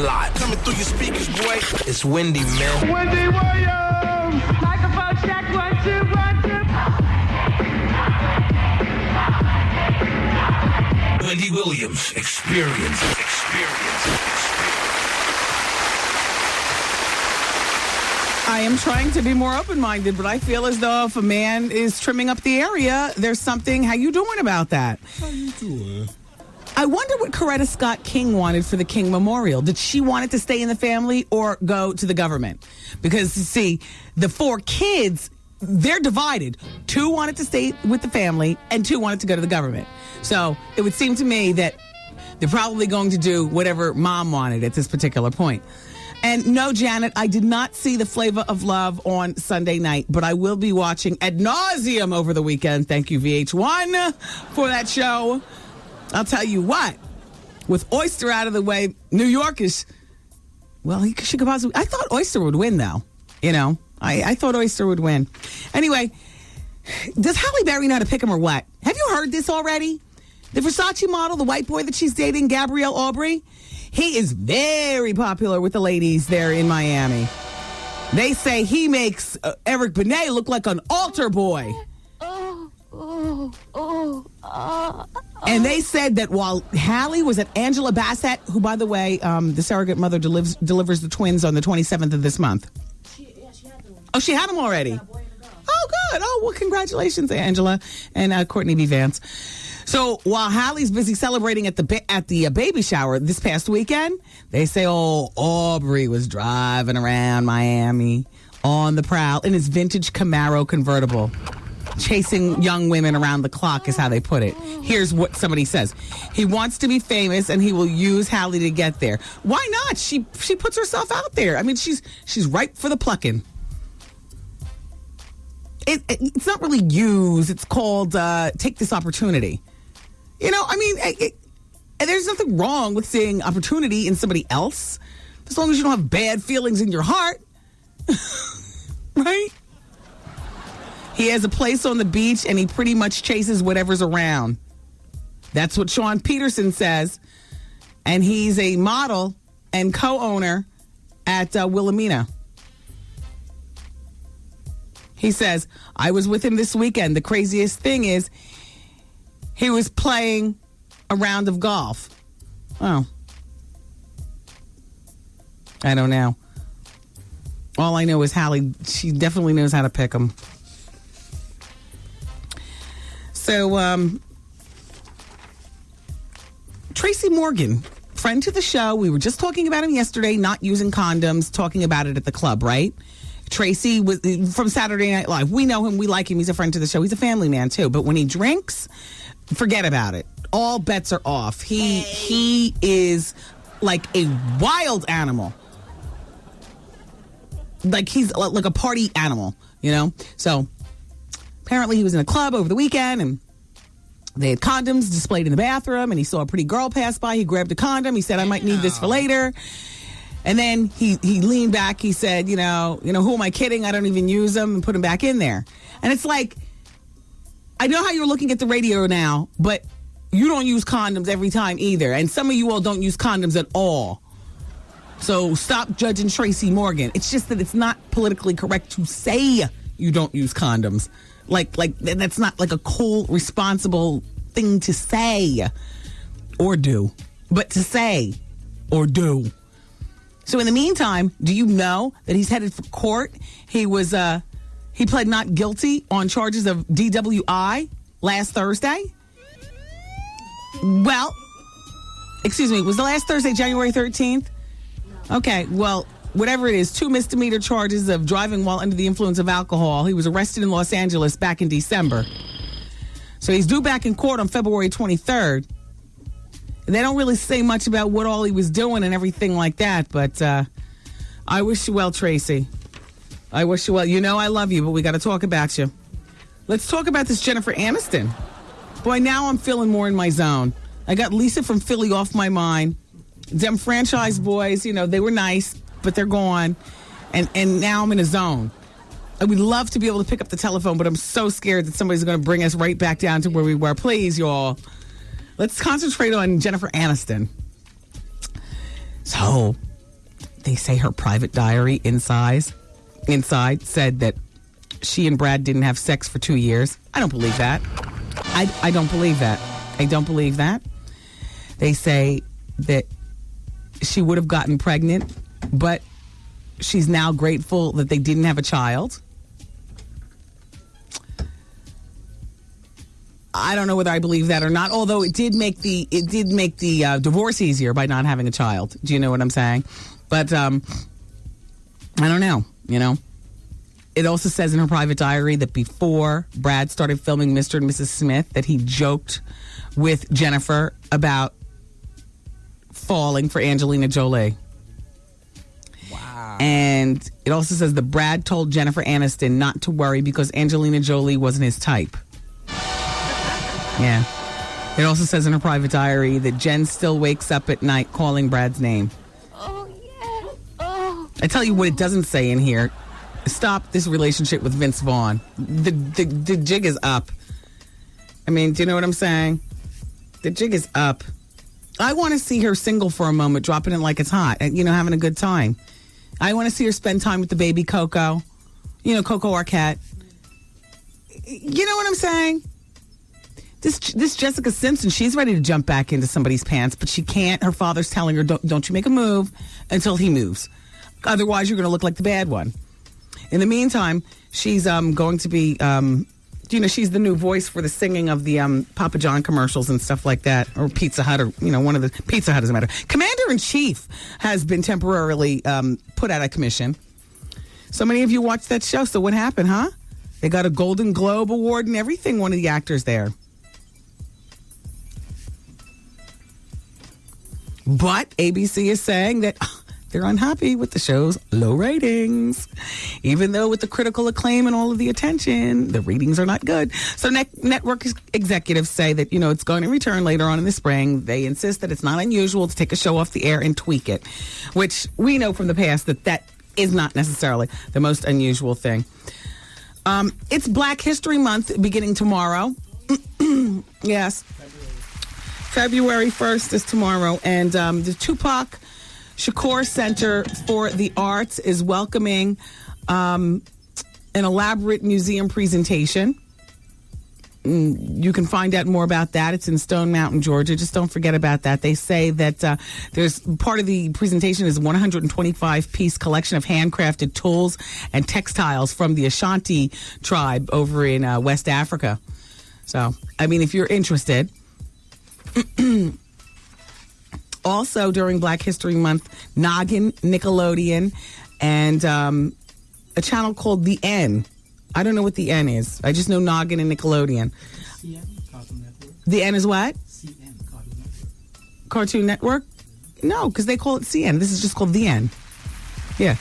lot. Coming through your speakers, boy. It's Wendy, man. Wendy Williams. Microphone check. 1, 2, 1, 2. Wendy Williams, experience. I am trying to be more open-minded, but I feel as though if a man is trimming up the area, there's something. How you doing about that? How you doing? I wonder what Coretta Scott King wanted for the King Memorial. Did she want it to stay in the family or go to the government? Because, you see, the 4 kids, they're divided. 2 wanted to stay with the family, and 2 wanted to go to the government. So it would seem to me that they're probably going to do whatever mom wanted at this particular point. And no, Janet, I did not see The Flavor of Love on Sunday night, but I will be watching ad nauseum over the weekend. Thank you, VH1, for that show. I'll tell you what, with Oyster out of the way, New York is, well, she could possibly, I thought Oyster would win, though. You know, I thought Oyster would win. Anyway, does Halle Berry know how to pick him or what? Have you heard this already? The Versace model, the white boy that she's dating, Gabrielle Aubry, he is very popular with the ladies there in Miami. They say he makes Eric Benet look like an altar boy. And they said that while Halle was at Angela Bassett, who, by the way, the surrogate mother delivers the twins on the 27th of this month. Oh, she had them already. Oh, good. Oh, well, congratulations, Angela and Courtney B. Vance. So while Halle's busy celebrating at the baby shower this past weekend, they say, Aubrey was driving around Miami on the prowl in his vintage Camaro convertible, chasing young women around the clock is how they put it. Here's what somebody says. He wants to be famous and he will use Halle to get there. Why not? She puts herself out there. I mean, she's ripe for the plucking. It's not really use. It's called take this opportunity. You know, I mean, there's nothing wrong with seeing opportunity in somebody else, as long as you don't have bad feelings in your heart. Right? He has a place on the beach, and he pretty much chases whatever's around. That's what Sean Peterson says. And he's a model and co-owner at Wilhelmina. He says, I was with him this weekend. The craziest thing is he was playing a round of golf. Oh. I don't know. All I know is Halle, she definitely knows how to pick them. So, Tracy Morgan, friend to the show. We were just talking about him yesterday, not using condoms, talking about it at the club, right? Tracy was from Saturday Night Live. We know him. We like him. He's a friend to the show. He's a family man, too. But when he drinks, forget about it. All bets are off. He is like a wild animal. Like he's like a party animal, you know? So apparently he was in a club over the weekend and they had condoms displayed in the bathroom and he saw a pretty girl pass by. He grabbed a condom. He said, I might need this for later. And then he leaned back. He said, you know, who am I kidding? I don't even use them, and put them back in there. And it's like, I know how you're looking at the radio now, but you don't use condoms every time either. And some of you all don't use condoms at all. So stop judging Tracy Morgan. It's just that it's not politically correct to say you don't use condoms. Like that's not like a cool, responsible thing to say or do. But to say or do. So in the meantime, do you know that he's headed for court? He pled not guilty on charges of DWI last Thursday. Well, excuse me, was the last Thursday January 13th? Okay, well, whatever it is, 2 misdemeanor charges of driving while under the influence of alcohol. He was arrested in Los Angeles back in December. So he's due back in court on February 23rd. They don't really say much about what all he was doing and everything like that, but I wish you well, Tracy. I wish you well. You know I love you, but we got to talk about you. Let's talk about this Jennifer Aniston. Boy, now I'm feeling more in my zone. I got Lisa from Philly off my mind. Them franchise boys, you know, they were nice, but they're gone. And now I'm in a zone. I would love to be able to pick up the telephone, but I'm so scared that somebody's going to bring us right back down to where we were. Please, y'all. Let's concentrate on Jennifer Aniston. So, they say her private diary inside said that she and Brad didn't have sex for 2 years. I don't believe that. I don't believe that. I don't believe that. They say that she would have gotten pregnant, but she's now grateful that they didn't have a child. I don't know whether I believe that or not, although it did make the divorce easier by not having a child. Do you know what I'm saying? But I don't know, you know. It also says in her private diary that before Brad started filming Mr. and Mrs. Smith, that he joked with Jennifer about falling for Angelina Jolie. Wow. And it also says that Brad told Jennifer Aniston not to worry because Angelina Jolie wasn't his type. Yeah. It also says in her private diary that Jen still wakes up at night calling Brad's name. Oh, yeah. Oh. I tell you what it doesn't say in here. Stop this relationship with Vince Vaughn. The jig is up. I mean, do you know what I'm saying? The jig is up. I want to see her single for a moment, dropping it like it's hot, you know, having a good time. I want to see her spend time with the baby Coco. You know, Coco Arquette. You know what I'm saying? This Jessica Simpson, she's ready to jump back into somebody's pants, but she can't. Her father's telling her, don't you make a move until he moves. Otherwise, you're going to look like the bad one. In the meantime, she's going to be, you know, she's the new voice for the singing of the Papa John commercials and stuff like that, or Pizza Hut, or, you know, one of the Pizza Hut doesn't matter. Commander-in-Chief has been temporarily put out of commission. So many of you watched that show. So what happened, huh? They got a Golden Globe Award and everything, one of the actors there. But ABC is saying that they're unhappy with the show's low ratings. Even though with the critical acclaim and all of the attention, the ratings are not good. So network executives say that, you know, it's going to return later on in the spring. They insist that it's not unusual to take a show off the air and tweak it, which we know from the past that is not necessarily the most unusual thing. It's Black History Month beginning tomorrow. Yes. February 1st is tomorrow, and the Tupac Shakur Center for the Arts is welcoming an elaborate museum presentation. You can find out more about that. It's in Stone Mountain, Georgia. Just don't forget about that. They say that there's part of the presentation is a 125-piece collection of handcrafted tools and textiles from the Ashanti tribe over in West Africa. So, I mean, if you're interested. Also, during Black History Month, Noggin, Nickelodeon, and a channel called The N. I don't know what The N is. I just know Noggin and Nickelodeon. CN, Cartoon Network. The N is what? CN, Cartoon Network. Cartoon Network? No, because they call it CN. This is just called The N. Yeah.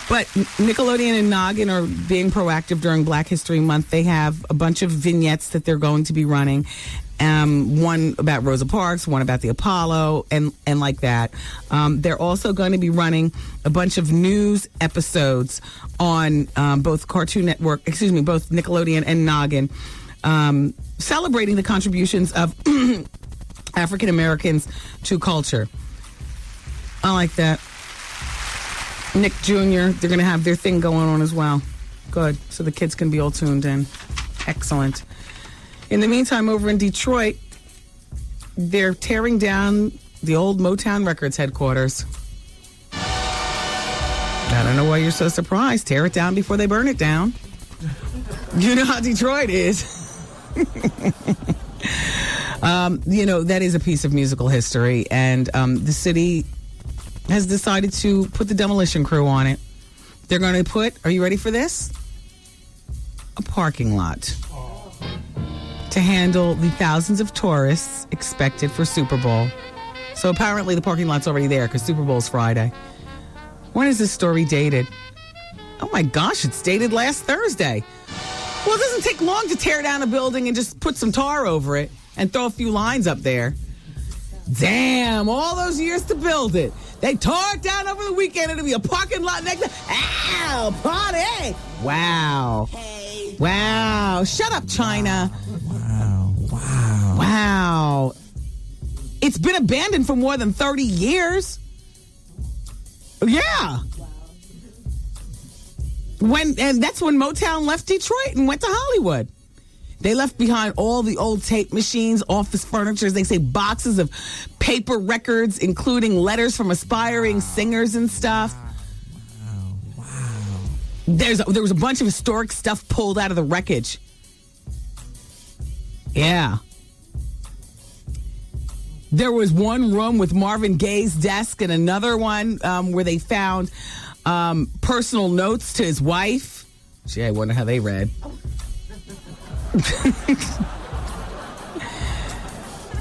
But Nickelodeon and Noggin are being proactive during Black History Month. They have a bunch of vignettes that they're going to be running. One about Rosa Parks, one about the Apollo, and like that. They're also going to be running a bunch of news episodes on both Cartoon Network, both Nickelodeon and Noggin, celebrating the contributions of African Americans to culture. I like that. Nick Jr., they're going to have their thing going on as well. Good. So the kids can be all tuned in. Excellent. In the meantime, over in Detroit, they're tearing down the old Motown Records headquarters. I don't know why you're so surprised. Tear it down before they burn it down. You know how Detroit is. That is a piece of musical history, and the city has decided to put the demolition crew on it. They're going to put, are you ready for this? A parking lot to handle the thousands of tourists expected for Super Bowl. So apparently the parking lot's already there because Super Bowl's Friday. When is this story dated? Oh my gosh, it's dated last Thursday. Well, it doesn't take long to tear down a building and just put some tar over it and throw a few lines up there. Damn, all those years to build it. They tore it down over the weekend. It'll be a parking lot next to... Ow, party! Wow. Wow. Shut up, China. Wow. It's been abandoned for more than 30 years. Yeah. And that's when Motown left Detroit and went to Hollywood. They left behind all the old tape machines, office furniture, they say boxes of paper records, including letters from aspiring singers and stuff. Wow. There was a bunch of historic stuff pulled out of the wreckage. Yeah. There was one room with Marvin Gaye's desk and another one where they found personal notes to his wife. Gee, I wonder how they read.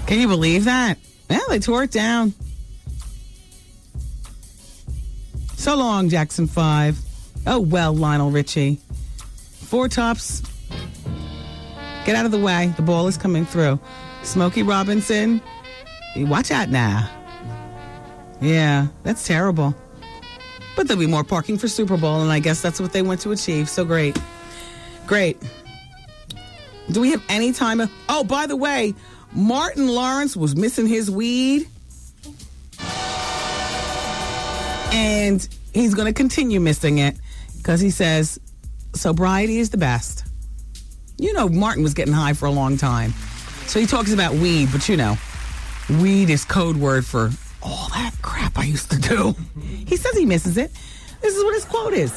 Can you believe that? Yeah, they tore it down. So long, Jackson 5. Oh, well, Lionel Richie. Four Tops. Get out of the way. The ball is coming through. Smokey Robinson. Watch out now. Yeah, that's terrible. But there'll be more parking for Super Bowl, and I guess that's what they want to achieve. So great. Great. Do we have any time? Oh, by the way, Martin Lawrence was missing his weed. And he's going to continue missing it because he says sobriety is the best. You know, Martin was getting high for a long time. So he talks about weed, but weed is code word for all that crap I used to do. He says he misses it. This is what his quote is.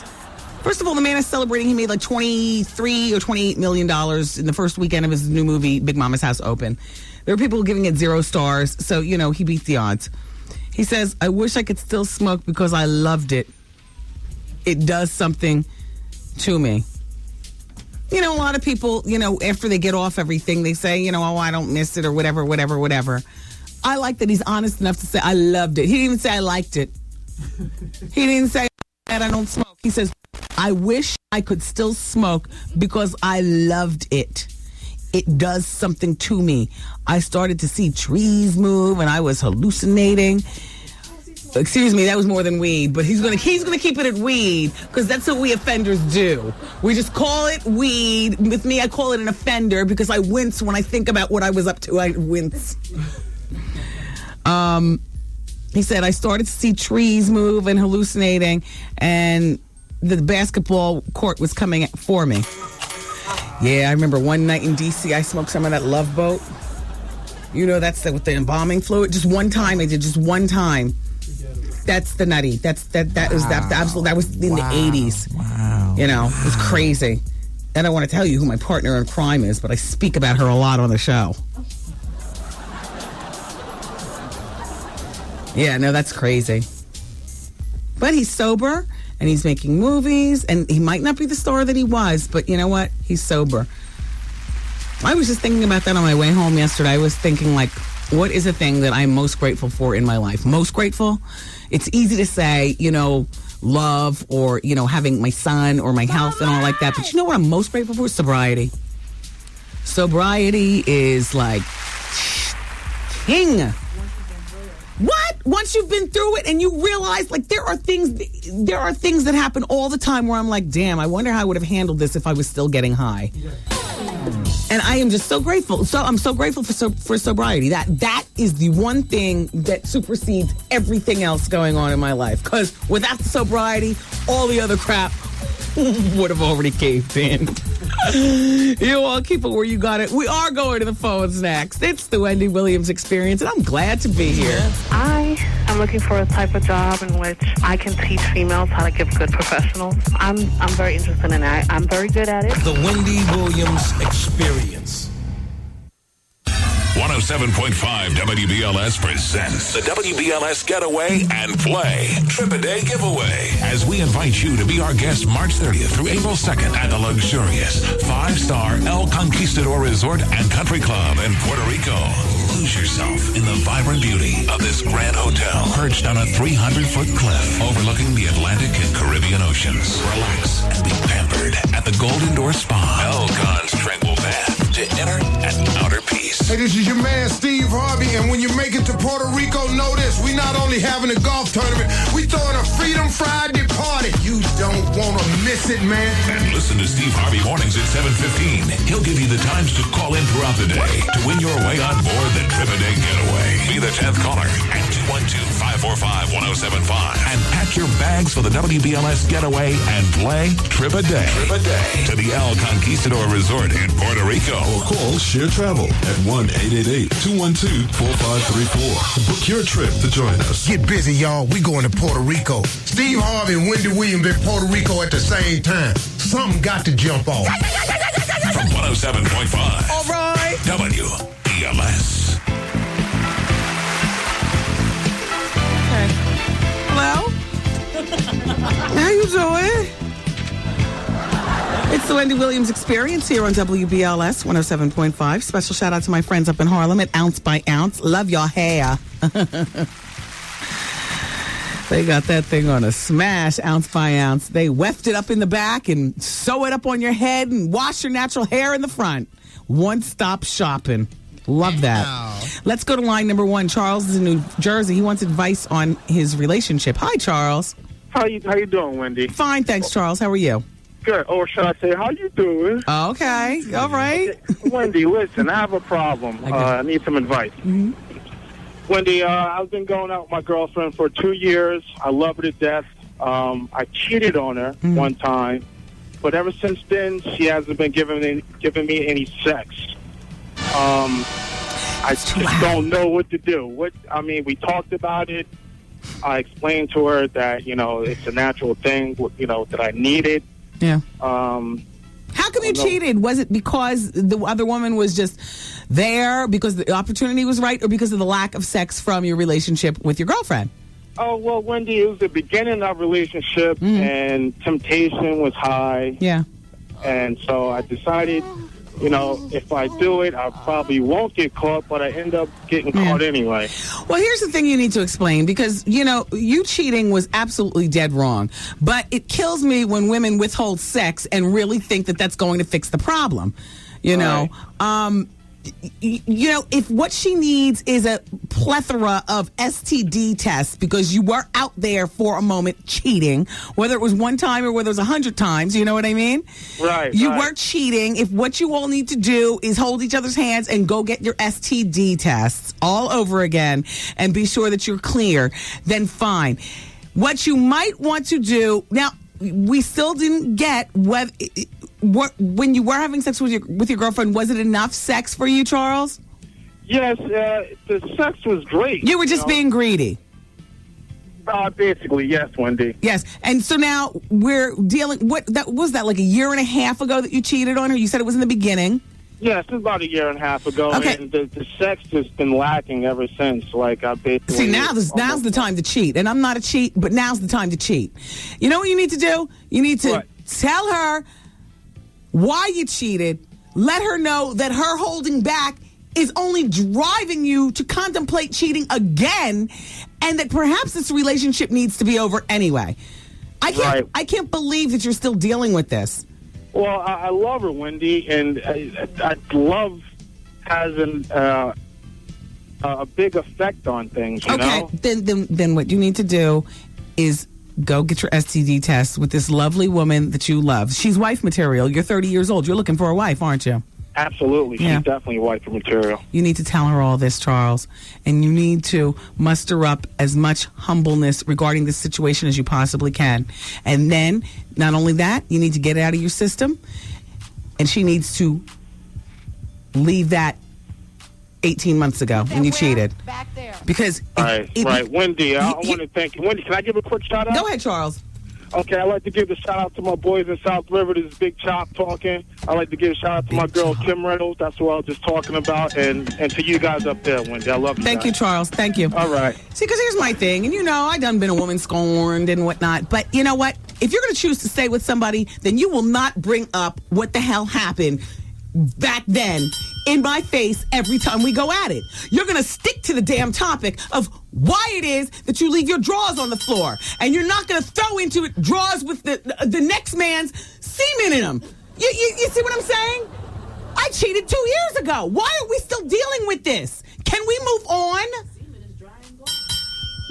First of all, the man is celebrating. He made like $23 or $28 million in the first weekend of his new movie, Big Mama's House Open. There were people giving it 0 stars, so, he beat the odds. He says, I wish I could still smoke because I loved it. It does something to me. A lot of people, after they get off everything, they say, oh, I don't miss it or whatever. I like that he's honest enough to say, I loved it. He didn't even say I liked it. He didn't say that I don't smoke. He says, I wish I could still smoke because I loved it. It does something to me. I started to see trees move and I was hallucinating. Excuse me, that was more than weed, but he's gonna keep it at weed because that's what we offenders do. We just call it weed. With me, I call it an offender because I wince when I think about what I was up to. I wince. He said, I started to see trees move and hallucinating, and the basketball court was coming for me. Yeah, I remember one night in D.C., I smoked some of that Love Boat. That's with the embalming fluid. Just one time, I did just one time. That's the nutty. That was in the 80s. Wow. It was crazy. I don't want to tell you who my partner in crime is, but I speak about her a lot on the show. Yeah, no, that's crazy. But he's sober, and he's making movies, and he might not be the star that he was, but you know what? He's sober. I was just thinking about that on my way home yesterday. I was thinking, what is a thing that I'm most grateful for in my life? Most grateful? It's easy to say, love or, having my son or my health and all like that. But you know what I'm most grateful for? Sobriety. Sobriety is king. What? Once you've been through it and you realize, there are things that happen all the time where I'm like, damn, I wonder how I would have handled this if I was still getting high. And I am just so grateful. So I'm so grateful for sobriety. That is the one thing that supersedes everything else going on in my life. Because without the sobriety, all the other crap would have already caved in. You all keep it where you got it. We are going to the phones next. It's the Wendy Williams Experience, and I'm glad to be here. I am looking for a type of job in which I can teach females how to give good professionals. I'm very interested in that. I'm very good at it. The Wendy Williams Experience. 107.5 107.5 WBLS presents the WBLS Getaway and Play Trip-A-Day Giveaway as we invite you to be our guest March 30th through April 2nd at the luxurious 5-star El Conquistador Resort and Country Club in Puerto Rico. Lose yourself in the vibrant beauty of this grand hotel perched on a 300-foot cliff overlooking the Atlantic and Caribbean Oceans. Relax and be pampered at the Golden Door Spa. El Con's tranquil path to inner and outer peace. Hey, this is your man, Steve Harvey, and when you make it to Puerto Rico, know this. We not only having a golf tournament, we throwing a Freedom Friday party. You don't want to miss it, man. And listen to Steve Harvey mornings at 7:15. He'll give you the times to call in throughout the day to win your way on board the Trip-A-Day Getaway. Be the 10th caller at 212-545-1075 and pack your bags for the WBLS Getaway and Play Trip-A-Day. Trip-A-Day to the El Conquistador Resort in Puerto Rico. Or call Share Travel at 1-888-212-4534. Book your trip to join us. Get busy, y'all. We going to Puerto Rico. Steve Harvey and Wendy Williams in Puerto Rico at the same time. Something got to jump off. From 107.5. All right. WBLS. Okay. Hello? How you doing? It's the Wendy Williams Experience here on WBLS 107.5. Special shout out to my friends up in Harlem at Ounce by Ounce. Love your hair. They got that thing on a smash, Ounce by Ounce. They weft it up in the back and sew it up on your head and wash your natural hair in the front. One-stop shopping. Love that. Wow. Let's go to line number 1. Charles is in New Jersey. He wants advice on his relationship. Hi, Charles. How you doing, Wendy? Fine, thanks, Charles. How are you? Good. Or should I say, how you doing? Okay. All right. Okay. Wendy, listen, I have a problem. I need some advice. Mm-hmm. Wendy, I've been going out with my girlfriend for 2 years. I love her to death. I cheated on her one time, but ever since then, she hasn't been giving me any sex. I just don't know what to do. We talked about it. I explained to her that, it's a natural thing, that I needed. Yeah. How come you cheated? Was it because the other woman was just there because the opportunity was right, or because of the lack of sex from your relationship with your girlfriend? Oh, well, Wendy, it was the beginning of relationship, and temptation was high. Yeah. And so I decided, if I do it, I probably won't get caught, but I end up getting caught anyway. Well, here's the thing you need to explain, because, you cheating was absolutely dead wrong. But it kills me when women withhold sex and really think that that's going to fix the problem. If what she needs is a plethora of STD tests because you were out there for a moment cheating, whether it was one time or whether it was 100 times, you know what I mean? Right. You were cheating. If what you all need to do is hold each other's hands and go get your STD tests all over again and be sure that you're clear, then fine. What you might want to do, now, we still didn't get when you were having sex with your girlfriend, was it enough sex for you, Charles? Yes, the sex was great. You were just being greedy. Basically, yes, Wendy. Yes, and so now we're dealing. Was that like a year and a half ago that you cheated on her? You said it was in the beginning. Yes, it was about a year and a half ago, and the sex has been lacking ever since. Like I basically now's the time to cheat, and I'm not a cheat, but now's the time to cheat. You know what you need to do? You need to tell her why you cheated. Let her know that her holding back is only driving you to contemplate cheating again, and that perhaps this relationship needs to be over anyway. I can't believe that you're still dealing with this. Well, I love her, Wendy, and I love having a big effect on things. You know? Then what you need to do is go get your STD test with this lovely woman that you love. She's wife material. You're 30 years old. You're looking for a wife, aren't you? Absolutely. She's definitely wife material. You need to tell her all this, Charles, and you need to muster up as much humbleness regarding this situation as you possibly can. And then, not only that, you need to get it out of your system, and she needs to leave that 18 months ago when you cheated. Back there. Because right. Wendy, I want to thank you. Wendy, can I give a quick shout out? Go ahead, Charles. Okay, I'd like to give a shout-out to my boys in South River. This is Big Chop talking. I'd like to give a shout-out to my girl, Kim Reynolds. That's what I was just talking about. And to you guys up there, Wendy. I love you Thank you, Charles. Thank you. All right. See, because here's my thing. And, I done been a woman scorned and whatnot. But you know what? If you're going to choose to stay with somebody, then you will not bring up what the hell happened back then in my face every time we go at it. You're going to stick to the damn topic of why it is that you leave your drawers on the floor. And you're not going to throw into it drawers with the next man's semen in them. You see what I'm saying? I cheated 2 years ago. Why are we still dealing with this? Can we move on?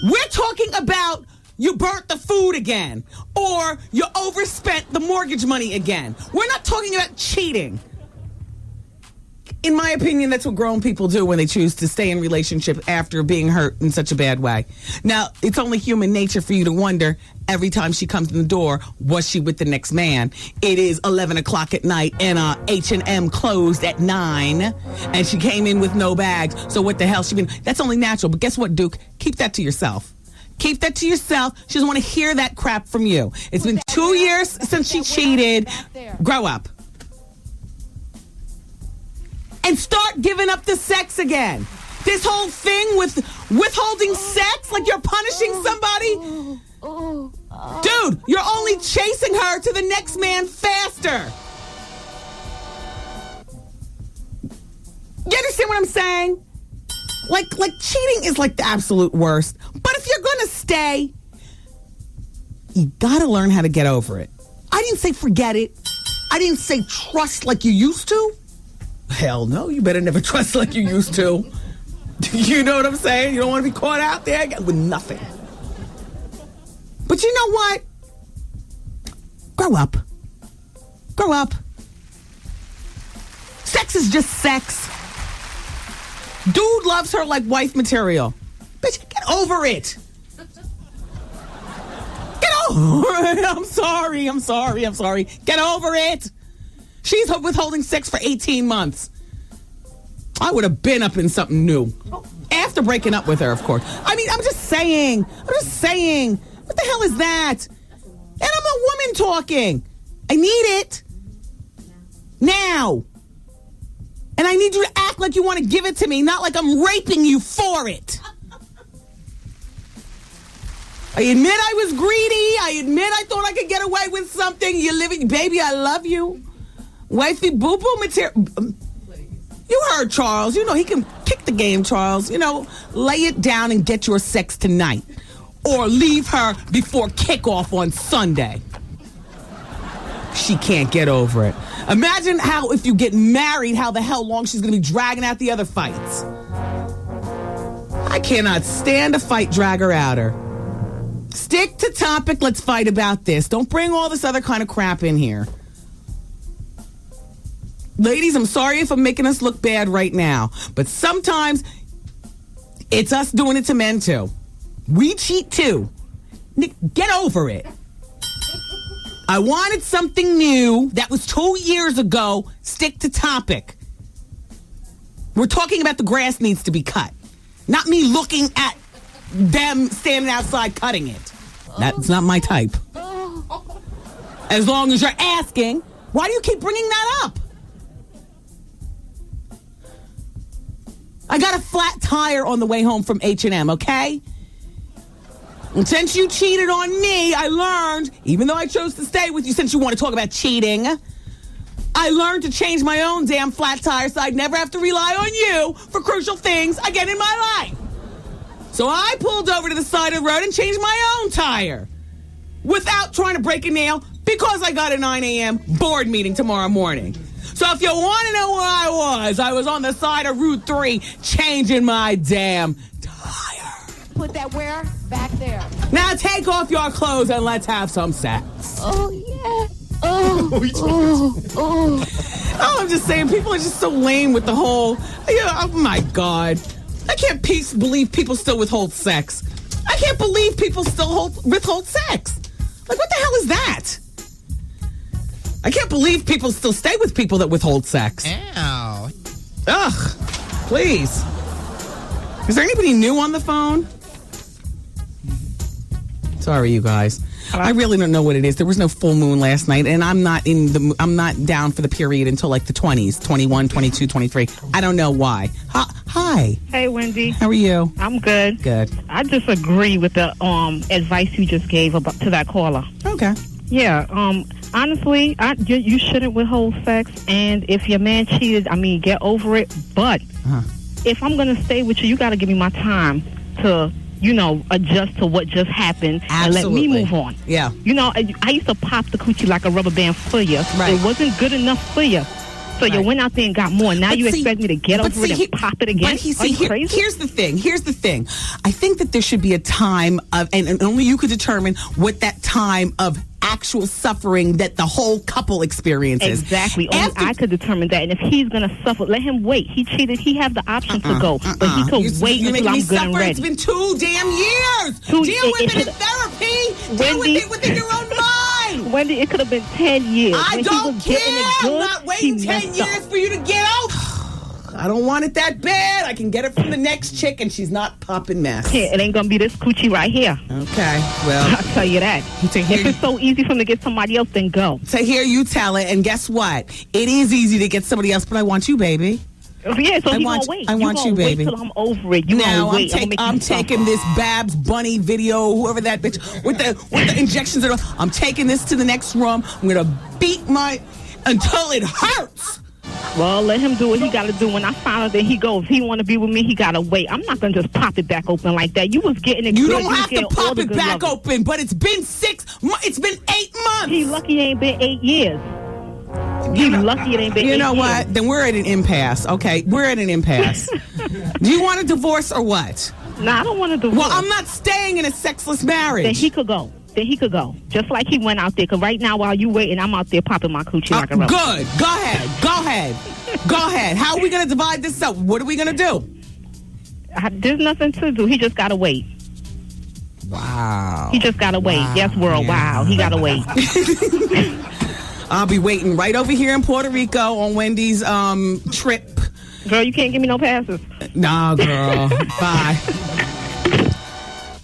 We're talking about you burnt the food again, or you overspent the mortgage money again. We're not talking about cheating. In my opinion, that's what grown people do when they choose to stay in relationship after being hurt in such a bad way. Now, it's only human nature for you to wonder every time she comes in the door, was she with the next man? It is 11 o'clock at night and H&M closed at 9 and she came in with no bags. So what the hell she been? That's only natural. But guess what, Duke? Keep that to yourself. Keep that to yourself. She doesn't want to hear that crap from you. It's been 2 years since she cheated. Grow up. And start giving up the sex again. This whole thing with withholding sex, like you're punishing somebody. Dude, you're only chasing her to the next man faster. You understand what I'm saying? Like cheating is like the absolute worst. But if you're going to stay, you got to learn how to get over it. I didn't say forget it. I didn't say trust like you used to. Hell no, you better never trust like you used to. You know what I'm saying? You don't want to be caught out there with nothing. But you know what? Grow up. Grow up. Sex is just sex. Dude loves her like wife material. Bitch, get over it. Get over it. I'm sorry. Get over it. She's withholding sex for 18 months. I would have been up in something new. After breaking up with her, of course. I mean, I'm just saying. What the hell is that? And I'm a woman talking. I need it. Now. And I need you to act like you want to give it to me, not like I'm raping you for it. I admit I was greedy. I admit I thought I could get away with something. You're living, baby, I love you. Wifey boo-boo material. You heard Charles. You know, he can kick the game, Charles. You know, lay it down and get your sex tonight. Or leave her before kickoff on Sunday. She can't get over it. Imagine how, if you get married, how the hell long she's going to be dragging out the other fights. I cannot stand a fight dragger outer. Stick to topic. Let's fight about this. Don't bring all this other kind of crap in here. Ladies, I'm sorry if I'm making us look bad right now, but sometimes it's us doing it to men too. We cheat too. Nick, get over it. I wanted something new. That was 2 years ago. Stick to topic. We're talking about the grass needs to be cut. Not me looking at them standing outside cutting it. That's not my type. As long as you're asking, why do you keep bringing that up? I got a flat tire on the way home from H&M, okay? And since you cheated on me, I learned, even though I chose to stay with you since you want to talk about cheating, I learned to change my own damn flat tire so I'd never have to rely on you for crucial things again in my life. So I pulled over to the side of the road and changed my own tire without trying to break a nail because I got a 9 a.m. board meeting tomorrow morning. So if you want to know where I was on the side of Route 3 changing my damn tire. Put that where? Back there. Now take off your clothes and let's have some sex. Oh, yeah. Oh, I'm just saying, people are just so lame with the whole, oh my God. I can't believe people still withhold sex. I can't believe people still withhold sex. Like, what the hell is that? I can't believe people still stay with people that withhold sex. Ow. Ugh, please. Is there anybody new on the phone? Sorry, you guys. I really don't know what it is. There was no full moon last night, and I'm not down for the period until like the 20s, 21, 22, 23. I don't know why. Hi. Hey, Wendy. How are you? I'm good. Good. I disagree with the advice you just gave to that caller. Okay. Yeah. Honestly, you shouldn't withhold sex, and if your man cheated, get over it. But if I'm gonna stay with you, you got to give me my time to, adjust to what just happened. Absolutely. And let me move on. Yeah. I used to pop the coochie like a rubber band for you. Right. It wasn't good enough for you. So you went out there and got more. Now you expect me to get over it and pop it again? Are you crazy? Here's the thing. I think that there should be a time of, and only you could determine what that time of actual suffering that the whole couple experiences. Exactly. Only I could determine that. And if he's going to suffer, let him wait. He cheated. He have the option to go. But he could wait until I'm good and ready. It's been 2 damn years. Deal with it in therapy. Deal with it within your own mind. Wendy, it could have been 10 years. I don't care. I'm not waiting 10 years for you to get out. I don't want it that bad. I can get it from the next chick, and she's not popping mess. Yeah, it ain't gonna be this coochie right here. Okay, well, I'll tell you that. If it's so easy for him to get somebody else, then go. To hear you tell it, and guess what? It is easy to get somebody else, but I want you, baby. Yeah, so he's gonna wait. I want you, baby. Wait till I'm over it. You now gonna wait. I'm taking this Babs Bunny video, whoever that bitch with the injections. I'm taking this to the next room. I'm gonna beat until it hurts. Well, let him do what he got to do. When I find out that he goes, if he want to be with me, he got to wait. I'm not going to just pop it back open like that. You was getting it. You good. don't have to pop it back open, but it's been 6 months. It's been 8 months. He lucky it ain't been 8 years. He lucky it ain't been 8 years. You know what? Then we're at an impasse, okay? We're at an impasse. Do you want a divorce or what? No, I don't want a divorce. Well, I'm not staying in a sexless marriage. Then he could go. Just like he went out there. Because right now, while you waiting, I'm out there popping my coochie like a rubber. Good. Go ahead. How are we going to divide this up? What are we going to do? There's nothing to do. He just got to wait. Wow. He just got to wait. Yes, world. Yeah. Wow. He got to wait. I'll be waiting right over here in Puerto Rico on Wendy's trip. Girl, you can't give me no passes. Nah, girl. Bye.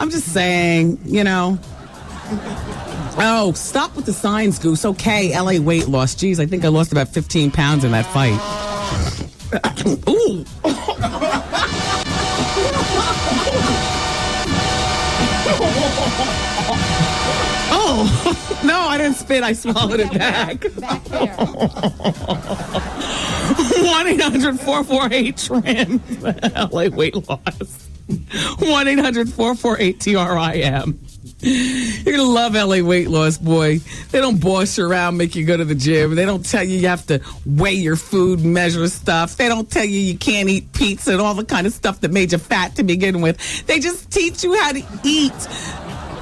I'm just saying, Oh, stop with the signs, Goose. Okay, LA weight loss. Jeez, I think I lost about 15 pounds in that fight. Ooh. Oh, no, I didn't spit. I swallowed it back. 1-800-448-TRIM. LA weight loss. 1-800-448-TRIM. You're going to love LA weight loss, boy. They don't boss you around, make you go to the gym. They don't tell you have to weigh your food, measure stuff. They don't tell you can't eat pizza and all the kind of stuff that made you fat to begin with. They just teach you how to eat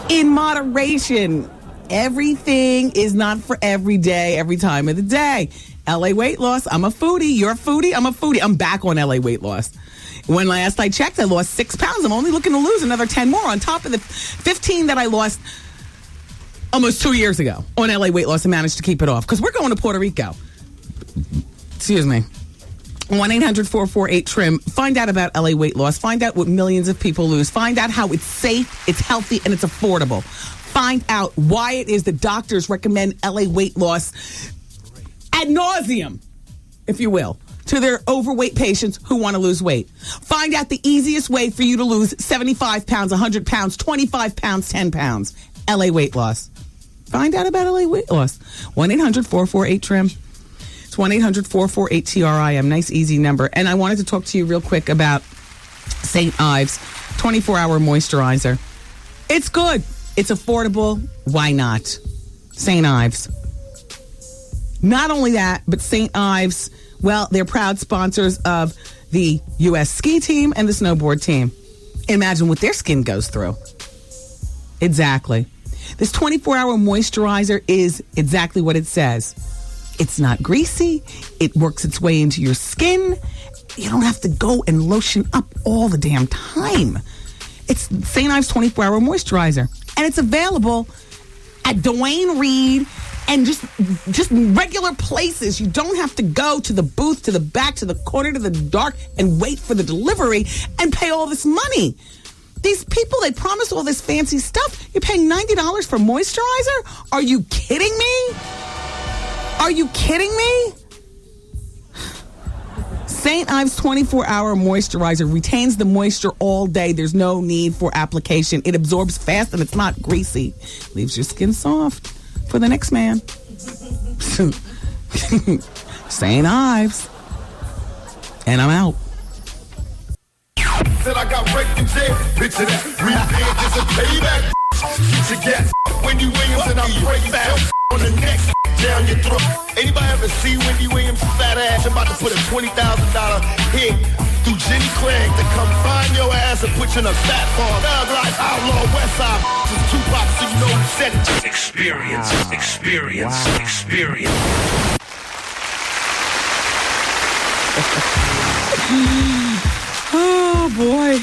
in moderation. Everything is not for every day, every time of the day. LA weight loss. I'm a foodie. You're a foodie. I'm a foodie. I'm back on LA weight loss. When last I checked, I lost 6 pounds. I'm only looking to lose another 10 more on top of the 15 that I lost almost 2 years ago on LA weight loss and managed to keep it off. Because we're going to Puerto Rico. Excuse me. 1-800-448-TRIM. Find out about LA weight loss. Find out what millions of people lose. Find out how it's safe, it's healthy, and it's affordable. Find out why it is that doctors recommend LA weight loss ad nauseum, if you will, to their overweight patients who want to lose weight. Find out the easiest way for you to lose 75 pounds, 100 pounds, 25 pounds, 10 pounds. LA weight loss. Find out about LA weight loss. 1-800-448-TRIM. It's 1-800-448-TRIM. Nice, easy number. And I wanted to talk to you real quick about St. Ives 24-hour moisturizer. It's good. It's affordable. Why not? St. Ives. Not only that, but St. Ives, well, they're proud sponsors of the U.S. ski team and the snowboard team. Imagine what their skin goes through. Exactly. This 24-hour moisturizer is exactly what it says. It's not greasy. It works its way into your skin. You don't have to go and lotion up all the damn time. It's St. Ives 24-hour moisturizer. And it's available at Dwayne Reed and just regular places. You don't have to go to the booth, to the back, to the corner, to the dark, and wait for the delivery and pay all this money. These people, they promise all this fancy stuff. You're paying $90 for moisturizer? Are you kidding me? Are you kidding me? St. Ives 24-hour moisturizer retains the moisture all day. There's no need for application. It absorbs fast and it's not greasy. Leaves your skin soft for the next man. St. Ives. And I'm out. Said I got raped in jail. Picture that. Revenge is a payback. You get Wendy Williams and I'm break back on the next down your throat. Anybody ever see Wendy Williams' fat ass? I'm about to put a $20,000 hit through Jenny Craig to come find your ass and put you in a fat farm. Thug life, outlaw, west side. This is Tupac, so you know who said it. Experience. Oh boy.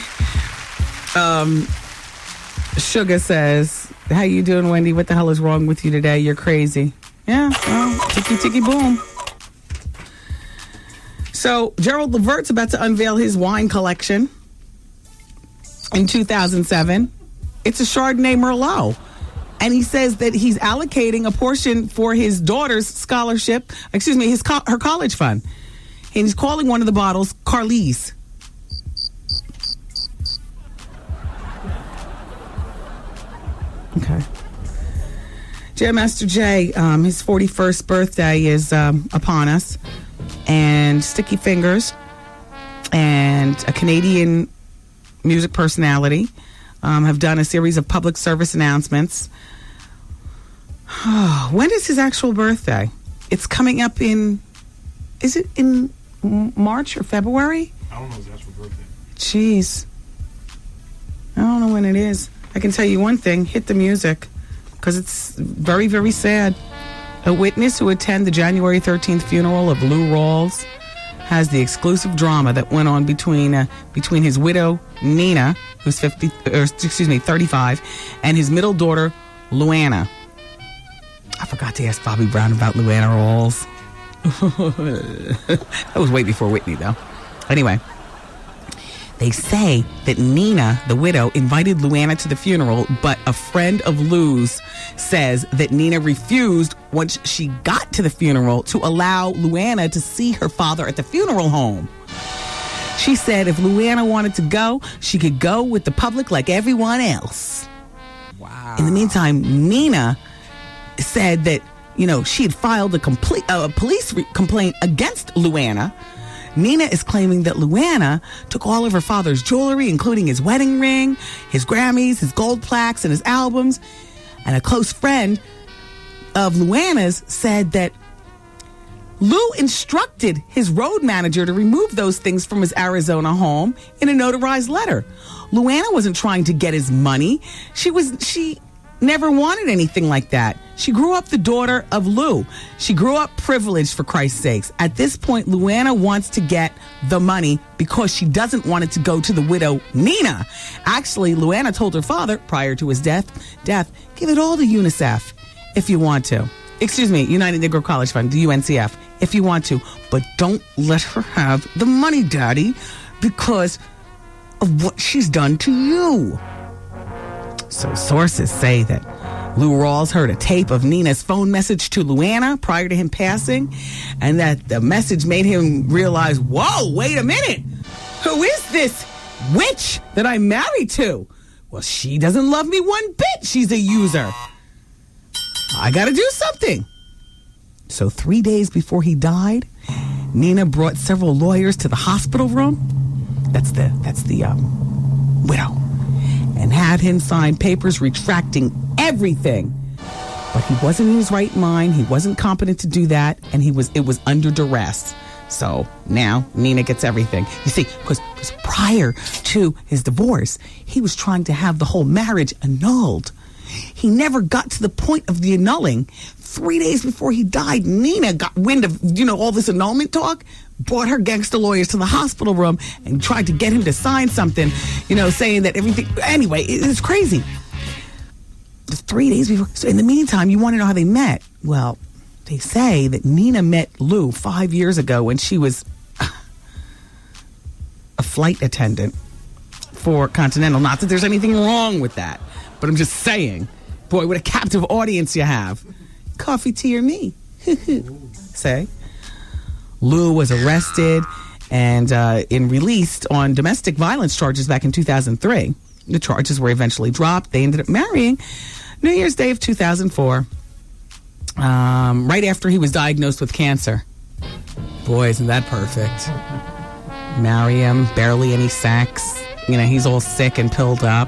Sugar says, how you doing, Wendy? What the hell is wrong with you today? You're crazy. Yeah, well, ticky boom. So Gerald Levert's about to unveil his wine collection in 2007. It's a Chardonnay Merlot. And he says that he's allocating a portion for his daughter's scholarship, her college fund. And he's calling one of the bottles Carlise. Okay. Jam Master Jay, his 41st birthday is upon us. And Sticky Fingers and a Canadian music personality have done a series of public service announcements. When is his actual birthday? It's coming up is it in March or February? I don't know his actual birthday. Jeez. I don't know when it is. I can tell you one thing, hit the music, because it's very, very sad. A witness who attended the January 13th funeral of Lou Rawls has the exclusive drama that went on between his widow, Nina, who's 35, and his middle daughter, Luana. I forgot to ask Bobby Brown about Luana Rawls. That was way before Whitney, though. Anyway, they say that Nina, the widow, invited Luana to the funeral, but a friend of Lou's says that Nina refused once she got to the funeral to allow Luana to see her father at the funeral home. She said if Luana wanted to go, she could go with the public like everyone else. Wow. In the meantime, Nina said that, she had filed a police complaint against Luana. Nina is claiming that Luana took all of her father's jewelry, including his wedding ring, his Grammys, his gold plaques, and his albums. And a close friend of Luana's said that Lou instructed his road manager to remove those things from his Arizona home in a notarized letter. Luana wasn't trying to get his money. She never wanted anything like that. She grew up the daughter of Lou. She grew up privileged, for Christ's sakes. At this point, Luana wants to get the money because she doesn't want it to go to the widow, Nina. Actually, Luana told her father, prior to his death, give it all to UNICEF if you want to. United Negro College Fund, the UNCF, if you want to. But don't let her have the money, Daddy, because of what she's done to you. So sources say that Lou Rawls heard a tape of Nina's phone message to Luana prior to him passing, and that the message made him realize, whoa, wait a minute. Who is this witch that I'm married to? Well, she doesn't love me one bit. She's a user. I got to do something. So 3 days before he died, Nina brought several lawyers to the hospital room. That's the widow. And had him sign papers retracting everything. But he wasn't in his right mind. He wasn't competent to do that. And it was under duress. So now Nina gets everything. You see, because prior to his divorce, he was trying to have the whole marriage annulled. He never got to the point of the annulling. 3 days before he died, Nina got wind of, all this annulment talk, brought her gangster lawyers to the hospital room and tried to get him to sign something, saying that everything... Anyway, it's crazy. 3 days before... So in the meantime, you want to know how they met? Well, they say that Nina met Lou 5 years ago when she was a flight attendant for Continental. Not that there's anything wrong with that, but I'm just saying, boy, what a captive audience you have. Coffee, tea, or me? Say. Lou was arrested and released on domestic violence charges back in 2003. The charges were eventually dropped. They ended up marrying New Year's Day of 2004, right after he was diagnosed with cancer. Boy, isn't that perfect? Marry him, barely any sex. You know, he's all sick and pilled up.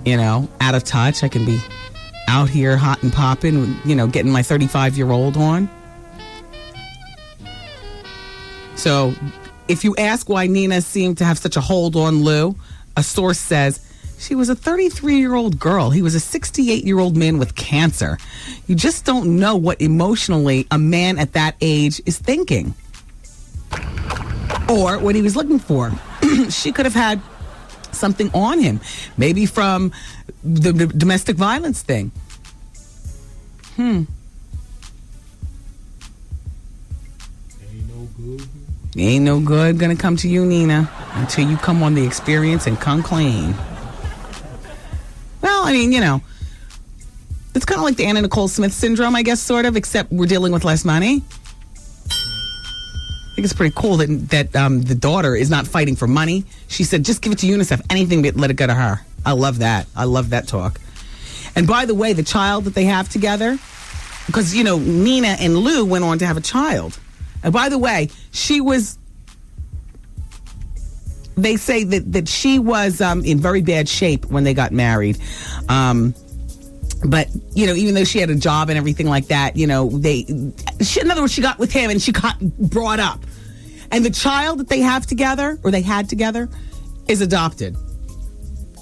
You know, out of touch. I can be out here hot and popping, you know, getting my 35-year-old on. So, if you ask why Nina seemed to have such a hold on Lou, a source says she was a 33-year-old girl. He was a 68-year-old man with cancer. You just don't know what emotionally a man at that age is thinking. Or what he was looking for. She could have had something on him. Maybe from the domestic violence thing. Ain't no good gonna come to you, Nina, until you come on the experience and come clean. Well, I mean, you know, it's kind of like the Anna Nicole Smith syndrome, I guess, sort of, except we're dealing with less money. I think it's pretty cool that the daughter is not fighting for money. She said, just give it to UNICEF, anything but let it go to her. I love that. I love that talk. And by the way, the child that they have together, because, you know, Nina and Lou went on to have a child. And by the way, they say that she was in very bad shape when they got married. But, you know, even though she had a job and everything like that, you know, in other words, she got with him and she got brought up. And the child that they have together, or they had together, is adopted.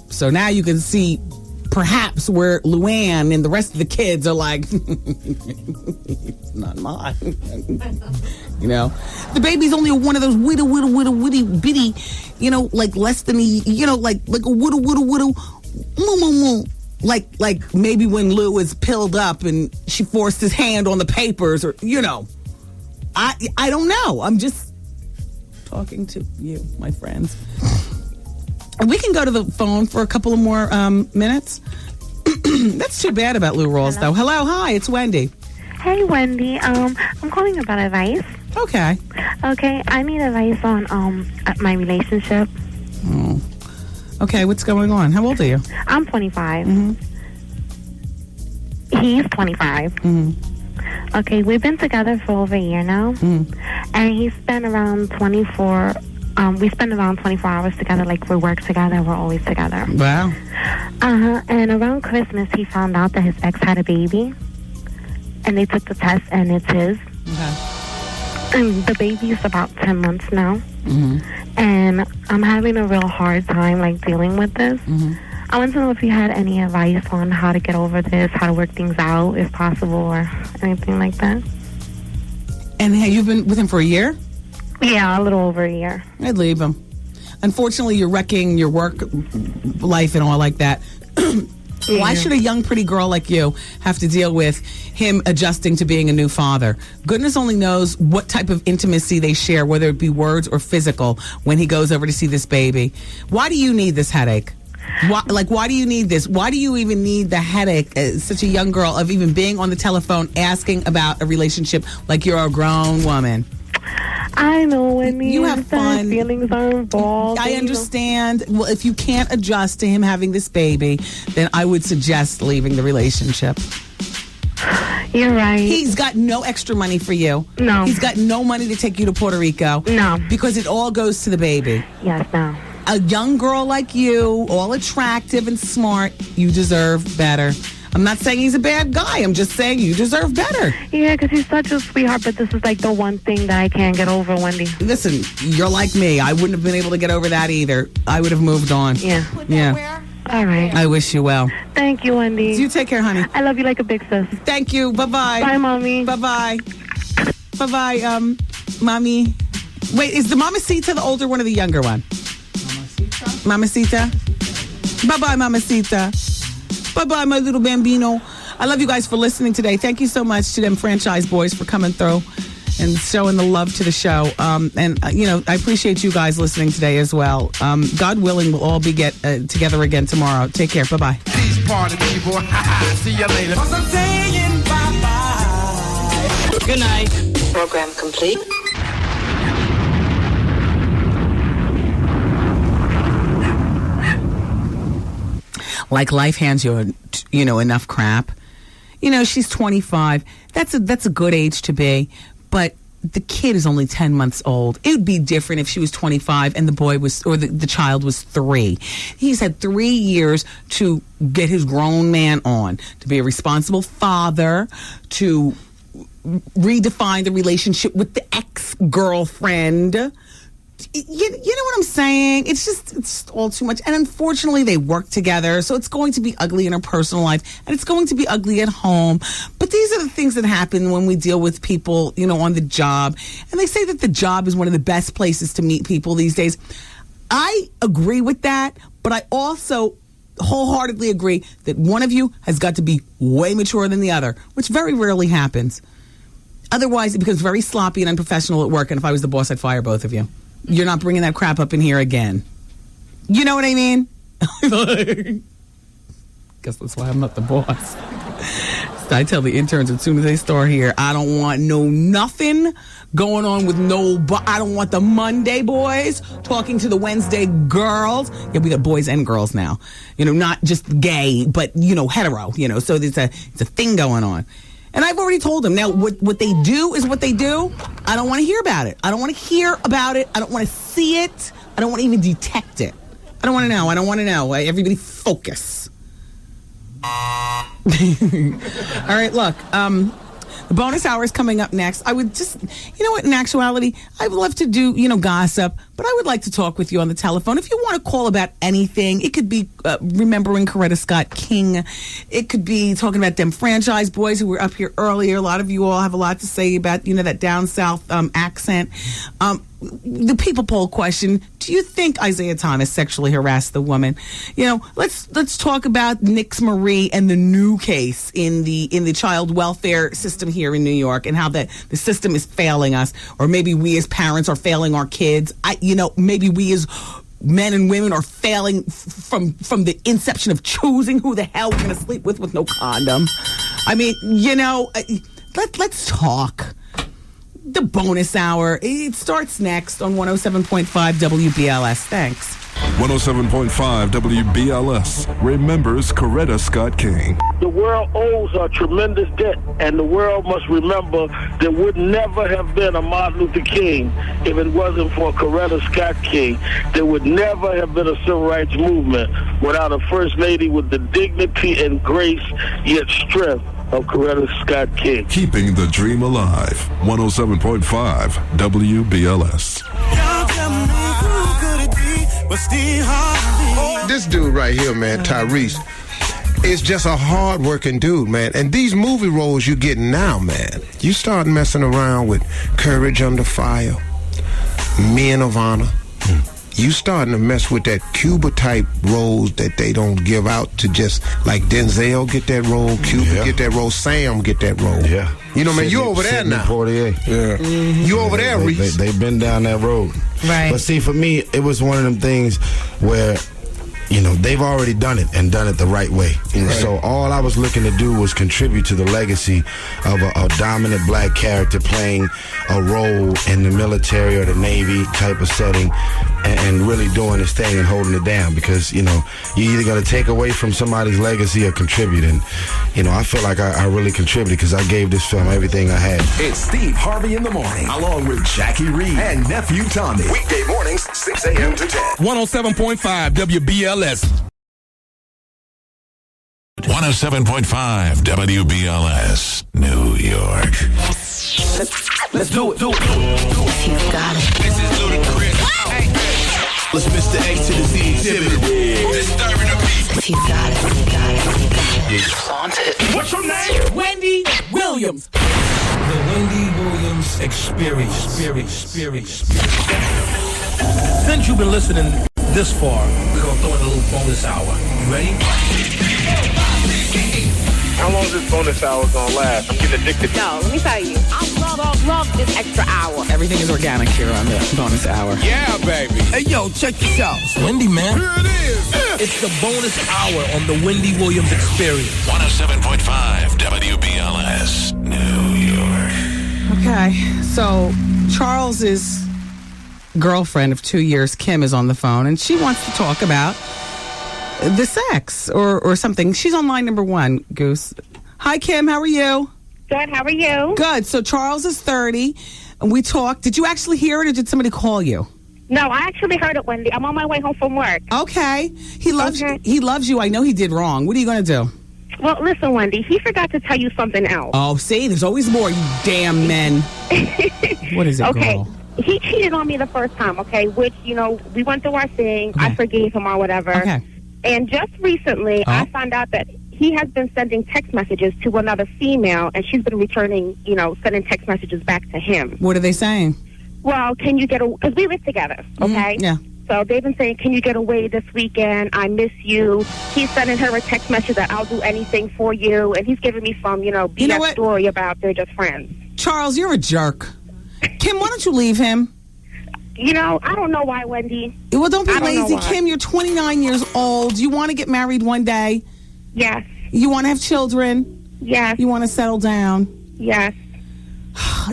So now you can see perhaps where Luann and the rest of the kids are like, it's not mine. You know, the baby's only one of those witty bitty, you know, like less than like a whittle, like maybe when Lou was pilled up and she forced his hand on the papers, or, you know, I don't know. I'm just talking to you, my friends. We can go to the phone for a couple of more minutes. That's too bad about Lou Rawls, though. Hello, hi, it's Wendy. Hey, Wendy. I'm calling about advice. Okay. Okay, I need advice on my relationship. Oh. Okay, what's going on? How old are you? I'm 25. Mm-hmm. He's 25. Mm-hmm. Okay, we've been together for over a year now. Mm-hmm. And he spent around 24... we spend around 24 hours together, like we work together, we're always together. Wow. And around Christmas, he found out that his ex had a baby. And they took the test, and it's his. Okay. And the baby is about 10 months now. Mm-hmm. And I'm having a real hard time, like, dealing with this. Mm-hmm. I want to know if you had any advice on how to get over this, how to work things out, if possible, or anything like that. And have you been with him for a year? Yeah, a little over a year. I'd leave him. Unfortunately, you're wrecking your work life and all like that. Why should a young, pretty girl like you have to deal with him adjusting to being a new father? Goodness only knows what type of intimacy they share, whether it be words or physical, when he goes over to see this baby. Why do you need this headache? Why do you need this? Why do you even need the headache, such a young girl, of even being on the telephone asking about a relationship like you're a grown woman? I know, Wendy. You have fun. Feelings are involved. I understand. Well, if you can't adjust to him having this baby, then I would suggest leaving the relationship. You're right. He's got no extra money for you. No. He's got no money to take you to Puerto Rico. No. Because it all goes to the baby. Yes, no. A young girl like you, all attractive and smart, you deserve better. I'm not saying he's a bad guy. I'm just saying you deserve better. Yeah, because he's such a sweetheart, but this is like the one thing that I can't get over, Wendy. Listen, you're like me. I wouldn't have been able to get over that either. I would have moved on. Yeah. Yeah. All right. I wish you well. Thank you, Wendy. You take care, honey. I love you like a big sis. Thank you. Bye-bye. Bye, Mommy. Bye-bye. Bye-bye, Mommy. Wait, is the Mamacita the older one or the younger one? Mamacita? Bye-bye, Mamacita. Bye-bye, my little bambino. I love you guys for listening today. Thank you so much to them franchise boys for coming through and showing the love to the show. And I appreciate you guys listening today as well. God willing, we'll all be together again tomorrow. Take care. Bye-bye. Peace party, people. See you later. I'm saying bye-bye. Good night. Program complete. Like life hands you, enough crap. She's 25. That's a good age to be, but the kid is only 10 months old. It would be different if she was 25 and the child was 3. He's had 3 years to get his grown man on, to be a responsible father, to redefine the relationship with the ex-girlfriend. You know what I'm saying? It's all too much. And unfortunately, they work together, so it's going to be ugly in her personal life, and it's going to be ugly at home. But these are the things that happen when we deal with people, on the job. And they say that the job is one of the best places to meet people these days. I agree with that, but I also wholeheartedly agree that one of you has got to be way mature than the other, which very rarely happens. Otherwise, it becomes very sloppy and unprofessional at work, and if I was the boss, I'd fire both of you. You're not bringing that crap up in here again. You know what I mean? Guess that's why I'm not the boss. I tell the interns as soon as they start here, I don't want nothing going on with I don't want the Monday boys talking to the Wednesday girls. Yeah, we got boys and girls now. Not just gay, but, hetero. So there's a thing going on. And I've already told them. Now, what they do is what they do. I don't want to hear about it. I don't want to hear about it. I don't want to see it. I don't want to even detect it. I don't want to know. I don't want to know. Everybody focus. All right, look. The bonus hour is coming up next. I would just, in actuality, I would love to do, gossip, but I would like to talk with you on the telephone. If you want to call about anything, it could be remembering Coretta Scott King. It could be talking about them franchise boys who were up here earlier. A lot of you all have a lot to say about, that down south accent. The people poll question: do you think Isaiah Thomas sexually harassed the woman? Let's talk about Nix Marie and the new case in the child welfare system here in New York, and how the system is failing us, or maybe we as parents are failing our kids. Maybe we as men and women are failing from the inception of choosing who the hell we're going to sleep with no condom. I mean, let's talk. The bonus hour, it starts next on 107.5 WBLS. Thanks. 107.5 WBLS remembers Coretta Scott King. The world owes a tremendous debt, and the world must remember there would never have been a Martin Luther King if it wasn't for Coretta Scott King. There would never have been a civil rights movement without a first lady with the dignity and grace, yet strength, of Coretta Scott King. Keeping the dream alive. 107.5 WBLS. This dude right here, man, Tyrese, is just a hard-working dude, man. And these movie roles you getting now, man, you start messing around with Courage Under Fire, Men of Honor. You starting to mess with that Cuba-type roles that they don't give out to just, like Denzel get that role, Cuba get that role, Sam get that role. Yeah. Man, you over there now. Portier. Yeah. Mm-hmm. You over there, Reese. They've been down that road. Right. But see, for me, it was one of them things where, they've already done it and done it the right way. Right. So all I was looking to do was contribute to the legacy of a dominant black character playing a role in the military or the Navy type of setting and really doing his thing and holding it down, because, you either got to take away from somebody's legacy or contribute. And, I feel like I really contributed because I gave this film everything I had. It's Steve Harvey in the morning, along with Jackie Reed and Nephew Tommy. Weekday mornings, 6 a.m. to 10. 107.5 WBLS. 107.5 WBLS, New York. Let's do it. If you've got it. This is ludicrous. Hey. Let's Mr. X to the Z exhibit. Disturbing the peace. If you've got it, you got it. You flaunt it. What's your name? Wendy Williams. The Wendy Williams Experience. Since you've been listening this far, we're going to throw in a little bonus hour. You ready? How long is this bonus hour gonna last? I'm getting addicted. No, let me tell you, I love this extra hour. Everything is organic here on the bonus hour. Yeah, baby. Hey, yo, check this out. It's Wendy, man. Here it is. It's the bonus hour on the Wendy Williams Experience. 107.5 WBLS, New York. Okay, so Charles's girlfriend of 2 years, Kim, is on the phone, and she wants to talk about the sex or something. She's on line number 1, Goose. Hi, Kim. How are you? Good. How are you? Good. So Charles is 30, and we talked. Did you actually hear it, or did somebody call you? No, I actually heard it, Wendy. I'm on my way home from work. Okay. He loves you. He loves you. I know he did wrong. What are you going to do? Well, listen, Wendy, he forgot to tell you something else. Oh, see? There's always more, you damn men. What is it, okay. girl? He cheated on me the first time, okay? Which, we went through our thing. Okay. I forgave him or whatever. Okay. And just recently, I found out that he has been sending text messages to another female, and she's been returning, sending text messages back to him. What are they saying? Well, can you get away? Because we live together, okay? Yeah. So they've been saying, can you get away this weekend? I miss you. He's sending her a text message that I'll do anything for you. And he's giving me some, BS story about they're just friends. Charles, you're a jerk. Kim, why don't you leave him? I don't know why, Wendy. Well, don't be lazy, Kim. You're 29 years old. You want to get married one day? Yes. You want to have children? Yes. You want to settle down? Yes.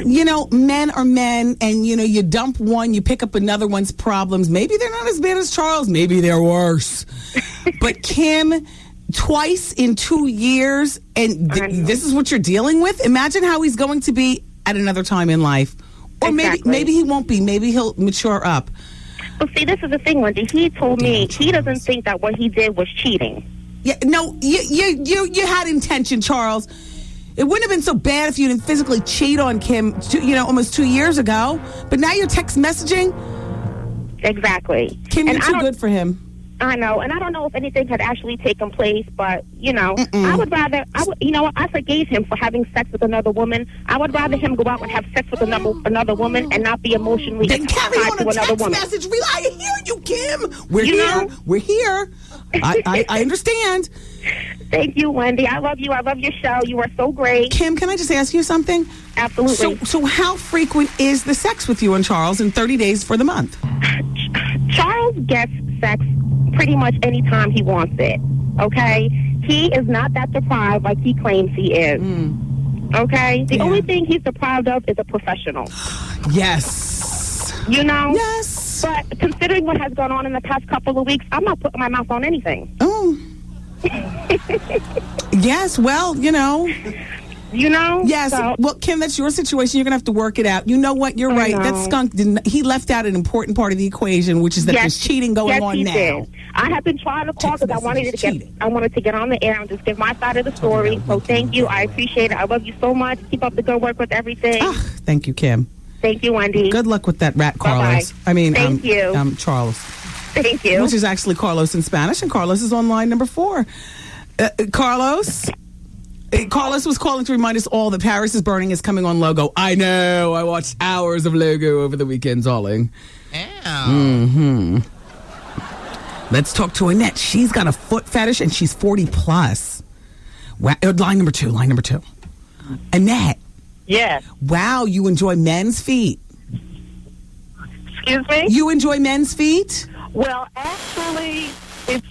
Men are men, and, you dump one, you pick up another one's problems. Maybe they're not as bad as Charles. Maybe they're worse. But Kim, twice in 2 years, and this is what you're dealing with? Imagine how he's going to be at another time in life. Or maybe he won't be. Maybe he'll mature up. Well, see, this is the thing, Wendy. He told me he doesn't think that what he did was cheating. Yeah, no, you had intention, Charles. It wouldn't have been so bad if you didn't physically cheat on Kim, almost 2 years ago. But now you're text messaging? Exactly. Kim, you're too good for him. I know, and I don't know if anything had actually taken place, but, I would rather, I forgave him for having sex with another woman. I would rather him go out and have sex with another woman and not be emotionally tied to another woman. Message. I hear you, Kim. We're here. We're here. I understand. Thank you, Wendy. I love you. I love your show. You are so great. Kim, can I just ask you something? Absolutely. So how frequent is the sex with you and Charles in 30 days for the month? Charles gets sex pretty much anytime he wants it, okay? He is not that deprived like he claims he is, okay? The only thing he's deprived of is a professional. Yes. Yes. But considering what has gone on in the past couple of weeks, I'm not putting my mouth on anything. Oh. Yes, well, Yes. So, well, Kim, that's your situation. You're going to have to work it out. You know what? You're right. That skunk, he left out an important part of the equation, which is that there's cheating going on now. Did. I have been trying to call because I wanted to get on the air and just give my side of the story. So thank you. I appreciate it. I love you so much. Keep up the good work with everything. Thank you, Kim. Thank you, Wendy. Good luck with that rat, Carlos. Bye-bye. Thank you. Charles. Thank you. Which is actually Carlos in Spanish, and Carlos is on line number 4. Carlos? Carlos was calling to remind us all that Paris is Burning is coming on Logo. I know. I watched hours of Logo over the weekend, darling. Mm-hmm. Let's talk to Annette. She's got a foot fetish, and she's 40 plus. Wow. Line number two. Annette. Yes. Wow, you enjoy men's feet. Excuse me? You enjoy men's feet? Well, actually, it's...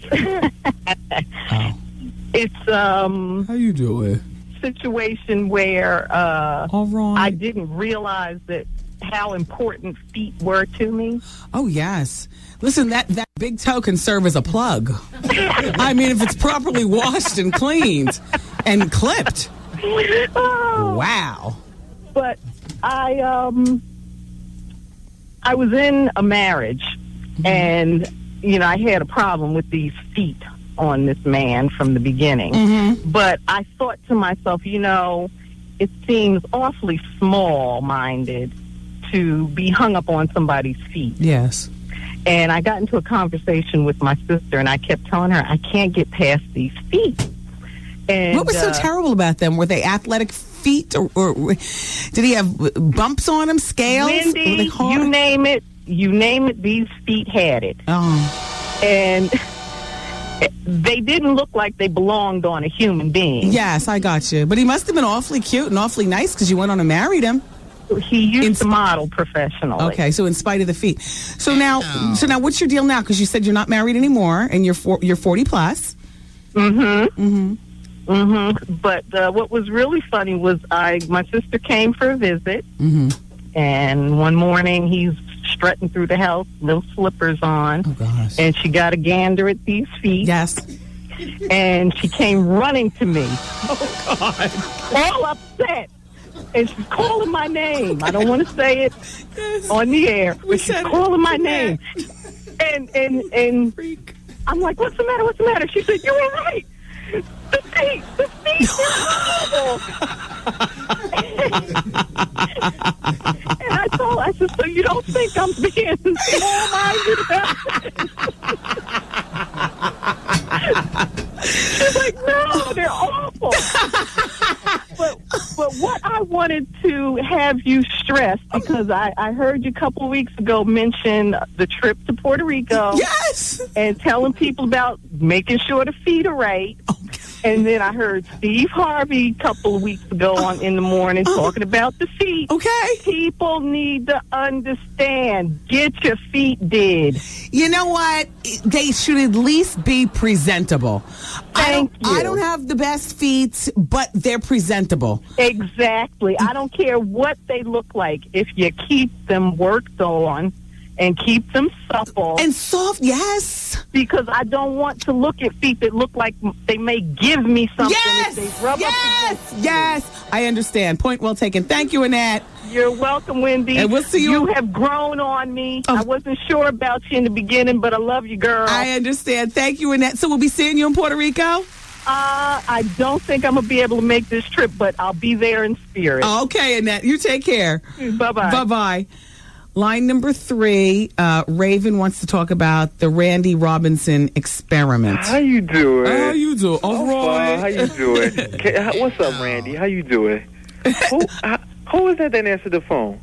It's how you doing? Situation where all right. I didn't realize that how important feet were to me. Oh yes. Listen, that big toe can serve as a plug. I mean, if it's properly washed and cleaned and clipped. Oh. Wow. But I was in a marriage, and I had a problem with these feet on this man from the beginning. Mm-hmm. But I thought to myself, it seems awfully small-minded to be hung up on somebody's feet. Yes. And I got into a conversation with my sister, and I kept telling her, I can't get past these feet. And what was so terrible about them? Were they athletic feet, or did he have bumps on them, scales? Wendy, you name it, these feet had it. Oh. And They didn't look like they belonged on a human being. Yes, I got you. But he must have been awfully cute and awfully nice because you went on and married him. He used to model professionally. Okay, so in spite of the feet. So now, what's your deal now? Because you said you're not married anymore and you're 40 plus. But what was really funny was my sister came for a visit, and one morning he's strutting through the house, little slippers on, and she got a gander at these feet. Yes. And she came running to me. Oh, God. All upset. And she's calling my name. I don't want to say it on the air, but she's calling my name. And I'm like, what's the matter? What's the matter? She said, you were right. The feet are horrible. And I said, so you don't think I'm being small-minded about it? She's like, no, they're awful. But what I wanted to have you stress, because I heard you a couple of weeks ago mention the trip to Puerto Rico. Yes! And telling people about making sure the feet are right. Okay. And then I heard Steve Harvey a couple of weeks ago in the morning talking about the feet. Okay. People need to understand. Get your feet did. You know what? They should at least be presentable. Thank you. I don't have the best feet, but they're presentable. Exactly. I don't care what they look like. If you keep them worked on and keep them supple. And soft, yes. Because I don't want to look at feet that look like they may give me something. Yes! If they rub up against me. Yes! I understand. Point well taken. Thank you, Annette. You're welcome, Wendy. And we'll see you. You have grown on me. I wasn't sure about you in the beginning, but I love you, girl. I understand. Thank you, Annette. So we'll be seeing you in Puerto Rico? I don't think I'm going to be able to make this trip, but I'll be there in spirit. Okay, Annette. You take care. Bye-bye. Bye-bye. Line number 3, Raven wants to talk about the Randy Robinson experiment. How you doing? How you doing? All right. How you doing? What's up, Randy? How you doing? Who is that answered the phone?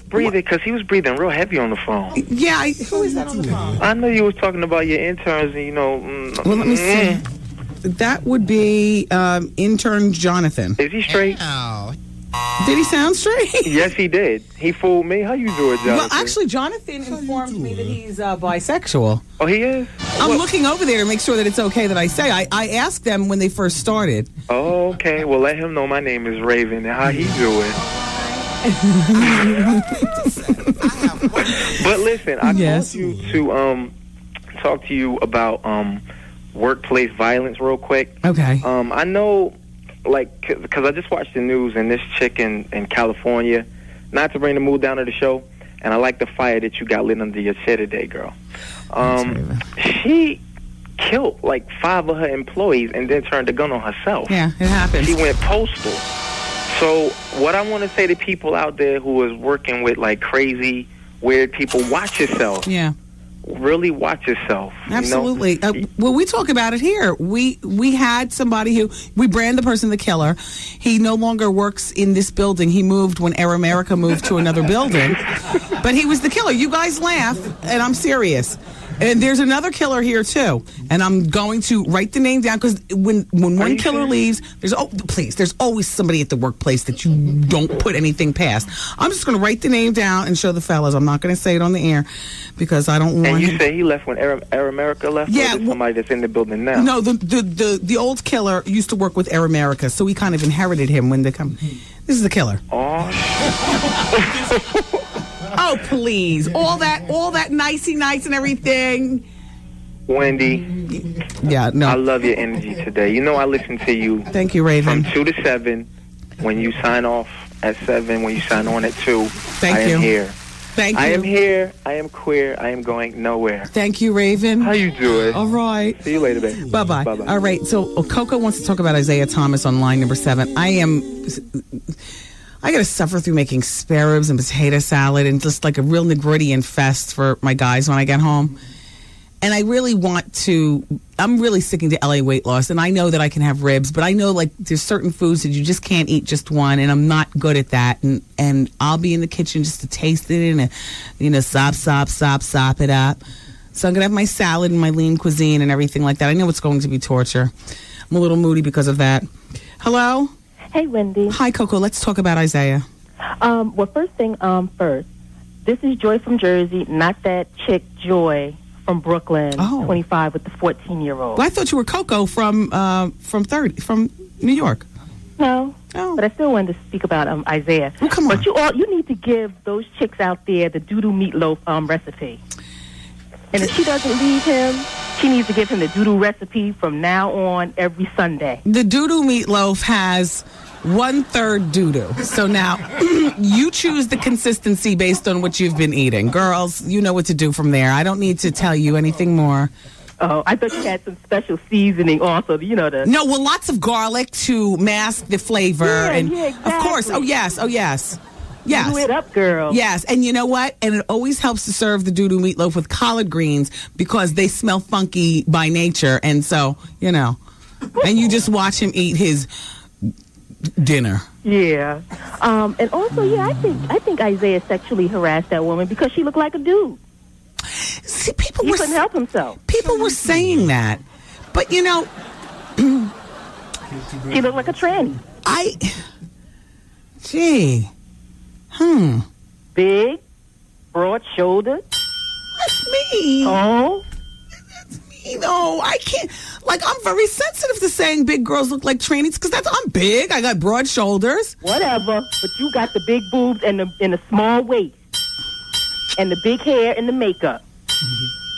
Breathing, because he was breathing real heavy on the phone. Yeah, who is that on the phone? I know you was talking about your interns and, Well, let me see. That would be intern Jonathan. Is he straight? Did he sound straight? Yes, he did. He fooled me. How you doing, Jonathan? Well, actually, Jonathan informed me that he's bisexual. Oh, he is? I'm looking over there to make sure that it's okay that I say. I asked them when they first started. Oh, okay. Well, let him know my name is Raven and how he doing. But listen, I called you to talk to you about workplace violence real quick. Okay. I know, because I just watched the news and this chick in California, not to bring the mood down to the show, and I like the fire that you got lit under your chair today, girl. She killed 5 of her employees and then turned the gun on herself. Yeah, it happens. She went postal. So what I want to say to people out there who is working with crazy, weird people, watch yourself. Yeah. Really watch yourself. Absolutely. Well, we talk about it here. We had somebody who, we brand the person the killer. He no longer works in this building. He moved when Air America moved to another building. But he was the killer. You guys laugh, and I'm serious. And there's another killer here, too. And I'm going to write the name down, because when one killer leaves, there's always somebody at the workplace that you don't put anything past. I'm just going to write the name down and show the fellas. I'm not going to say it on the air, because I don't want And you say he left when Air America left? Yeah. Or is somebody that's in the building now? No, the old killer used to work with Air America, so we kind of inherited him when they come. This is the killer. Oh, oh, please. All that nicey nice and everything. Wendy. Yeah, no. I love your energy today. You know I listen to you. Thank you, Raven. From 2 to 7. When you sign off at 7, when you sign on at 2. Thank you. I am here. Thank you. I am here. I am queer. I am going nowhere. Thank you, Raven. How you doing? All right. See you later, baby. Bye-bye. Bye-bye. All right, so Coco wants to talk about Isaiah Thomas on line number 7. I got to suffer through making spare ribs and potato salad and just a real Negridian fest for my guys when I get home. And I really I'm really sticking to LA weight loss, and I know that I can have ribs, but I know there's certain foods that you just can't eat just one, and I'm not good at that. And I'll be in the kitchen just to taste it and, sop it up. So I'm going to have my salad and my lean cuisine and everything like that. I know it's going to be torture. I'm a little moody because of that. Hello? Hey, Wendy. Hi, Coco. Let's talk about Isaiah. Well, first thing first. This is Joy from Jersey, not that chick Joy from Brooklyn, 25 with the 14-year-old. Well, I thought you were Coco from New York. No, but I still wanted to speak about Isaiah. Oh, come on. But you need to give those chicks out there the doo-doo meatloaf recipe. And if she doesn't leave him, she needs to give him the doo-doo recipe from now on every Sunday. The doo-doo meatloaf has 1/3 doo-doo. So now you choose the consistency based on what you've been eating. Girls, you know what to do from there. I don't need to tell you anything more. Oh, I thought you had some special seasoning also, No, well, lots of garlic to mask the flavor. Yeah, Of course. Oh, yes. Yes. Do it up, girl. Yes, and you know what? And it always helps to serve the doo-doo meatloaf with collard greens because they smell funky by nature. And so, and you just watch him eat his dinner. Yeah. And also, I think Isaiah sexually harassed that woman because she looked like a dude. See, he couldn't help himself. People were saying that. But, she looked like a tranny. Big, broad-shouldered. That's me. Oh? That's me. No, I can't. I'm very sensitive to saying big girls look like trannies because I'm big. I got broad shoulders. Whatever, but you got the big boobs and the small waist. And the big hair and the makeup.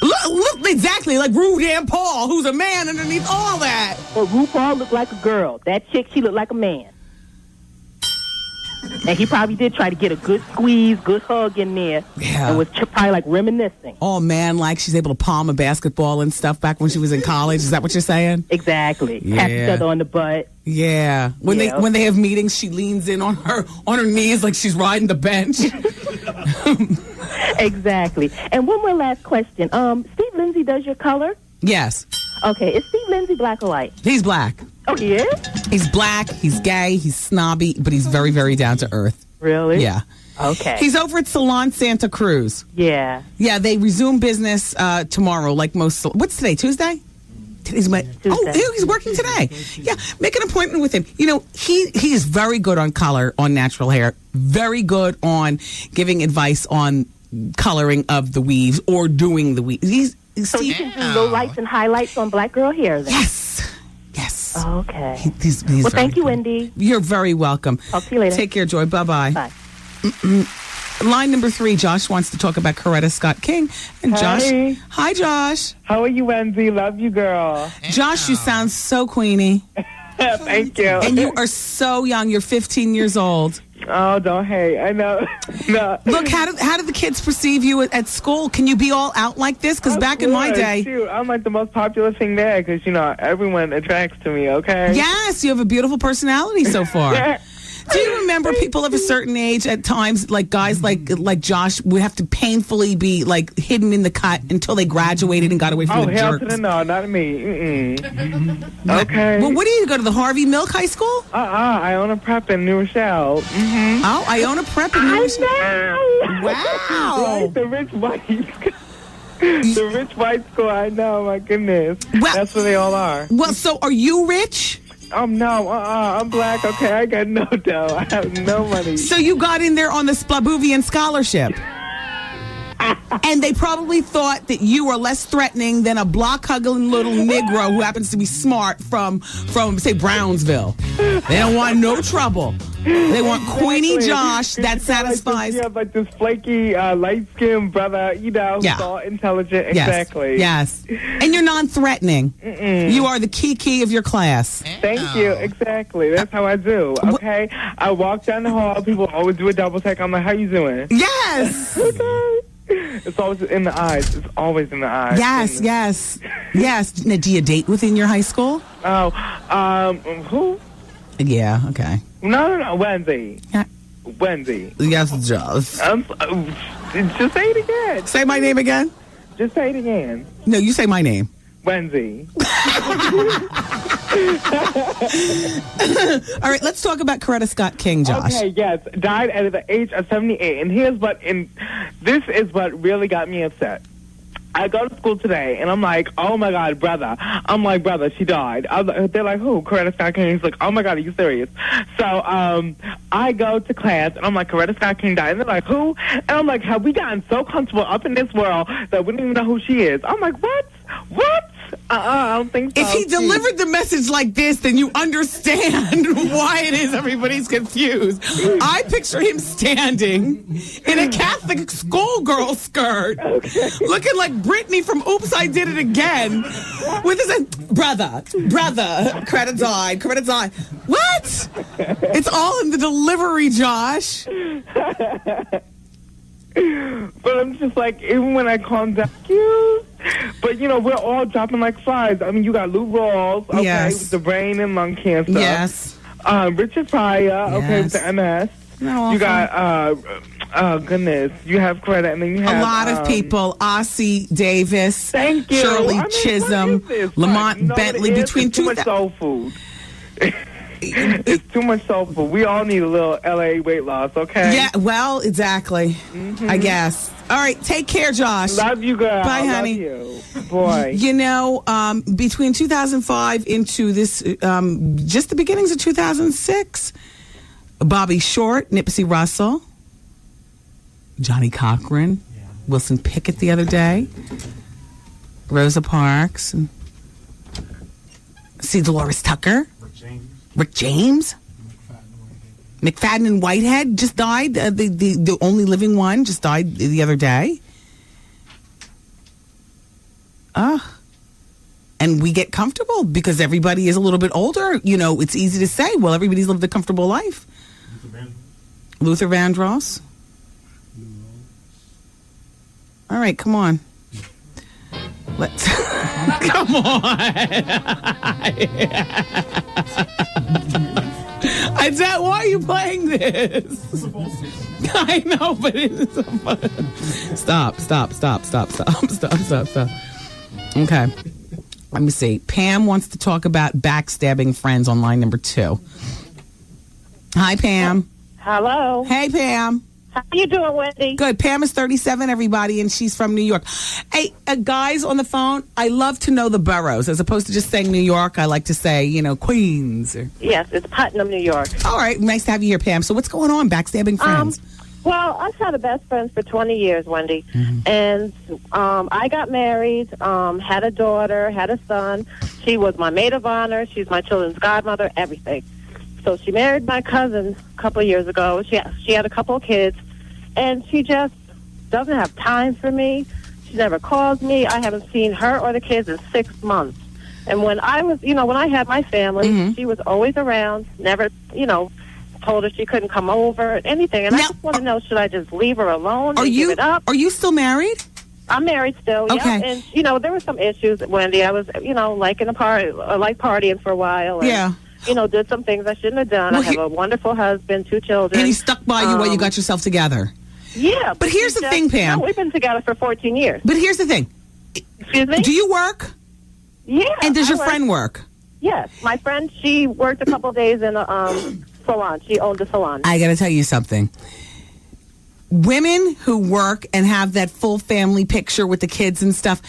Look exactly like RuPaul Paul, who's a man underneath all that. Well, RuPaul looked like a girl. That chick, she looked like a man. And he probably did try to get a good squeeze, good hug in there. Yeah. And was probably reminiscing. Oh, man, she's able to palm a basketball and stuff back when she was in college. Is that what you're saying? Exactly. Yeah. Tap each other on the butt. Yeah. When they have meetings, she leans in on her knees like she's riding the bench. Exactly. And one more last question. Steve Lindsay does your color? Yes. Okay. Is Steve Lindsay black or white? He's black. Oh, he is? He's black, he's gay, he's snobby, but he's very, very down to earth. Really? Yeah. Okay. He's over at Salon Santa Cruz. Yeah. Yeah, they resume business tomorrow, like most. What's today, Tuesday? Today's Tuesday. Oh, he's working today. Yeah, make an appointment with him. He is very good on color, on natural hair, very good on giving advice on coloring of the weaves or doing the weaves. So you can do low lights and highlights on black girl hair then? Yes. Okay. He's well, thank you, Wendy. You're very welcome. Talk to you later. Take care, Joy. Bye-bye. Bye. Line number 3, Josh wants to talk about Coretta Scott King. And Josh, hi, Josh. How are you, Wendy? Love you, girl. Josh, you sound so queenie. Thank you. And you are so young. You're 15 years old. Oh, don't hate. I know. No. Look, how did the kids perceive you at school? Can you be all out like this? Because back in my day... Shoot, I'm the most popular thing there because, everyone attracts to me, okay? Yes, you have a beautiful personality so far. Do you remember people of a certain age at times, like guys like Josh, would have to painfully be hidden in the cut until they graduated and got away from the jerks? Oh, hell to the no, not me. Mm-mm. Okay. Well, what do you go to the Harvey Milk High School? I own a prep in New Rochelle. Mm-hmm. Oh, I own a prep in New Rochelle. Wow. Right, the rich white. The rich white school. I know. My goodness. Well, that's where they all are. Well, so are you rich? No, I'm black, okay? I got no dough. I have no money. So you got in there on the Splabuvian scholarship. And they probably thought that you were less threatening than a block-hugging little Negro who happens to be smart from say, Brownsville. They don't want no trouble. They want Queenie Josh that satisfies. Yeah, this flaky, light-skinned brother, who's all intelligent. Exactly. Yes. And you're non-threatening. Mm-mm. You are the key of your class. Thank you. Exactly. That's how I do. Okay? I walk down the hall. People always do a double take. I'm like, how you doing? Yes. Okay. It's always in the eyes. It's always in the eyes. Yes. Now, do you date within your high school? Oh, who? Yeah, okay. No, Wendy. Yeah. Wendy. Yes, Josh. Just say it again. Say my name again? Just say it again. No, you say my name. Wendy. All right, let's talk about Coretta Scott King, Josh. Okay, yes. Died at the age of 78. And this is what really got me upset. I go to school today, and I'm like, oh, my God, brother. I'm like, brother, she died. They're like, who? Coretta Scott King. He's like, oh, my God, are you serious? So I go to class, and I'm like, Coretta Scott King died. And they're like, who? And I'm like, have we gotten so comfortable up in this world that we don't even know who she is? I'm like, what? What? I don't think so. If he delivered the message like this, then you understand why it is everybody's confused. I picture him standing in a Catholic schoolgirl skirt, looking like Britney from Oops, I Did It Again, with his brother, Coretta died. What? It's all in the delivery, Josh. But I'm just like, even when I calm down, cute. But, you know, we're all dropping like flies. I mean, you got Lou Rawls, okay, Yes. with the brain and lung cancer. Yes. Richard Pryor, okay, with the MS. No, you got, goodness, you have Coretta, and then you have... A lot of people. Ossie Davis. Thank you. Shirley I mean, Chisholm. what is this? Lamont You know what Bentley. it is? Between It's too much soul food. It's too much soul food. We all need a little L.A. weight loss, okay? Yeah, well, exactly. I guess. All right, take care, Josh. Love you, girl. Bye, honey. Love you. Boy. You know, between 2005 into this, just the beginnings of 2006, Bobby Short, Nipsey Russell, Johnny Cochran, Wilson Pickett the other day, Rosa Parks, and see Dolores Tucker, Rick James, McFadden and Whitehead just died. The only living one just died the other day. And we get comfortable because everybody is a little bit older. You know, it's easy to say, well, everybody's lived a comfortable life. Luther Vandross. All right, come on. Let's come on. Why are you playing this? I know, but it's stop. Okay. Let me see. Pam wants to talk about backstabbing friends on line number 2. Hi, Pam. Hello. Hey, Pam. How you doing, Wendy? Good. Pam is 37, everybody, and she's from New York. Hey, guys on the phone, I love to know the boroughs. As opposed to just saying New York, I like to say, Queens. Yes, it's Putnam, New York. All right. Nice to have you here, Pam. So what's going on? Backstabbing friends? Well, I've had a best friends for 20 years, Wendy. And I got married, had a daughter, had a son. She was my maid of honor. She's my children's godmother, everything. So she married my cousin a couple of years ago. She had a couple of kids, and she just doesn't have time for me. She never calls me. I haven't seen her or the kids in 6 months. And when I was, when I had my family, she was always around, never, told her she couldn't come over, anything. And I just want to know, should I just leave her alone and give it up? Are you still married? I'm married still, Okay. yeah. And, there were some issues, Wendy. I was, liking partying for a while. And, Yeah. Did some things I shouldn't have done. Well, I have a wonderful husband, 2 children. And he stuck by you while you got yourself together. Yeah. But here's the thing, Pam. No, we've been together for 14 years. But here's the thing. Excuse me? Do you work? Yeah. And does your friend work? Yes. My friend, she worked a couple of days in a salon. She owned a salon. I got to tell you something. Women who work and have that full family picture with the kids and stuff,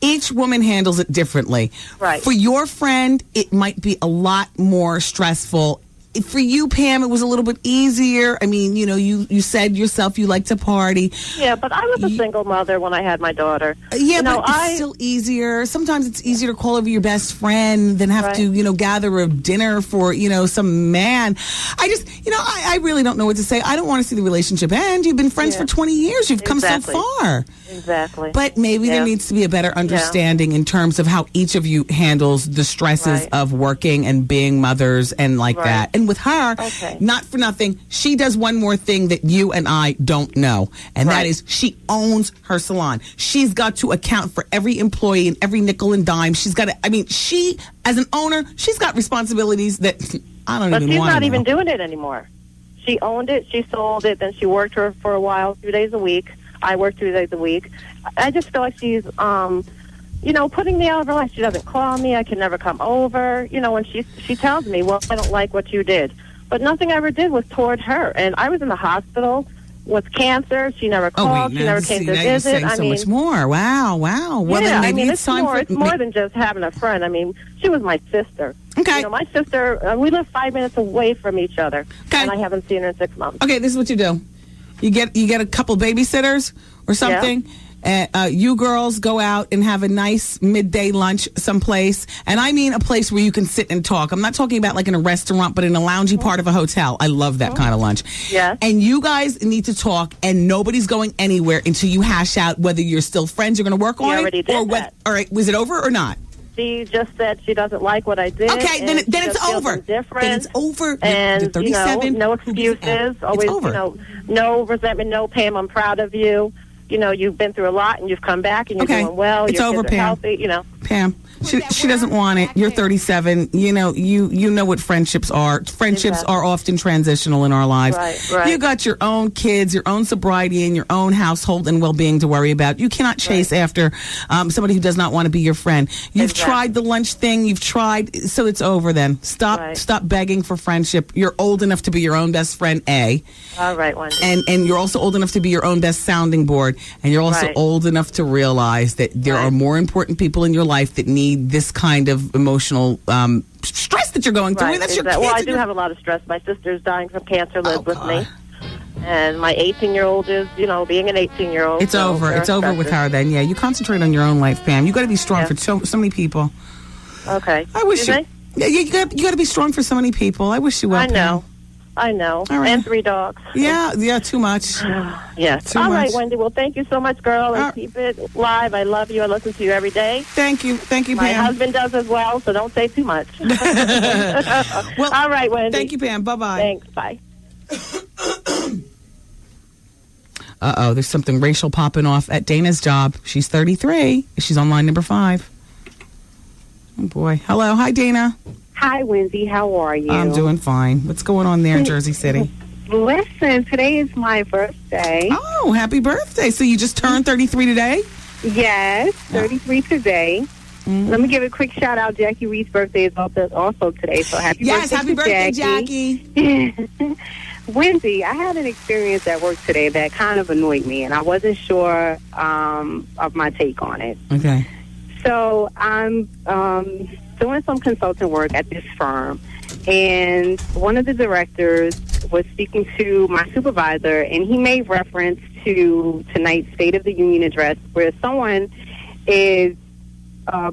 each woman handles it differently. Right. For your friend, it might be a lot more stressful. For you, Pam, it was a little bit easier. I mean, you said yourself you like to party. Yeah, but I was a single mother when I had my daughter. Yeah, but it's still easier. Sometimes it's easier to call over your best friend than have to, gather a dinner for, some man. I just, I really don't know what to say. I don't want to see the relationship end. You've been friends for 20 years. You've come so far. Exactly. But maybe there needs to be a better understanding in terms of how each of you handles the stresses of working and being mothers and that. And with her, not for nothing, she does one more thing that you and I don't know. And that is she owns her salon. She's got to account for every employee and every nickel and dime. She's got to, she, as an owner, she's got responsibilities that I don't even want to know. But she's not even doing it anymore. She owned it, she sold it, then she worked her for a while, 2 days a week. I work 2 days a week. I just feel like she's, putting me out of her life. She doesn't call me. I can never come over. And she tells me, well, I don't like what you did. But nothing I ever did was toward her. And I was in the hospital with cancer. She never called. She never came to visit. I mean, so much more. Wow. Well, yeah, then maybe it's more than just having a friend. I mean, she was my sister. Okay. You know, my sister, we live 5 minutes away from each other. Okay. And I haven't seen her in 6 months. Okay, this is what you do. You get a couple babysitters or something. Yeah. You girls go out and have a nice midday lunch someplace. And I mean a place where you can sit and talk. I'm not talking about like in a restaurant, but in a loungy part of a hotel. I love that kind of lunch. Yeah. And you guys need to talk, and nobody's going anywhere until you hash out whether you're still friends you're going to work on already it. Did that. All right, was it over or not? She just said she doesn't like what I did. Okay, then it's over. Then it's over. And, you're 37. no excuses. Always, it's over. No resentment, no, Pam, I'm proud of you. You know, you've been through a lot, and you've come back, and you're doing well. It's your over, kids are Pam. healthy, you know. Pam, she doesn't want it. You're 37. You know, you know what friendships are. Friendships are often transitional in our lives. Right. You got your own kids, your own sobriety, and your own household and well-being to worry about. You cannot chase after somebody who does not want to be your friend. You've tried the lunch thing. You've tried, so it's over then. Stop begging for friendship. You're old enough to be your own best friend, A. All right, Wendy. And you're also old enough to be your own best sounding board. And you're also old enough to realize that there are more important people in your life that need this kind of emotional stress that you're going through. Right, That's your exactly. kids. Well, I do have a lot of stress. My sister's dying from cancer, lives with me. And my 18-year-old is, being an 18-year-old. It's over. It's over with her then. Yeah, you concentrate on your own life, Pam. You got to be strong for so many people. Okay. I wish you. Yeah, you got to be strong for so many people. I wish you well. I know. All right. And 3 dogs. Yeah, too much. Yes. All right, Wendy. Well, thank you so much, girl. And keep it live. I love you. I listen to you every day. Thank you, Pam. My husband does as well, so don't say too much. Well, all right, Wendy. Thank you, Pam. Bye-bye. Thanks. Bye. Uh-oh, there's something racial popping off at Dana's job. She's 33. She's on line number 5. Oh, boy. Hello. Hi, Dana. Hi, Wendy. How are you? I'm doing fine. What's going on there in Jersey City? Listen, today is my birthday. Oh, happy birthday. So you just turned 33 today? Yes, 33 today. Mm-hmm. Let me give a quick shout out. Jackie Reed's birthday is also today, so happy birthday. Yes, happy birthday, Jackie. Wendy, I had an experience at work today that kind of annoyed me, and I wasn't sure of my take on it. Okay. So I'm doing some consulting work at this firm, and one of the directors was speaking to my supervisor, and he made reference to tonight's State of the Union address where someone is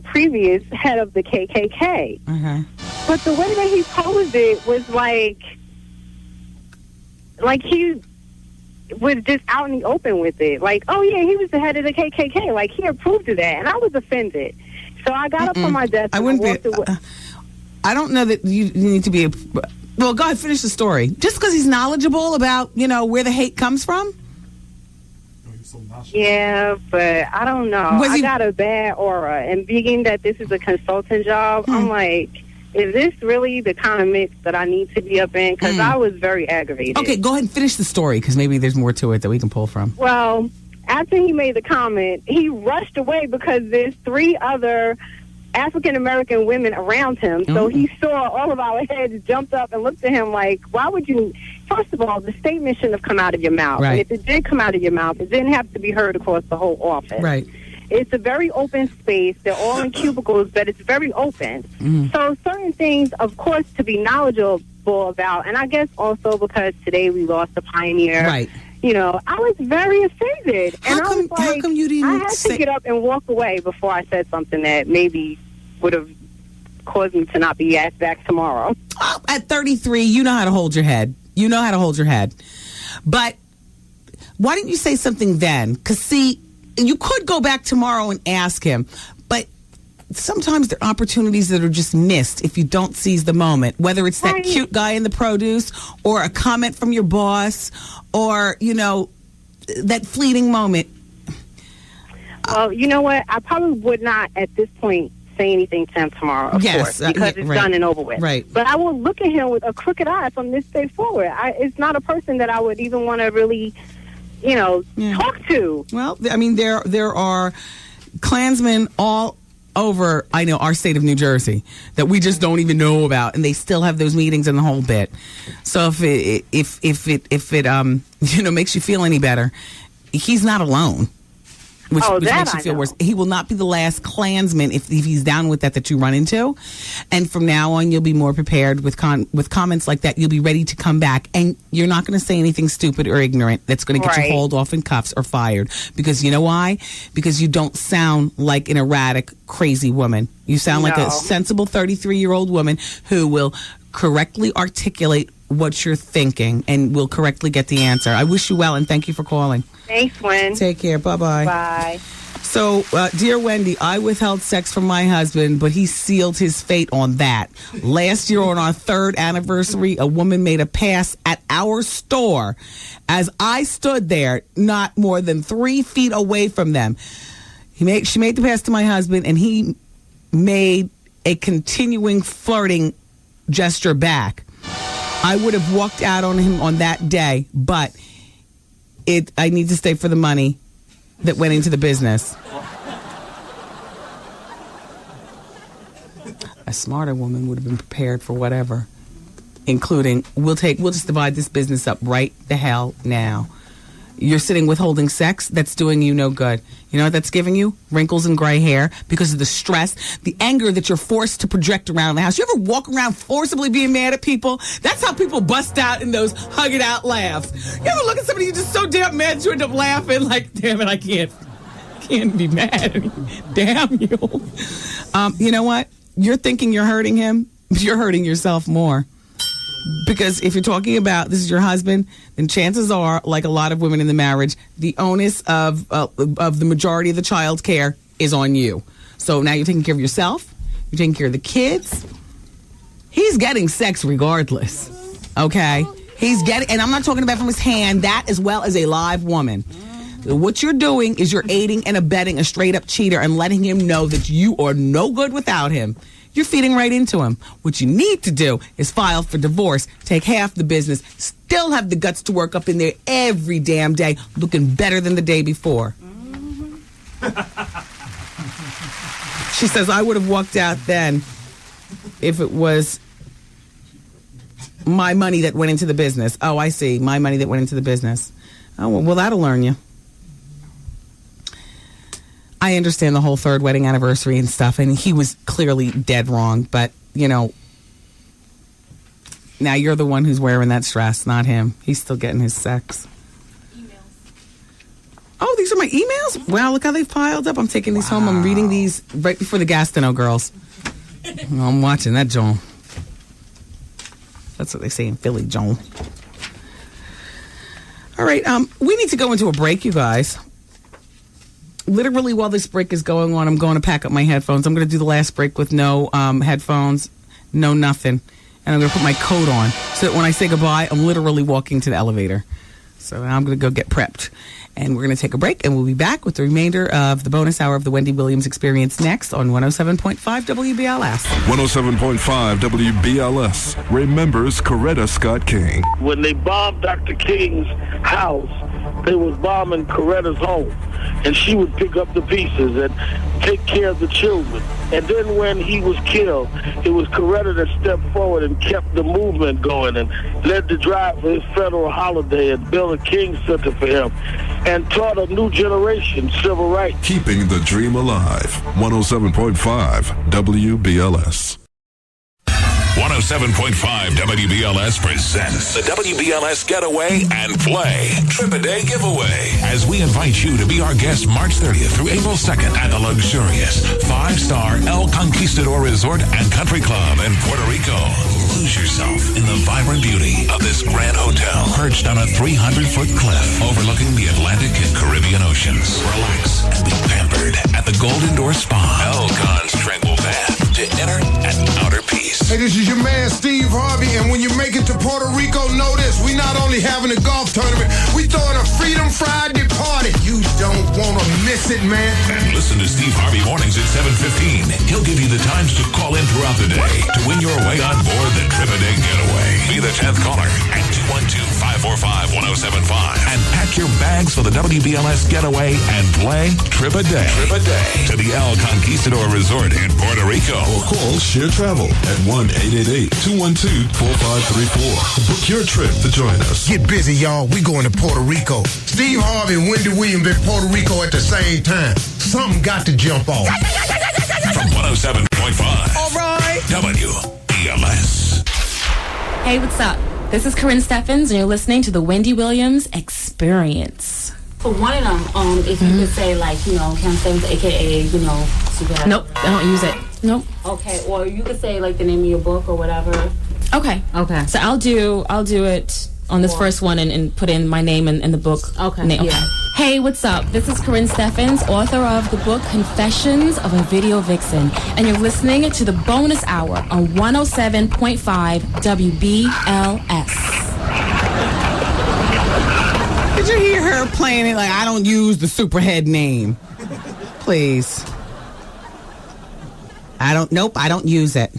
previous head of the KKK. Uh-huh. But the way that he posed it was like he was just out in the open with it. Like, oh, yeah, he was the head of the KKK. Like, he approved of that, and I was offended. So I got up from my desk. I wouldn't be. I don't know that you need to be. Well, go ahead, finish the story. Just because he's knowledgeable about, where the hate comes from? Yeah, but I don't know. I got a bad aura. And being that this is a consultant job, I'm like, is this really the kind of mix that I need to be up in? Because I was very aggravated. Okay, go ahead and finish the story, because maybe there's more to it that we can pull from. Well, after he made the comment, he rushed away because there's 3 other African-American women around him. So he saw all of our heads jumped up and looked at him like, why would you... First of all, the statement shouldn't have come out of your mouth. Right. And if it did come out of your mouth, it didn't have to be heard across the whole office. Right. It's a very open space. They're all in cubicles, but it's very open. So certain things, of course, to be knowledgeable about, and I guess also because today we lost a pioneer. Right. I was very offended. And I was like, how come you didn't I had to get up and walk away before I said something that maybe would have caused me to not be asked back tomorrow. Oh, at 33, you know how to hold your head. You know how to hold your head. But why didn't you say something then? Because, see, you could go back tomorrow and ask him, but sometimes there are opportunities that are just missed if you don't seize the moment, whether it's that cute guy in the produce or a comment from your boss or, that fleeting moment. Well, you know what? I probably would not at this point say anything to him tomorrow, of course, because it's done and over with. Right. But I will look at him with a crooked eye from this day forward. It's not a person that I would even want to really, talk to. Well, I mean, there are Klansmen all over, I know, our state of New Jersey that we just don't even know about, and they still have those meetings and the whole bit. So if it makes you feel any better, he's not alone. Which makes you feel worse. He will not be the last Klansman if he's down with that you run into. And from now on, you'll be more prepared with comments like that. You'll be ready to come back, and you're not going to say anything stupid or ignorant that's going to get you hauled off in cuffs or fired. Because you know why? Because you don't sound like an erratic, crazy woman. You sound like a sensible 33-year-old woman who will correctly articulate what you're thinking and will correctly get the answer. I wish you well, and thank you for calling. Thanks, Wen. Take care. Bye-bye. Bye. So, dear Wendy, I withheld sex from my husband, but he sealed his fate on that. Last year on our 3rd anniversary, a woman made a pass at our store as I stood there not more than 3 feet away from them. She made the pass to my husband, and he made a continuing flirting gesture back. I would have walked out on him on that day, but I need to stay for the money that went into the business. A smarter woman would have been prepared for whatever, including we'll just divide this business up right the hell now. You're sitting withholding sex, that's doing you no good. You know what that's giving you? Wrinkles and gray hair because of the stress, the anger that you're forced to project around the house. You ever walk around forcibly being mad at people? That's how people bust out in those hug it out laughs. You ever look at somebody you're just so damn mad that you end up laughing like, damn it, I can't be mad. Damn you. You know what? You're thinking you're hurting him, but you're hurting yourself more. Because if you're talking about this is your husband, then chances are, like a lot of women in the marriage, the onus of the majority of the child care is on you. So now you're taking care of yourself. You're taking care of the kids. He's getting sex regardless. Okay? He's getting, and I'm not talking about from his hand, that as well as a live woman. What you're doing is you're aiding and abetting a straight up cheater and letting him know that you are no good without him. You're feeding right into him. What you need to do is file for divorce, take half the business, still have the guts to work up in there every damn day, looking better than the day before. She says, I would have walked out then if it was my money that went into the business. Oh, I see. My money that went into the business. Oh, well, that'll learn you. I understand the whole 3rd wedding anniversary and stuff, and he was clearly dead wrong, but, now you're the one who's wearing that stress, not him. He's still getting his sex. Emails. Oh, these are my emails? Wow, look how they've piled up. I'm taking these home. I'm reading these right before the Gastineau girls. I'm watching that, Joan. That's what they say in Philly, Joan. All right, we need to go into a break, you guys. Literally, while this break is going on, I'm going to pack up my headphones. I'm going to do the last break with no headphones, no nothing. And I'm going to put my coat on so that when I say goodbye, I'm literally walking to the elevator. So I'm going to go get prepped. And we're going to take a break, and we'll be back with the remainder of the bonus hour of the Wendy Williams Experience next on 107.5 WBLS. 107.5 WBLS remembers Coretta Scott King. When they bombed Dr. King's house, they was bombing Coretta's home. And she would pick up the pieces and take care of the children. And then when he was killed, it was Coretta that stepped forward and kept the movement going and led the drive for his federal holiday and built a King Center for him and taught a new generation civil rights. Keeping the dream alive. 107.5 WBLS. 107.5 WBLS presents the WBLS Getaway and Play Trip-A-Day Giveaway as we invite you to be our guest March 30th through April 2nd at the luxurious 5-star El Conquistador Resort and Country Club in Puerto Rico. Lose yourself in the vibrant beauty of this grand hotel perched on a 300-foot cliff overlooking the Atlantic and Caribbean Oceans. Relax and be pampered at the Golden Door Spa. El Con's tranquil bath to inner and outer peace. Hey, this is your man, Steve Harvey, and when you make it to to Puerto Rico, know this. We not only having a golf tournament, we throwing a Freedom Friday party. You don't want to miss it, man. And listen to Steve Harvey mornings at 7:15. He'll give you the times to call in throughout the day to win your way on board the Trip a Day Getaway. Be the 10th caller at 212-545-1075 and pack your bags for the WBLS Getaway and play Trip a Day. Trip a Day to the El Conquistador Resort in Puerto Rico. Or call Share Travel at 1-888-212-4534. Book your trip to join us. Get busy, y'all. We going to Puerto Rico. Steve Harvey and Wendy Williams in Puerto Rico at the same time. Something got to jump off. From 107.5. All right. WBLS. Hey, what's up? This is Corinne Steffens, and you're listening to the Wendy Williams Experience. For one of them, if you could say, like, Cam Stevens, a.k.a., Super. Nope, I don't use it. Nope. Okay, or you could say, like, the name of your book or whatever. Okay. So I'll do it on this first one and put in my name in the book. Okay. Name. Yeah. Hey, what's up? This is Corinne Steffens, author of the book Confessions of a Video Vixen, and you're listening to the bonus hour on 107.5 WBLS. Did you hear her playing it like, I don't use the Superhead name? Please. I don't use it.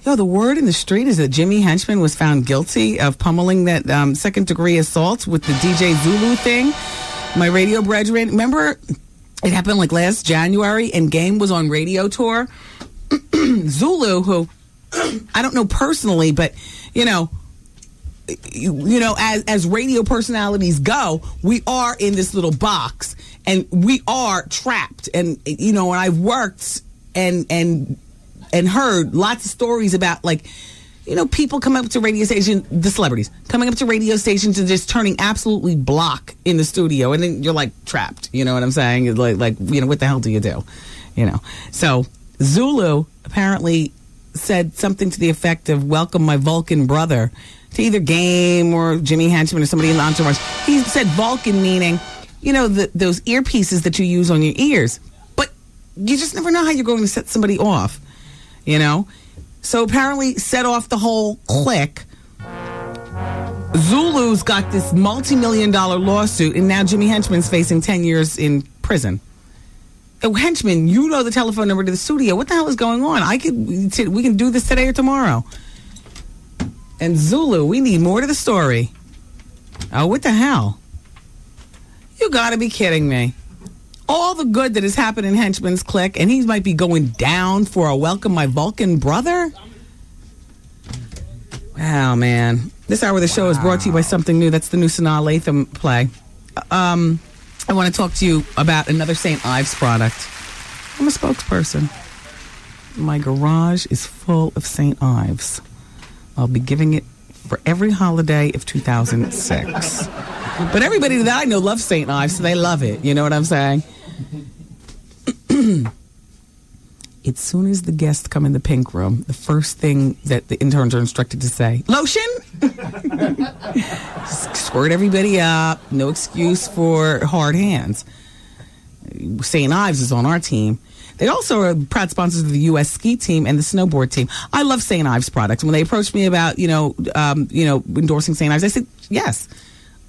Yo, the word in the street is that Jimmy Henchman was found guilty of pummeling that second-degree assault with the DJ Zulu thing. My radio brethren, remember it happened like last January and Game was on radio tour? Zulu, who I don't know personally, but, as radio personalities go, we are in this little box and we are trapped. And, and I've worked and heard lots of stories about, people coming up to radio stations, the celebrities, coming up to radio stations and just turning absolutely block in the studio. And then you're, trapped. You know what I'm saying? Like what the hell do you do? So Zulu apparently said something to the effect of, welcome my Vulcan brother, to either Game or Jimmy Henchman or somebody in the entourage. He said Vulcan meaning, those earpieces that you use on your ears. But you just never know how you're going to set somebody off. So apparently set off the whole clique. Zulu's got this multi-million-dollar lawsuit, and now Jimmy Henchman's facing 10 years in prison. Oh, Henchman, the telephone number to the studio. What the hell is going on? We can do this today or tomorrow. And Zulu, we need more to the story. Oh, what the hell? You gotta be kidding me. All the good that has happened in Henchman's clique, and he might be going down for a welcome my Vulcan brother? Wow, man. This hour of the show is brought to you by something new. That's the new Sanaa Lathan play. I want to talk to you about another St. Ives product. I'm a spokesperson. My garage is full of St. Ives. I'll be giving it for every holiday of 2006. But everybody that I know loves St. Ives, so they love it. You know what I'm saying? As soon as the guests come in the pink room, the first thing that the interns are instructed to say, lotion? Squirt everybody up. No excuse for hard hands. St. Ives is on our team. They also are proud sponsors of the U.S. ski team and the snowboard team. I love St. Ives products. When they approached me about, endorsing St. Ives, I said, yes.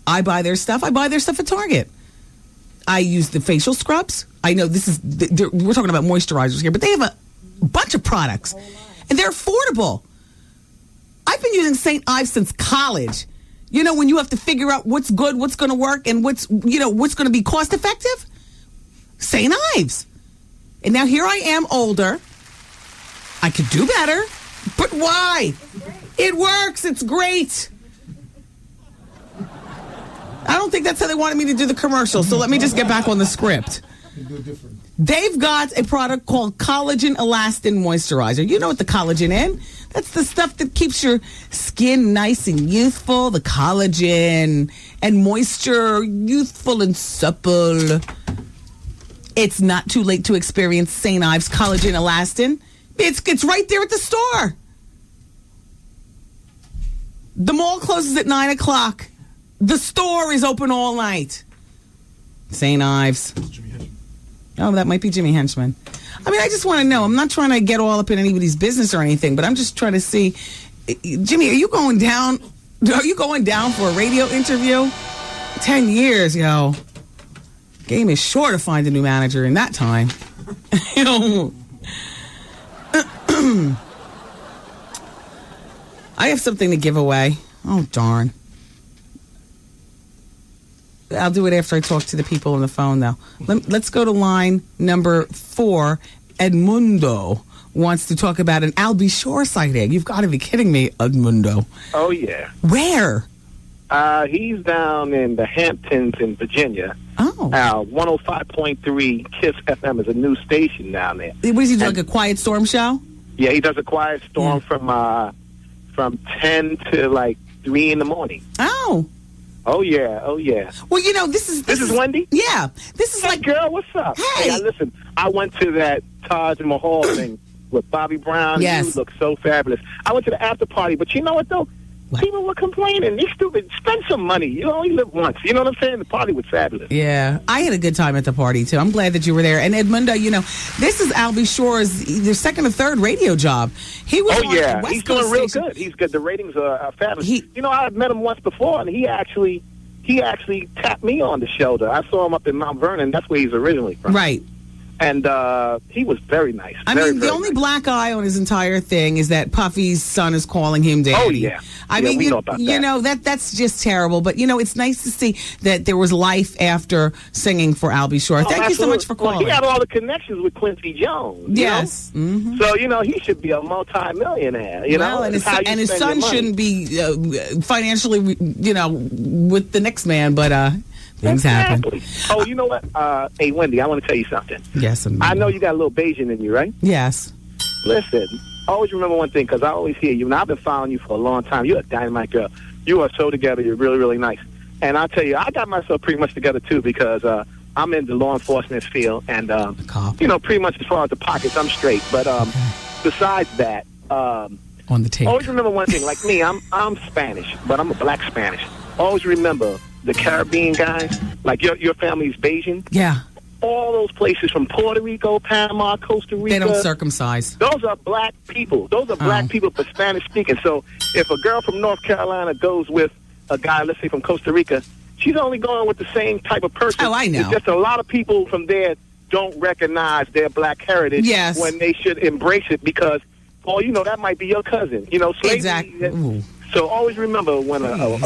I buy their stuff. I buy their stuff at Target. I use the facial scrubs. I know we're talking about moisturizers here, but they have a bunch of products, and they're affordable. I've been using St. Ives since college. When you have to figure out what's good, what's going to work, and what's going to be cost effective. St. Ives. And now here I am, older. I could do better, but why? It works. It's great. I don't think that's how they wanted me to do the commercial, so let me just get back on the script. They've got a product called Collagen Elastin Moisturizer. You know what the collagen is? That's the stuff that keeps your skin nice and youthful, the collagen and moisture, youthful and supple. It's not too late to experience St. Ives Collagen Elastin. It's right there at the store. The mall closes at 9 o'clock. The store is open all night. St. Ives. Oh, that might be Jimmy Henchman. I mean, I just want to know. I'm not trying to get all up in anybody's business or anything, but I'm just trying to see, Jimmy, are you going down? Are you going down for a radio interview? 10 years, yo. Game is sure to find a new manager in that time. You know. I have something to give away. Oh, darn. I'll do it after I talk to the people on the phone, though. Let's go to line number 4. Edmundo wants to talk about an Albie Shore sighting. You've got to be kidding me, Edmundo. Oh, yeah. Where? He's down in the Hamptons in Virginia. Oh. 105.3 KISS FM is a new station down there. What is he, like a Quiet Storm show? Yeah, he does a Quiet Storm from 10 to like 3 in the morning. Oh. Oh, yeah. Oh, yeah. Well, you know, this is Wendy? Yeah. This is like... Girl, what's up? Hey. Listen, I went to that Taj Mahal thing with Bobby Brown. Yes. You look so fabulous. I went to the after party, but you know what, though? What? People were complaining. They stupid. Spend some money. You only live once. You know what I'm saying? The party was fabulous. Yeah. I had a good time at the party, too. I'm glad that you were there. And Edmundo, you know, this is Albie Shore's their second or third radio job. He was on yeah. West He's Coast doing real station. good. He's good. The ratings are fabulous. You know, I've met him once before, and he actually tapped me on the shoulder. I saw him up in Mount Vernon. That's where he's originally from. Right. And he was very nice. I mean, the only black eye on his entire thing is that Puffy's son is calling him daddy. Oh, yeah. I mean, we know about that. You know, that's just terrible. But, you know, it's nice to see that there was life after singing for Albie Shore. Thank you so much for calling. Well, he had all the connections with Quincy Jones. Yes. Mm-hmm. So, you know, he should be a multi-millionaire, you know? And his son shouldn't be financially, you know, with the next man, but... Things happen. Oh, you know what? Hey, Wendy, I want to tell you something. Yes, I know you got a little Bayesian in you, right? Yes. Listen, always remember one thing, because I always hear you, and I've been following you for a long time. You're a dynamite girl. You are so together. You're really, really nice. And I'll tell you, I got myself pretty much together, too, because I'm in the law enforcement field, and, you know, pretty much as far as the pockets, I'm straight. But besides that... on the tape. Always remember one thing. Like me, I'm Spanish, but I'm a black Spanish. Always remember... the Caribbean guys, like your family's Bayesian. Yeah. All those places from Puerto Rico, Panama, Costa Rica. They don't circumcise. Those are black people. Those are black people for Spanish speaking. So if a girl from North Carolina goes with a guy, let's say from Costa Rica, she's only going with the same type of person. Oh, I know. It's just a lot of people from there don't recognize their black heritage when they should embrace it because, well, you know, that might be your cousin. You know, slavery. Exactly. So always remember when a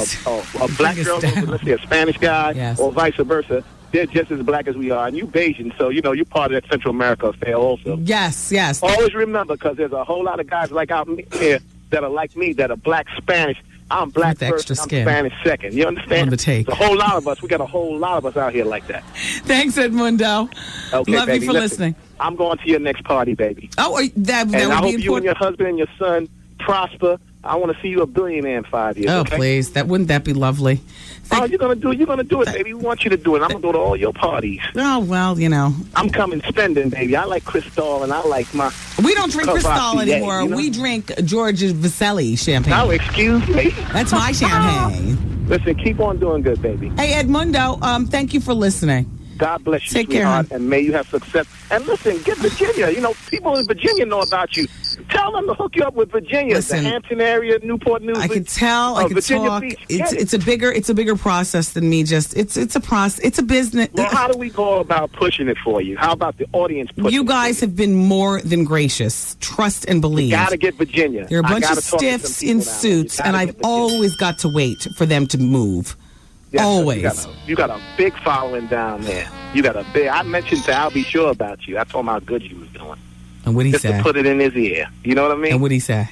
black girl goes with, let's say, a Spanish guy or vice versa, they're just as black as we are. And you Bayesian, so, you know, you're part of that Central America affair also. Yes, yes. Always remember, because there's a whole lot of guys like out here that are like me, that are black Spanish. I'm black first, I'm Spanish second. You understand? On the tape. There's a whole lot of us. We got a whole lot of us out here like that. Thanks, Edmundo. Okay, Love baby, you for listen, listening. I'm going to your next party, baby. Oh, that would and I be hope you and your husband and your son prosper. I want to see you a billionaire in 5 years. Oh, okay? please. Wouldn't that be lovely? You're going to do it. You're going to do it, baby. We want you to do it. I'm going to go to all your parties. Oh, well, you know. I'm coming spending, baby. I like Cristal, and I like my... We don't drink Cristal anymore. You know? We drink George Vasselli champagne. Oh, excuse me? That's my champagne. Listen, keep on doing good, baby. Hey, Edmundo, thank you for listening. God bless you, Take care, sweetheart, and may you have success. And listen, get Virginia. You know, people in Virginia know about you. Tell them to hook you up with Virginia, Listen, the Hampton area, Newport News. I can tell. I can Virginia talk. Beach. It's a bigger process than me. Just it's a process. It's a business. Well, how do we go about pushing it for you? How about the audience pushing You guys have been more than gracious. Trust and believe. You got to get Virginia. There are a bunch of stiffs in suits, and I've always got to wait for them to move. Yes, always. You got a big following down there. You got a big. I mentioned to Albie Shore about you. I told him how good you was doing. And what did he say? Just to put it in his ear. You know what I mean? And what did he say?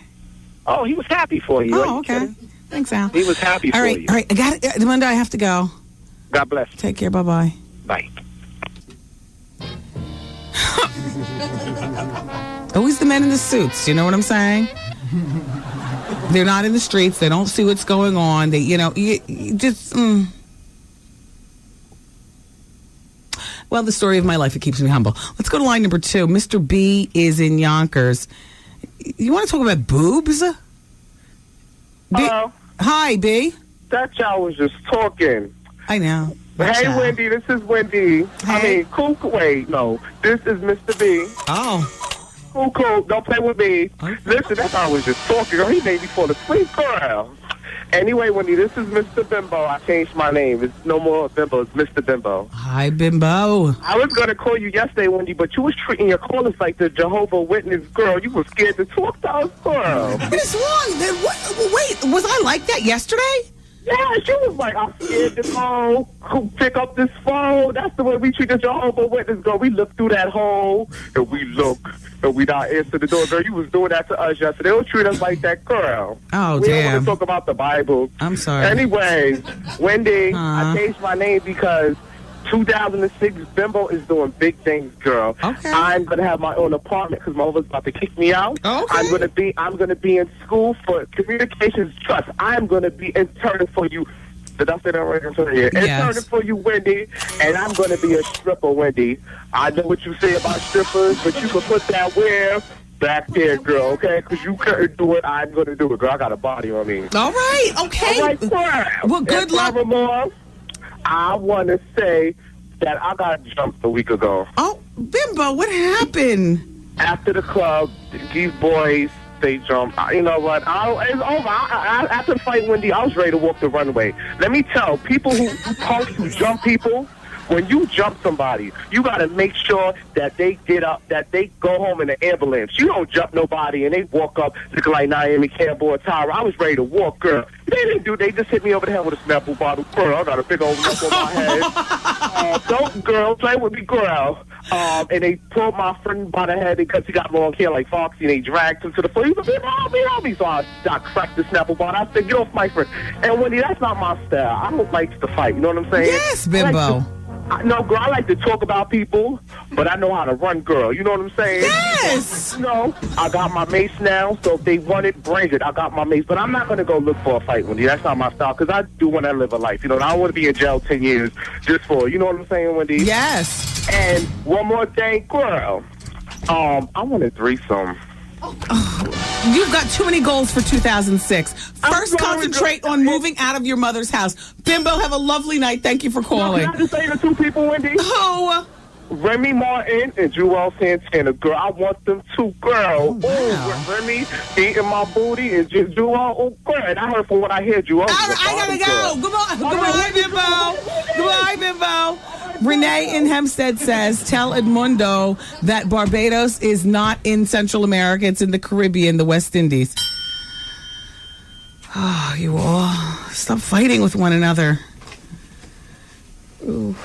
Oh, he was happy for you. Oh, okay. Thanks, Al. He was happy for you. All right. I got it. Monday, I have to go. God bless. Take care. Bye-bye. Bye. Always the men in the suits. You know what I'm saying? They're not in the streets. They don't see what's going on. They, you just... Well, the story of my life, it keeps me humble. Let's go to line number 2. Mr. B is in Yonkers. You want to talk about boobs? Hello. Hi, B. That y'all was just talking. I know. Hey, Wendy, this is Wendy. Hey. I mean, wait, no. This is Mr. B. Oh. Cool. Don't play with me. Listen, that guy was just talking. Girl, he made me fall asleep, girl. Anyway, Wendy, this is Mr. Bimbo. I changed my name. It's no more Bimbo. It's Mr. Bimbo. Hi, Bimbo. I was going to call you yesterday, Wendy, but you was treating your callers like the Jehovah's Witness girl. You were scared to talk to us, girl. What is wrong? Wait, was I like that yesterday? Yeah, she was like, I'm scared to go pick up this phone. That's the way we treat the Jehovah's Witness girl. We look through that hole, and we look, and we not answer the door. Girl, you was doing that to us yesterday. They don't treat us like that, girl. Oh, we damn. don't want to talk about the Bible. I'm sorry. Anyway, Wendy, I changed my name because 2006 Bimbo is doing big things, girl. Okay. I'm gonna have my own apartment because my mother's about to kick me out. Okay. I'm gonna be in school for communications trust. I'm gonna be interning for you. Did I say that right? Yes. Interning for you, Wendy, and I'm gonna be a stripper, Wendy. I know what you say about strippers, but you can put that where back there, girl, okay? Because you couldn't do it, I'm gonna do it, girl. I got a body on me. All right, okay. All right, girl. Well, good luck. Furthermore, I want to say that I got jumped a week ago. Oh, Bimbo, what happened? After the club, these boys, they jumped. You know what? It's over. After the fight, Wendy, I was ready to walk the runway. Let me tell people who punks who jump people, when you jump somebody, you got to make sure that they get up, that they go home in an ambulance. You don't jump nobody and they walk up looking like Naomi Campbell or Tyra. I was ready to walk, girl. They didn't do. They just hit me over the head with a Snapple bottle. Girl, I got a big old lump on my head. Don't, girl, play with me, girl. And they pulled my friend by the head because he got long hair like Foxy, and they dragged him to the floor. He was like, help me. So I cracked the Snapple bottle. I said, get off my friend. And Wendy, that's not my style. I don't like to fight. You know what I'm saying? Yes, Bimbo. No, girl, I like to talk about people, but I know how to run, girl. You know what I'm saying? Yes! You know, I got my mace now, so if they want it, bring it. I got my mace, but I'm not going to go look for a fight, Wendy. That's not my style, because I do want to live a life. You know, I don't want to be in jail 10 years just for, you know what I'm saying, Wendy? Yes. And one more thing, girl. I want a threesome. You've got too many goals for 2006. First, concentrate on moving out of your mother's house. Bimbo, have a lovely night. Thank you for calling. Can I just say the two people, Wendy? Who? Remy Martin and Jewel Santana. Girl, I want them two, girl. Wow. Remy eating my booty and Jewel. Oh, girl. And I heard from what I hear, Jewel. I gotta go. Goodbye, Bimbo. Goodbye, Bimbo. Renee in Hempstead says, tell Edmundo that Barbados is not in Central America. It's in the Caribbean, the West Indies. Oh, you all. Stop fighting with one another. Ooh.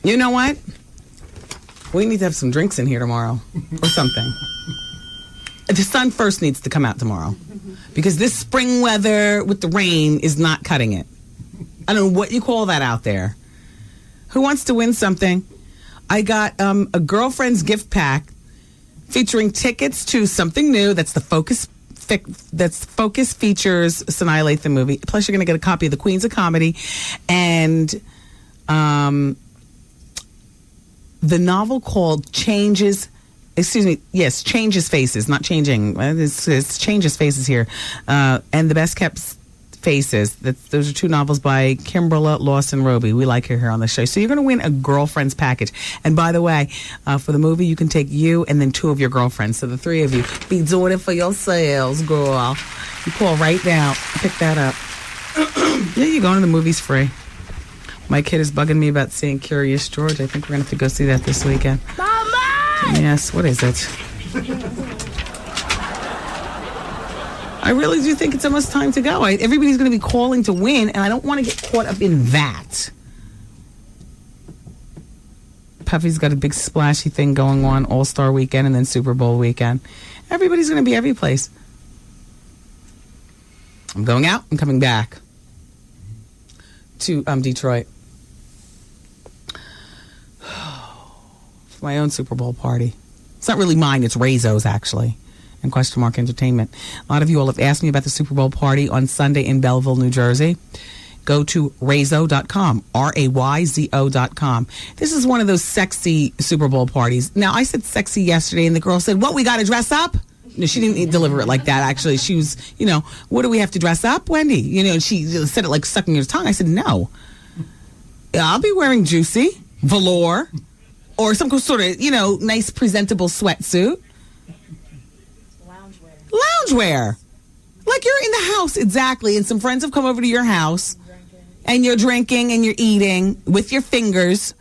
You know what? We need to have some drinks in here tomorrow or something. The sun first needs to come out tomorrow because this spring weather with the rain is not cutting it. I don't know what you call that out there. Who wants to win something? I got a girlfriend's gift pack featuring tickets to something new. That's the Focus features Sanaa Lathan movie. Plus, you're going to get a copy of The Queens of Comedy and the novel called Changes Faces, not Changing. It's Changes Faces here. And The Best Kept Faces. Those are two novels by Kimberla Lawson Roby. We like her here on the show. So you're going to win a girlfriend's package. And by the way, for the movie, you can take you and then two of your girlfriends. So the three of you be doing it for yourselves, girl. You call right now. Pick that up. Yeah, you're going to the movies free. My kid is bugging me about seeing Curious George. I think we're going to have to go see that this weekend. Mama! Yes, what is it? I really do think it's almost time to go. Everybody's going to be calling to win, and I don't want to get caught up in that. Puffy's got a big splashy thing going on, All-Star Weekend and then Super Bowl weekend. Everybody's going to be every place. I'm going out. I'm coming back to Detroit for my own Super Bowl party. It's not really mine. It's Razo's, actually. And Question Mark Entertainment. A lot of you all have asked me about the Super Bowl party on Sunday in Belleville, New Jersey. Go to Razo.com, RAYZO.com. This is one of those sexy Super Bowl parties. Now, I said sexy yesterday, and the girl said, what, we got to dress up? No, she didn't deliver it like that, actually. She was, what do we have to dress up, Wendy? She said it like sucking her tongue. I said, no. I'll be wearing juicy, velour, or some sort of, nice presentable sweatsuit. Loungewear. Like you're in the house, exactly, and some friends have come over to your house, and you're drinking and you're eating with your fingers.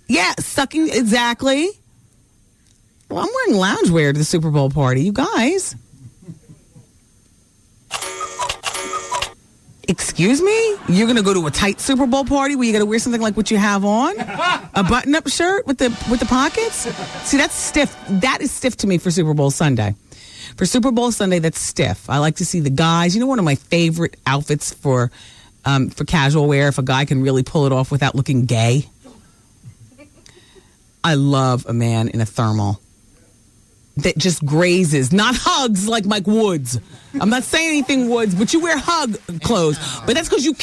Yeah, sucking, exactly. Well, I'm wearing loungewear to the Super Bowl party, you guys. Excuse me? You're going to go to a tight Super Bowl party where you got to wear something like what you have on? A button-up shirt with the pockets? See, that's stiff. That is stiff to me for Super Bowl Sunday. For Super Bowl Sunday, that's stiff. I like to see the guys. One of my favorite outfits for casual wear, if a guy can really pull it off without looking gay. I love a man in a thermal that just grazes, not hugs like Mike Woods. I'm not saying anything, Woods, but you wear hug clothes. But that's because you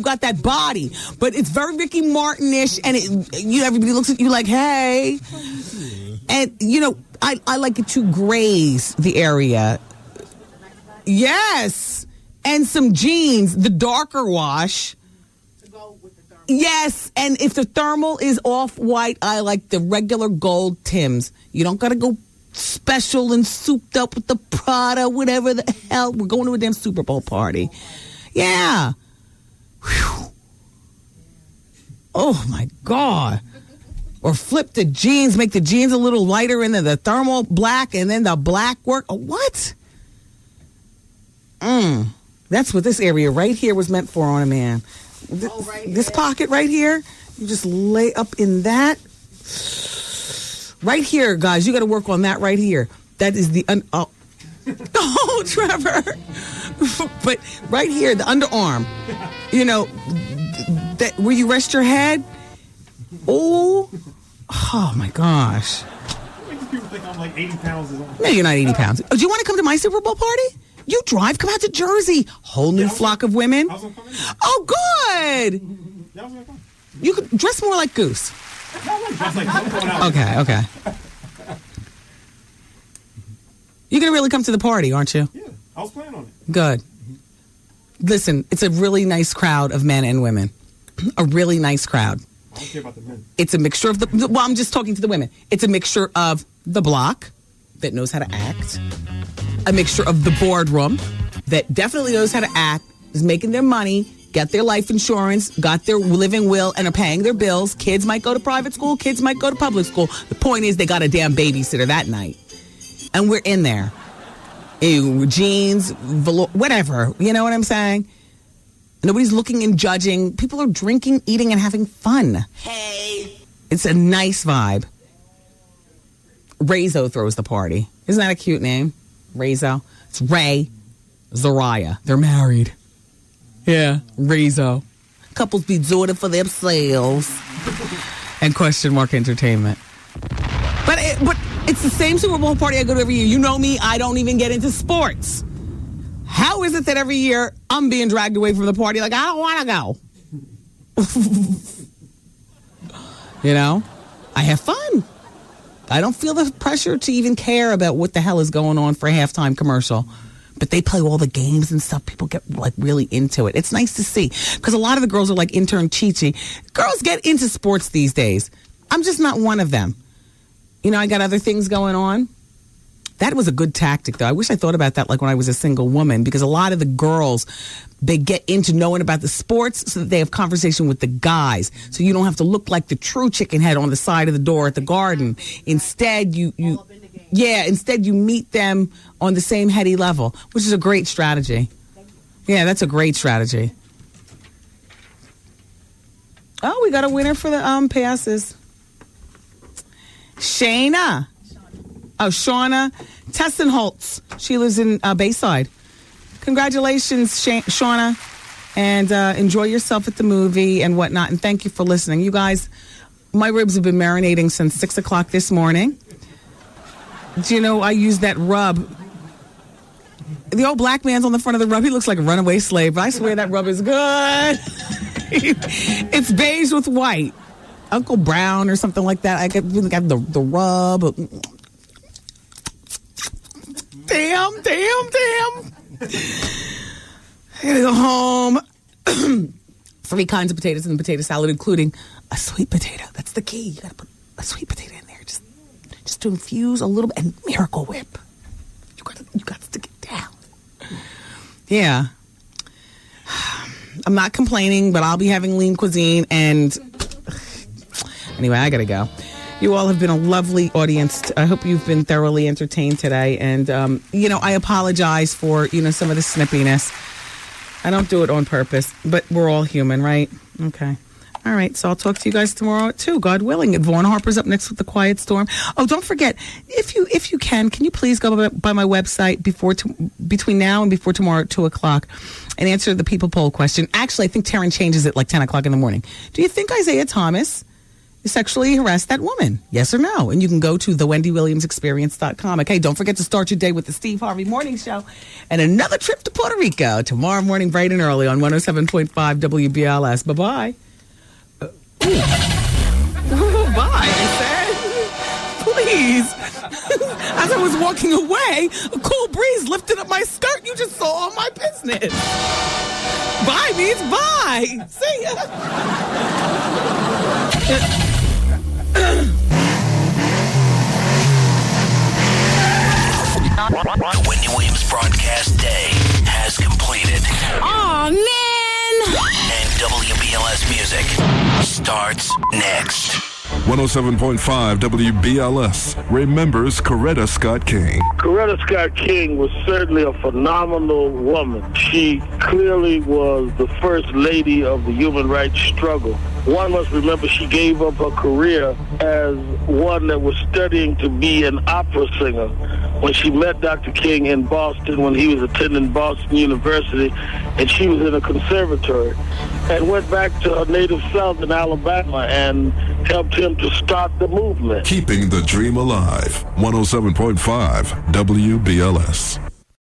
got that body. But it's very Ricky Martin-ish, and everybody looks at you like, hey. And, I like it to graze the area. Yes. And some jeans, the darker wash. Yes, and if the thermal is off-white, I like the regular gold Tims. You don't got to go special and souped up with the Prada, whatever the hell. We're going to a damn Super Bowl party. Yeah. Whew. Oh, my God. Or flip the jeans, make the jeans a little lighter, and then the thermal black, and then the black work. Oh, what? That's what this area right here was meant for on a man. This pocket right here, you just lay up in that. Right here, guys, you got to work on that right here. That is the... Oh, Trevor. But right here, the underarm, that where you rest your head. Oh my gosh. People think I'm like 80 pounds. No, you're not 80 pounds. Oh, do you want to come to my Super Bowl party? You drive, come out to Jersey. Whole new flock of women. Oh, good. You could dress more like Goose. Okay. You're going to really come to the party, aren't you? Yeah, I was planning on it. Good. Listen, it's a really nice crowd of men and women. A really nice crowd. I don't care about the men. It's a mixture of I'm just talking to the women. It's a mixture of the block that knows how to act, a mixture of the boardroom that definitely knows how to act, is making their money, got their life insurance, got their living will, and are paying their bills. Kids might go to private school, kids might go to public school. The point is they got a damn babysitter that night. And we're in there. Jeans, velour, whatever. You know what I'm saying? Nobody's looking and judging. People are drinking, eating, and having fun. Hey. It's a nice vibe. Rayzo throws the party. Isn't that a cute name? Rayzo. It's Ray, Zariah. They're married. Yeah, Rayzo. Couples be doing it for themselves. And question mark entertainment. But it's the same Super Bowl party I go to every year. You know me, I don't even get into sports. How is it that every year I'm being dragged away from the party like, I don't want to go? I have fun. I don't feel the pressure to even care about what the hell is going on for a halftime commercial. But they play all the games and stuff. People get really into it. It's nice to see because a lot of the girls are like intern Chi-Chi. Girls get into sports these days. I'm just not one of them. I got other things going on. That was a good tactic, though. I wish I thought about that when I was a single woman because a lot of the girls, they get into knowing about the sports so that they have conversation with the guys. So you don't have to look like the true chicken head on the side of the door at the garden. Instead, you meet them on the same heady level, which is a great strategy. Yeah, that's a great strategy. Oh, we got a winner for the passes. Shayna. Oh, Shauna Tessenholtz. She lives in Bayside. Congratulations, Shauna. And enjoy yourself at the movie and whatnot. And thank you for listening. You guys, my ribs have been marinating since 6 o'clock this morning. Do you know I use that rub? The old black man's on the front of the rub. He looks like a runaway slave. But I swear that rub is good. It's beige with white. Uncle Brown or something like that. I got the rub. Damn. I gotta go home. 3 kinds of potatoes in the potato salad, including a sweet potato. That's the key. You gotta put a sweet potato in there, just to infuse a little bit, and Miracle Whip. You got to get down. Yeah. I'm not complaining, but I'll be having lean cuisine. And anyway, I got to go. You all have been a lovely audience. I hope you've been thoroughly entertained today. And, I apologize for, some of the snippiness. I don't do it on purpose, but we're all human, right? Okay. All right, so I'll talk to you guys tomorrow at 2, God willing. Vaughn Harper's up next with The Quiet Storm. Oh, don't forget, if you can you please go by my website between now and before tomorrow at 2 o'clock and answer the people poll question. Actually, I think Taryn changes it like 10 o'clock in the morning. Do you think Isaiah Thomas sexually harassed that woman? Yes or no? And you can go to thewendywilliamsexperience.com. Okay, don't forget to start your day with the Steve Harvey Morning Show and another trip to Puerto Rico tomorrow morning bright and early on 107.5 WBLS. Bye-bye. Oh, bye, I said. Please. As I was walking away, a cool breeze lifted up my skirt. You just saw all my business. Bye means bye. See ya. The Wendy Williams broadcast day has completed. Aw, man! And WBLS music starts next. 107.5 WBLS remembers Coretta Scott King. Coretta Scott King was certainly a phenomenal woman. She clearly was the first lady of the human rights struggle. One must remember she gave up her career as one that was studying to be an opera singer when she met Dr. King in Boston when he was attending Boston University, and she was in a conservatory, and went back to her native South in Alabama and helped him to start the movement. Keeping the dream alive. 107.5 WBLS.